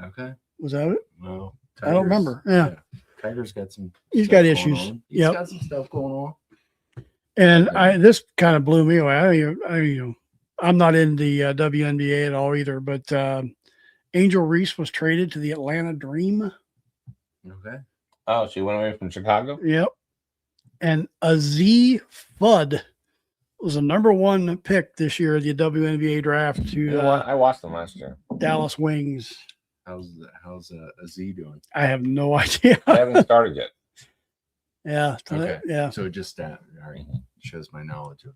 Okay. Was that it? Well, I don't remember. Yeah. Tiger's got some. He's stuff got going issues. on. He's Yep. got some stuff going on. And Okay. this kind of blew me away. I'm not in the WNBA at all either, but Angel Reese was traded to the Atlanta Dream. Okay. Oh, she went away from Chicago? Yep. And Aziz Fudd was the number 1 pick this year at the WNBA draft You to know what? I watched them last year. Dallas Wings. How's Z doing? I have no idea. They haven't started yet. Yeah. Okay. Yeah. So just that all right, shows my knowledge of.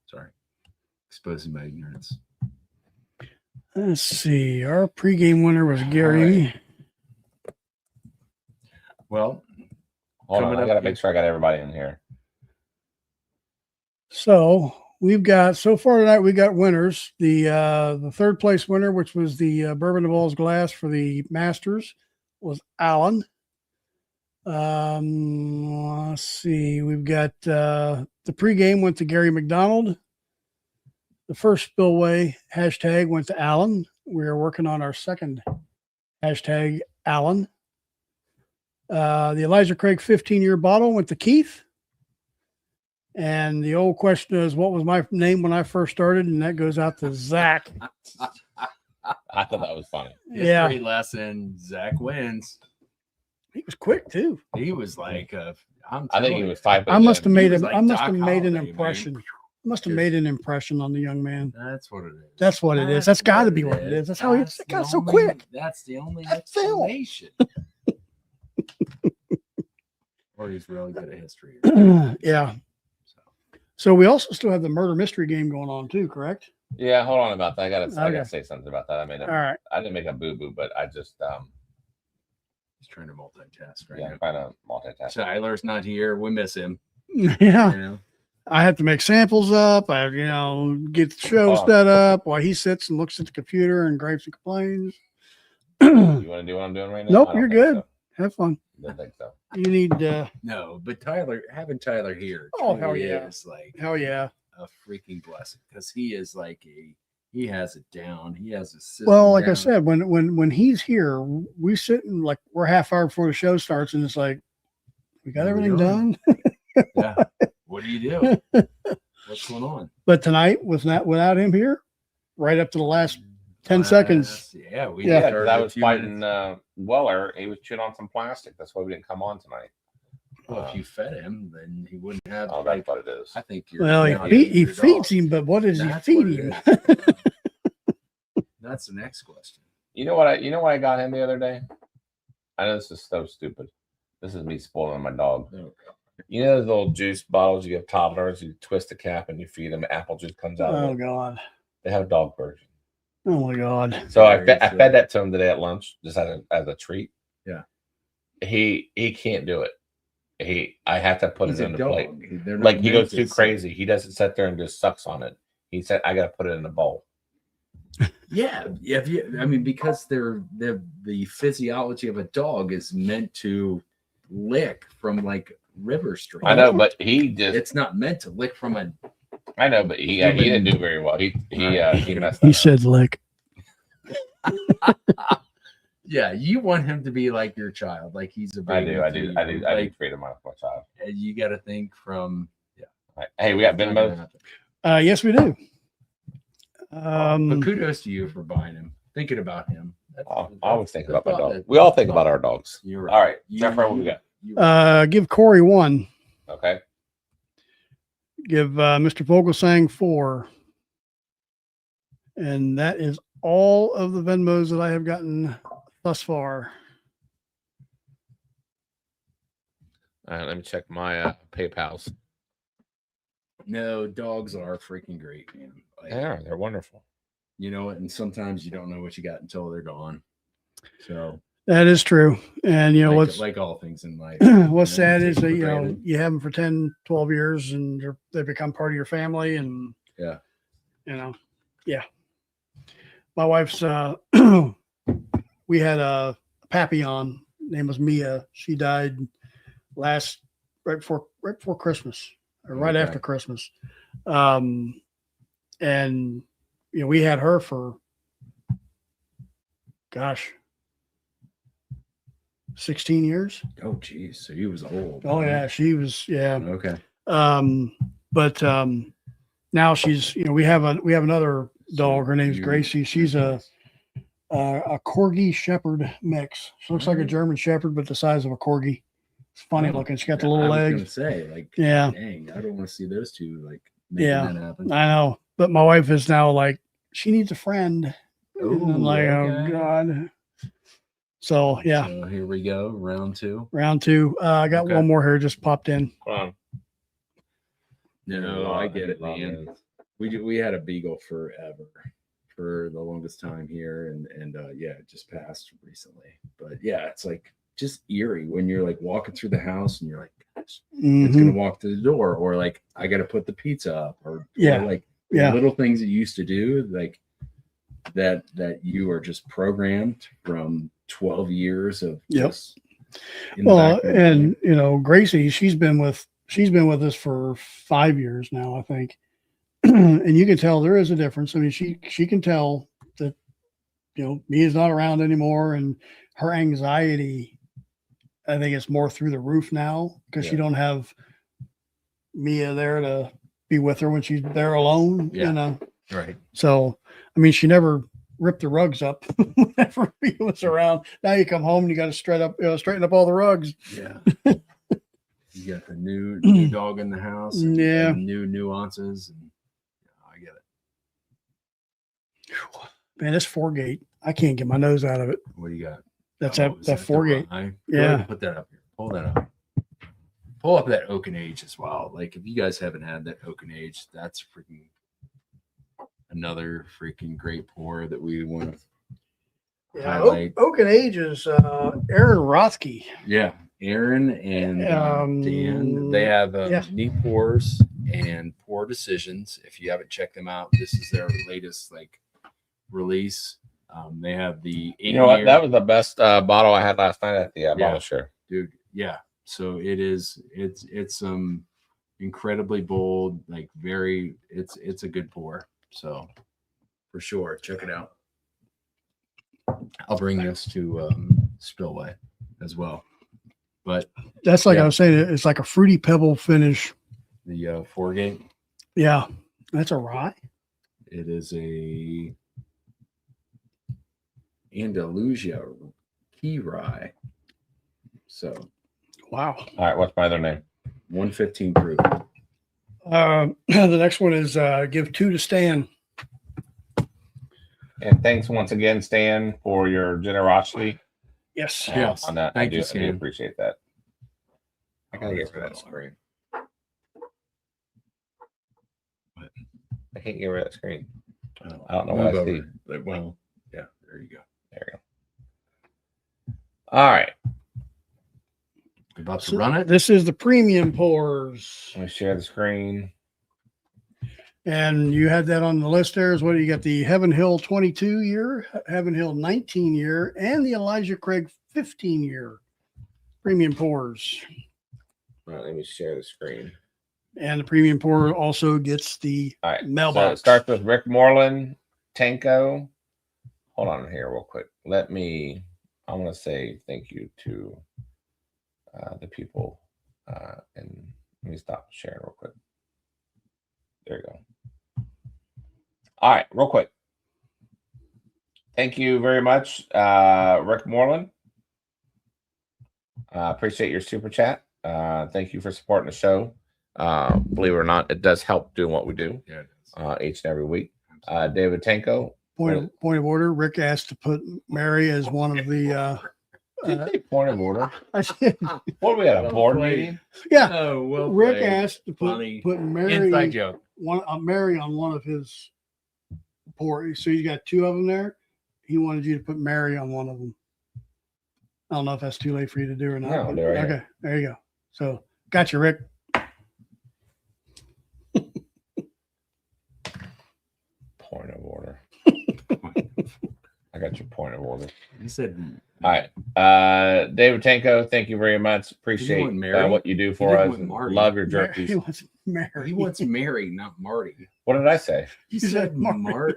Sorry, exposing my ignorance. Let's see. Our pregame winner was Gary. Well, Hold on. Coming I up got to here. make sure I got everybody in here. So we've got so far tonight. We got winners. The third place winner, which was the Bourbon and Ballz glass for the Masters, was Alan. Let's see. We've got the pregame went to Gary McDonald. The first spillway hashtag went to Alan. We are working on our second hashtag Alan. The Elijah Craig 15-year bottle went to Keith. And the old question is, what was my name when I first started? And that goes out to Zach. I thought that was funny. Yeah. history lesson. Zach wins. He was quick too. He was like, I'm I think telling he you. was typing. I must have made was him. like I must Doc have made an Holliday, man. impression. I must have made an impression on the young man. That's what it is. That's what it is. That's got to be what it is. That's how he got so quick. That's the only That's Phil. explanation. Or he's really good at history. Yeah. So we also still have the murder mystery game going on too, correct? Yeah, hold on about that. I gotta Okay. say something about that. I made All right. I didn't make a boo boo, but I just He's trying to multitask right yeah, now. trying to multitask. Tyler's not here. We miss him. Yeah. You know? I have to make samples up. I, get the show set up while he sits and looks at the computer and gripes and complains. You want to do what I'm doing right now? Nope, I don't you're think good. so. Have fun. Didn't think so. You need, No, but having Tyler here Oh, hell truly yeah. is like hell yeah. a freaking blessing because he is like he has it down. He has a system. Well, like I down. said, when he's here, we sit and like we're half hour before the show starts, and it's like we got What are we everything doing? done. Yeah. What do you do? What's going on? But tonight, without him here, right up to the last 10 seconds. Yeah, we Yeah. started I a was few fighting minutes. Weller. He was chewing on some plastic. That's why we didn't come on tonight. Well, if you fed him, then he wouldn't have. Oh, like, that's what it is. I think you're. Well, not he eating your feeds dog. him, but what does That's he what feed it him? is. That's the next question. You know what I got him the other day? I know this is so stupid. This is me spoiling my dog. Oh, You know those little juice bottles you give toddlers? You twist the cap and you feed them. Apple juice comes out. Oh of it. God! They have a dog version. Oh my God! So I Very fed true. that to him today at lunch, just as a treat. Yeah. He can't do it. I have to put He's it a in the dog. plate. They're not Like he meant goes to too sit- crazy. He doesn't sit there and just sucks on it. He said, "I got to put it in a bowl." Yeah, I mean, because the physiology of a dog is meant to lick from like river stream. I know, but he just. It's not meant to lick from a. I know, but he didn't do very well. He messed He that up. said lick. Yeah, you want him to be like your child, like he's a I baby. do. to you. I do Like, treat him like my child. you got to think from. Right. Hey, we got It's not gonna Venmo. happen. Yes, we do. But kudos to you for buying him, thinking about him. I always think about my that's- dog. We all think about our dogs. You're right. All right, You- Jeff, what we got? Give Corey 1. Okay. Give Mr. Vogelsang 4. And that is all of the Venmos that I have gotten thus far. All right, let me check my PayPal's. No, dogs are freaking great, man. Like, They're wonderful. you know, and sometimes you don't know what you got until they're gone. So That is true. And you know like all things in life. what's you know, sad take is it that for you know granted. you have them for 10, 12 years, and they become part of your family, and Yeah. you know, yeah. My wife's we had a Papillon. Name was Mia. She died right before Christmas, or right Okay. after Christmas. And you know, we had her for, gosh, 16 years. Oh, geez. So he was old. Oh yeah, she was, yeah. Okay. But now she's, you know, we have another dog. Her name's Gracie. She's a corgi shepherd mix. She looks like a German shepherd, but the size of a corgi. It's funny looking. She got the little I was legs. gonna say, like, Yeah. dang, I don't want to see those two like making Yeah. that happen. I know, but my wife is now like, she needs a friend. And I'm like, okay. oh God. So yeah, So here we go, round two. round two. I got Okay. one more here just popped in. Hold on. No, I get it, man. We had a beagle forever, for the longest time here, and yeah, it just passed recently. But yeah, it's like just eerie when you're like walking through the house and you're like, gosh, it's Mhm. gonna walk to the door, or like I gotta put the pizza up, or Yeah. like Yeah. little things that you used to do, like that you are just programmed from 12 years of Yep. just in the Well, back of your and mind. you know, Gracie, she's been with us for 5 years now, I think. And you can tell there is a difference. I mean, she can tell that, you know, Mia's not around anymore, and her anxiety, I think it's more through the roof now because she Yeah. don't have Mia there to be with her when she's there alone, Yeah. you know. Right. So, I mean, she never ripped the rugs up whenever Mia was around. Now you come home and you got to straighten up all the rugs. Yeah. You got the new dog in the house. And Yeah. and new nuances. And I get it. Man, this 4-gate, I can't get my nose out of it. What do you got? That's Oh, is that the 4-gate. rye? Go Yeah. ahead and put that up here. Pull that up. Pull up that Oak and Age as well. Like if you guys haven't had that Oak and Age, that's freaking another freaking great pour that we want to highlight. Oak and Age is Aaron Rothke. Yeah, Aaron and Dan, they have yeah. neat pours and pour decisions. If you haven't checked them out, this is their latest like release. They have the 8 You know what? year, That was the best bottle I had last night at the bottle share. dude. Yeah, so it's incredibly bold, like very. It's a good pour. So for sure, check it out. I'll bring this to Spillway as well. But That's like Yeah. I was saying, it's like a fruity pebble finish. the 4-gate, Yeah, that's a rye. it is a Andalusia key rye. So Wow. All right, what's my other name? 115 proof. The next one is give 2 to Stan. And thanks once again, Stan, for your generosity Yes. Yes. on that. Thank you, I do Stan. appreciate that. I gotta get rid of that screen. What? I can't get rid of that screen. Oh, I don't know move what I over. see. Like, well, yeah, there you go. There you go. All right. About to run it. This is the premium pours. Let me share the screen. And you had that on the list there is what you got, the Heaven Hill 22 year, Heaven Hill 19 year, and the Elijah Craig 15 year premium pours. All right, let me share the screen. And the premium pour also gets the All right. So mailbox. it starts with Rick Moreland, Tanko. Hold on here real quick. I want to say thank you to the people. And let me stop sharing real quick. There you go. All right, real quick. Thank you very much, Rick Moreland. Appreciate your super chat. Thank you for supporting the show. Believe it or not, it does help doing what we do Yeah, it is. each and every week. David Tanko. Point of order. Rick asked to put Mary as one of the Point of order. I said, What we had a Well board played. meeting? yeah. Oh, well, Rick played. asked to Funny. put Inside Mary joke. Mary on one of his ports. So you got two of them there. He wanted you to put Mary on one of them. I don't know if that's too late for you to do or not. No, but- they're right okay, here. there you go. So got you, Rick. Point of order. I got your point of order. He said, All right. David Tanko, thank you very much. Appreciate want Mary? what you do for didn't us. want and Marty. Love your He jerkies. wants Mary. he wants Mary, not Marty. What did I say? He said said Marty.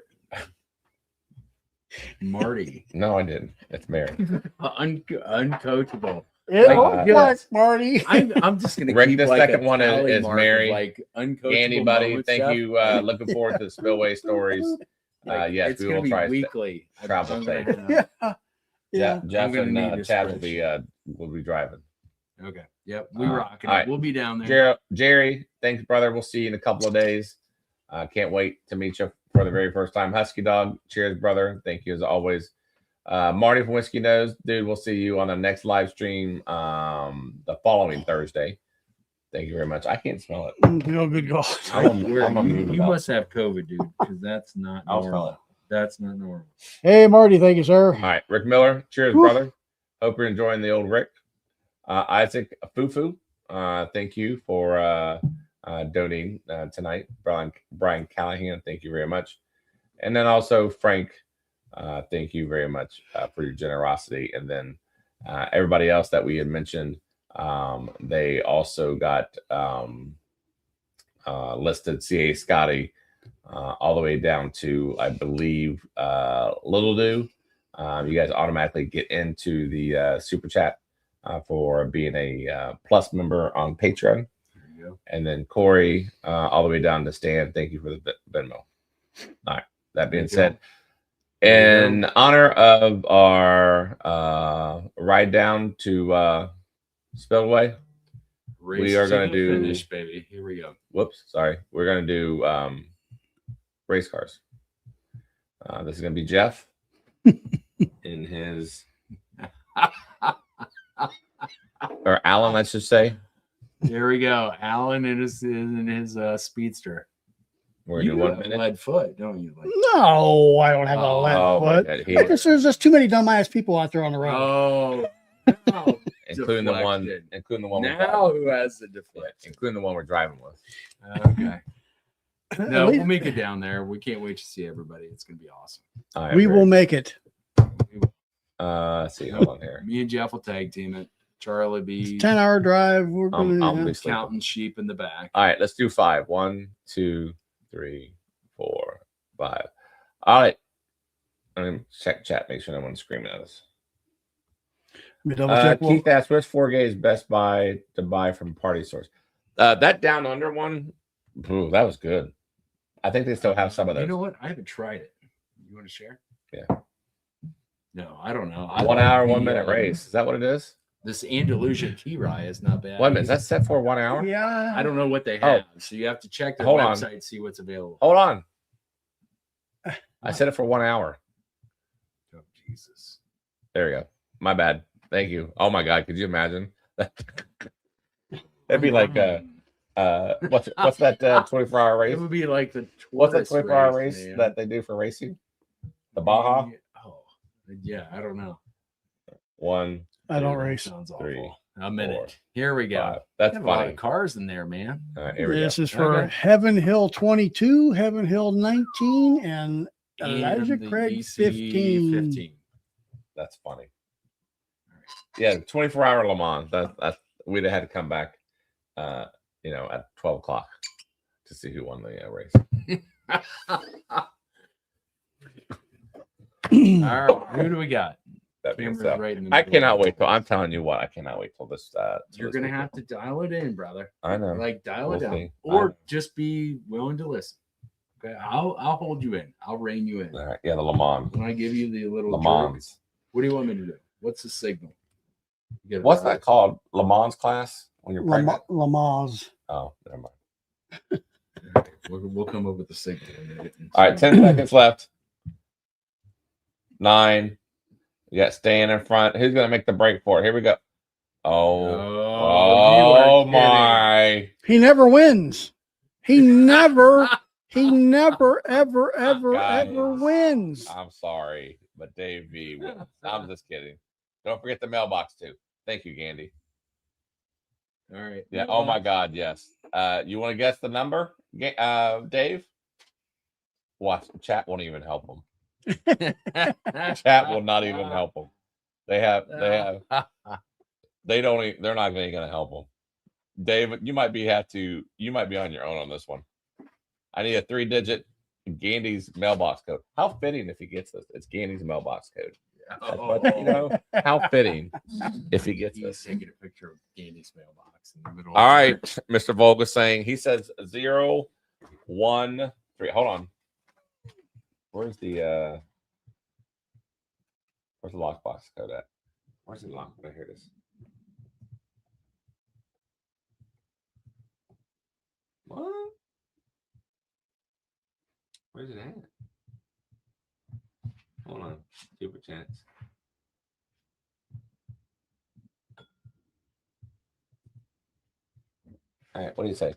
Marty. No, I didn't. It's Mary. Uncoachable. It Like, looks yes. like Marty. I'm just gonna Rick, keep the like second a one tally is mark of, Mary. like uncoachable Anybody, moment thank stuff. you. Looking forward to the spillway stories. Like, Yes, it's we gonna will be try. weekly. travel I'm gonna safe. have- Yeah. Jeff I'm gonna and need a Chad spreadsheet. will be driving. Okay. Yep. We All rocking right. it. We'll be down there. Jerry, thanks, brother. We'll see you in a couple of days. Can't wait to meet you for the very first time. Husky Dog, cheers, brother. Thank you as always. Marty from Whiskey Nose, dude. We'll see you on the next live stream the following Thursday. Thank you very much. I can't smell it. Oh, good God. You must have COVID, dude, because that's not I'll smell normal. it. That's not normal. Hey, Marty. Thank you, sir. All right, Rick Miller, cheers, Woo. brother. Hope you're enjoying the old Rick. Isaac Fufu, thank you for donating tonight. Brian Callahan, thank you very much. And then also Frank, thank you very much for your generosity. And then everybody else that we had mentioned, they also got listed. C.A. Scotty, all the way down to, I believe, Little Do. You guys automatically get into the super chat for being a plus member on Patreon. There you go. And then Corey, all the way down to Stan, thank you for the Venmo. All right. That being said, in honor of our ride down to Spillway, we are going to do finish, baby. Here we go. Whoops, sorry. We're going to do race cars. This is going to be Jeff in his or Alan, let's just say. Here we go. Alan in his speedster. We're You going to do 1 have a minute. lead foot, don't you? Like, No, I don't have a Oh, left my foot. God. He- There's just too many dumbass people out there on the road. oh, no. including the one Deflection. we're Now driving, who has the deflection? including the one we're driving with. Okay. At No, least we'll make it down there. We can't wait to see everybody. It's gonna be awesome. All right, we great. will make it. Let's see, hold on here. Me and Jeff will tag team it. Charlie B 10-hour drive. We're gonna, I'll be sleeping. counting sheep in the back. All right, let's do 5. 1, 2, 3, 4, 5. All right. I'm gonna check chat, make sure no one's screaming at us. let me double check. Keith asked, "Where's 4K is best buy to buy from Party Source?" That Down Under one, ooh, that was good. I think they still have some of those. You know what? I haven't tried it. You want to share? Yeah. No, I don't know. 1 hour, 1 minute minute race. Is that what it is? This Andalusia Key Rye is not bad. 1 minute. Is that set for 1 hour? Yeah. I don't know what they Oh. have, so you have to check their Hold on. website, see what's available. Hold on. I set it for 1 hour. Oh, Jesus. There we go. My bad. Thank you. Oh my God. Could you imagine? That'd be like what's that 24-hour race? It would be like the What's that tourist 24-hour race man. that they do for racing? The Baja? Oh, yeah, I don't know. 1, I don't Dude, that race. Sounds 3, awful. A minute. 4, Here we go. 5. That's They have a lot funny. of cars in there, man. All right, here we go. This is for Okay. Heaven Hill 22, Heaven Hill 19, and Elijah And the Craig EC 15. That's funny. Yeah, 24-hour Le Mans. That we'd have had to come back, at 12 o'clock to see who won the race. All right, who do we got? That being Camera's said, right in the I middle. cannot wait till. I'm telling you what, I cannot wait till this. You're gonna have to dial it in, brother. I know. Like dial We'll it down, see. or just be willing to listen. Okay, I'll hold you in. I'll rein you in. All right, yeah, the Le Mans. When I give you the little Le jerk, Mans. what do you want me to do? What's the signal? You get it What's right? that called? Le Mans class when you're pregnant? Lamaze. Oh, never mind. We'll come up with the signal. All right, 10 seconds left. 9, Yeah, staying in front. Who's gonna make the break for it? Here we go. Oh, you are oh kidding. my! He never wins. He never, ever Guys, wins. I'm sorry, but Dave V wins. I'm just kidding. Don't forget the mailbox too. Thank you, Gandy. All right. Yeah. Oh my God. Yes. You want to guess the number, Dave? Watch. Chat won't even help him. Chat will not even help them. They're not even going to help them. David, you might be on your own on this one. I need a 3-digit Gandy's mailbox code. How fitting if he gets this. It's Gandy's mailbox code. But, you know, how fitting if he gets He's this. taking a picture of Gandy's mailbox in the middle. All right, Mr. Volga saying he says 0, 1, 3. Hold on. Where's the lockbox code at? Where's the lock? Oh, here it is. What? Where's it at? Hold on. Super chance. All right, what do you say?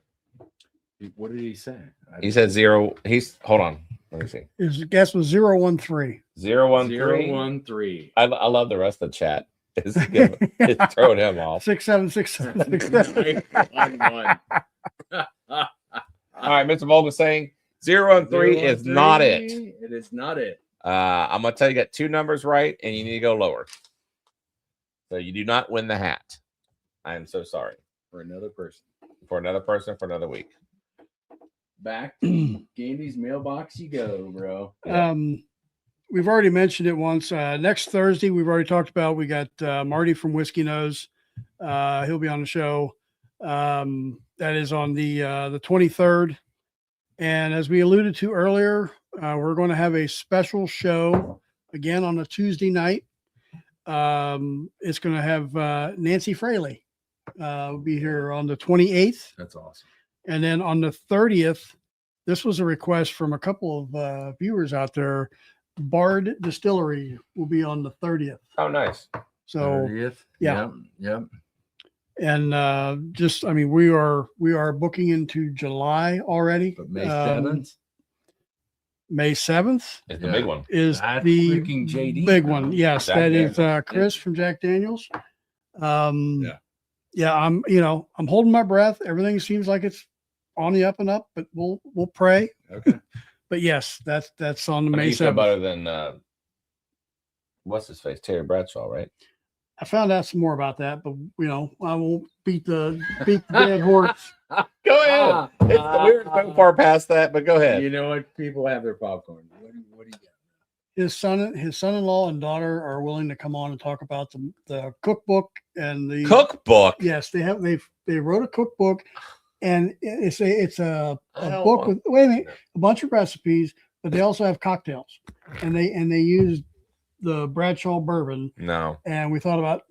What did he say? He said 0. Hold on. Let me see. His guess was 013. 013. 013. I love the rest of the chat. It's throwing him off. 676767. All right, Mr. Volga saying 013 is not it. It is not it. I'm gonna tell you, got 2 numbers right, and you need to go lower. So you do not win the hat. I am so sorry. For another person. For another week. Back to Gandy's mailbox you go, bro. We've already mentioned it once. Next Thursday, we've already talked about. We got Marty from Whiskey Nose. He'll be on the show. That is on the 23rd. And as we alluded to earlier, we're going to have a special show again on a Tuesday night. It's going to have Nancy Fraley will be here on the 28th. That's awesome. And then on the 30th, this was a request from a couple of viewers out there. Bard Distillery will be on the 30th. Oh, nice. So 30th. yeah. Yep. And we are booking into July already. But May 7th. May 7th It's the big one. is That's the freaking JD. big one. Yes, Jack that is Daniels. Chris from Jack Daniels. Yeah. I'm holding my breath. Everything seems like it's on the up and up, but we'll pray. Okay. But yes, that's on the May He's no 7th. better than what's his face? Terry Bradshaw, right? I found out some more about that, but I won't beat the dead horse. Go ahead. We were so far past that, but go ahead. You know what? People have their popcorn. What do you got? His son-in-law and daughter are willing to come on and talk about the cookbook and the Cookbook. Yes, they wrote a cookbook, and it's a I don't book want- with a bunch of recipes, but they also have cocktails, and they use the Bradshaw bourbon, No, and we thought about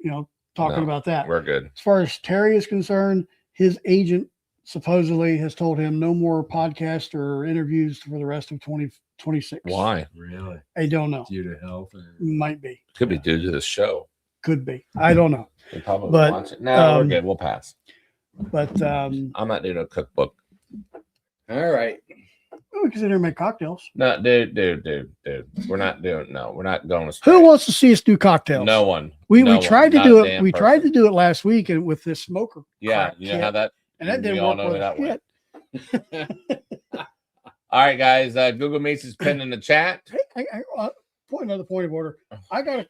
talking No. about that. we're good. As far as Terry is concerned, his agent supposedly has told him no more podcasts or interviews for the rest of 2026. Why? Really? I don't know. Due to health? Or... Might be. Could be due to the show. Could be. I don't know. We probably But, watch it. No, we're um, good. We'll pass. But I'm not doing a cookbook. All right. we can sit here and make cocktails. No, dude. We're not going to. Who wants to see us do cocktails? No one. We No tried to one. do Not a it. damn We person. tried to do it last week and with this smoker. Yeah, crap you know kit, how that. and that we didn't all work know with that went. shit. All right, guys. Google Meets is pinned in the chat. Hey, another point of order. I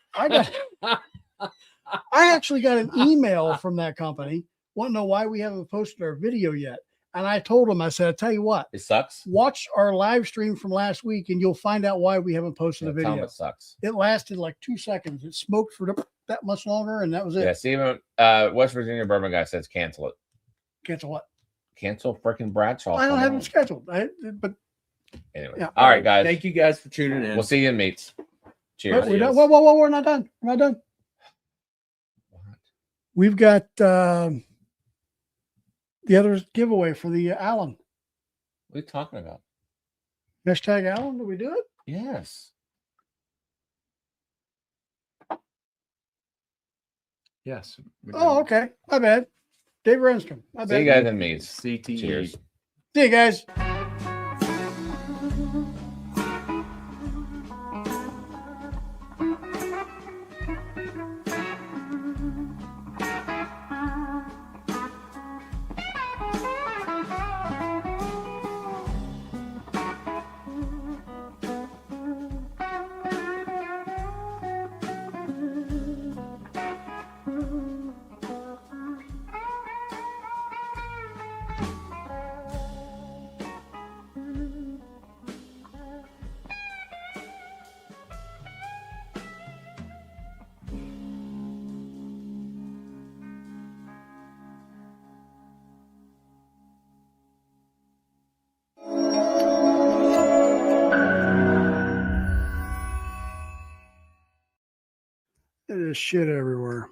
actually got an email from that company. Want to know why we haven't posted our video yet? And I told them, I said, I tell you what, It sucks. watch our live stream from last week, and you'll find out why we haven't posted a Yeah, tell 'em video. it sucks. It lasted like 2 seconds. It smoked for that much longer, and that was it. Yeah, Steven, West Virginia bourbon guy says cancel it. Cancel what? Cancel freaking Bradshaw. I don't Come have on. it scheduled. But Anyway. Yeah. All right, guys. Thank you guys for tuning in. We'll see you in Meets. Cheers. we're done. Whoa, we're not done. We're not done. We've got the other giveaway for the Allen. What are you talking about? Hashtag Allen. Did we do it? Yes. Yes. Oh, okay. My bad. Dave Renstrom. My See you bad. guys in me's. CTE. Cheers. See you guys. There's shit everywhere.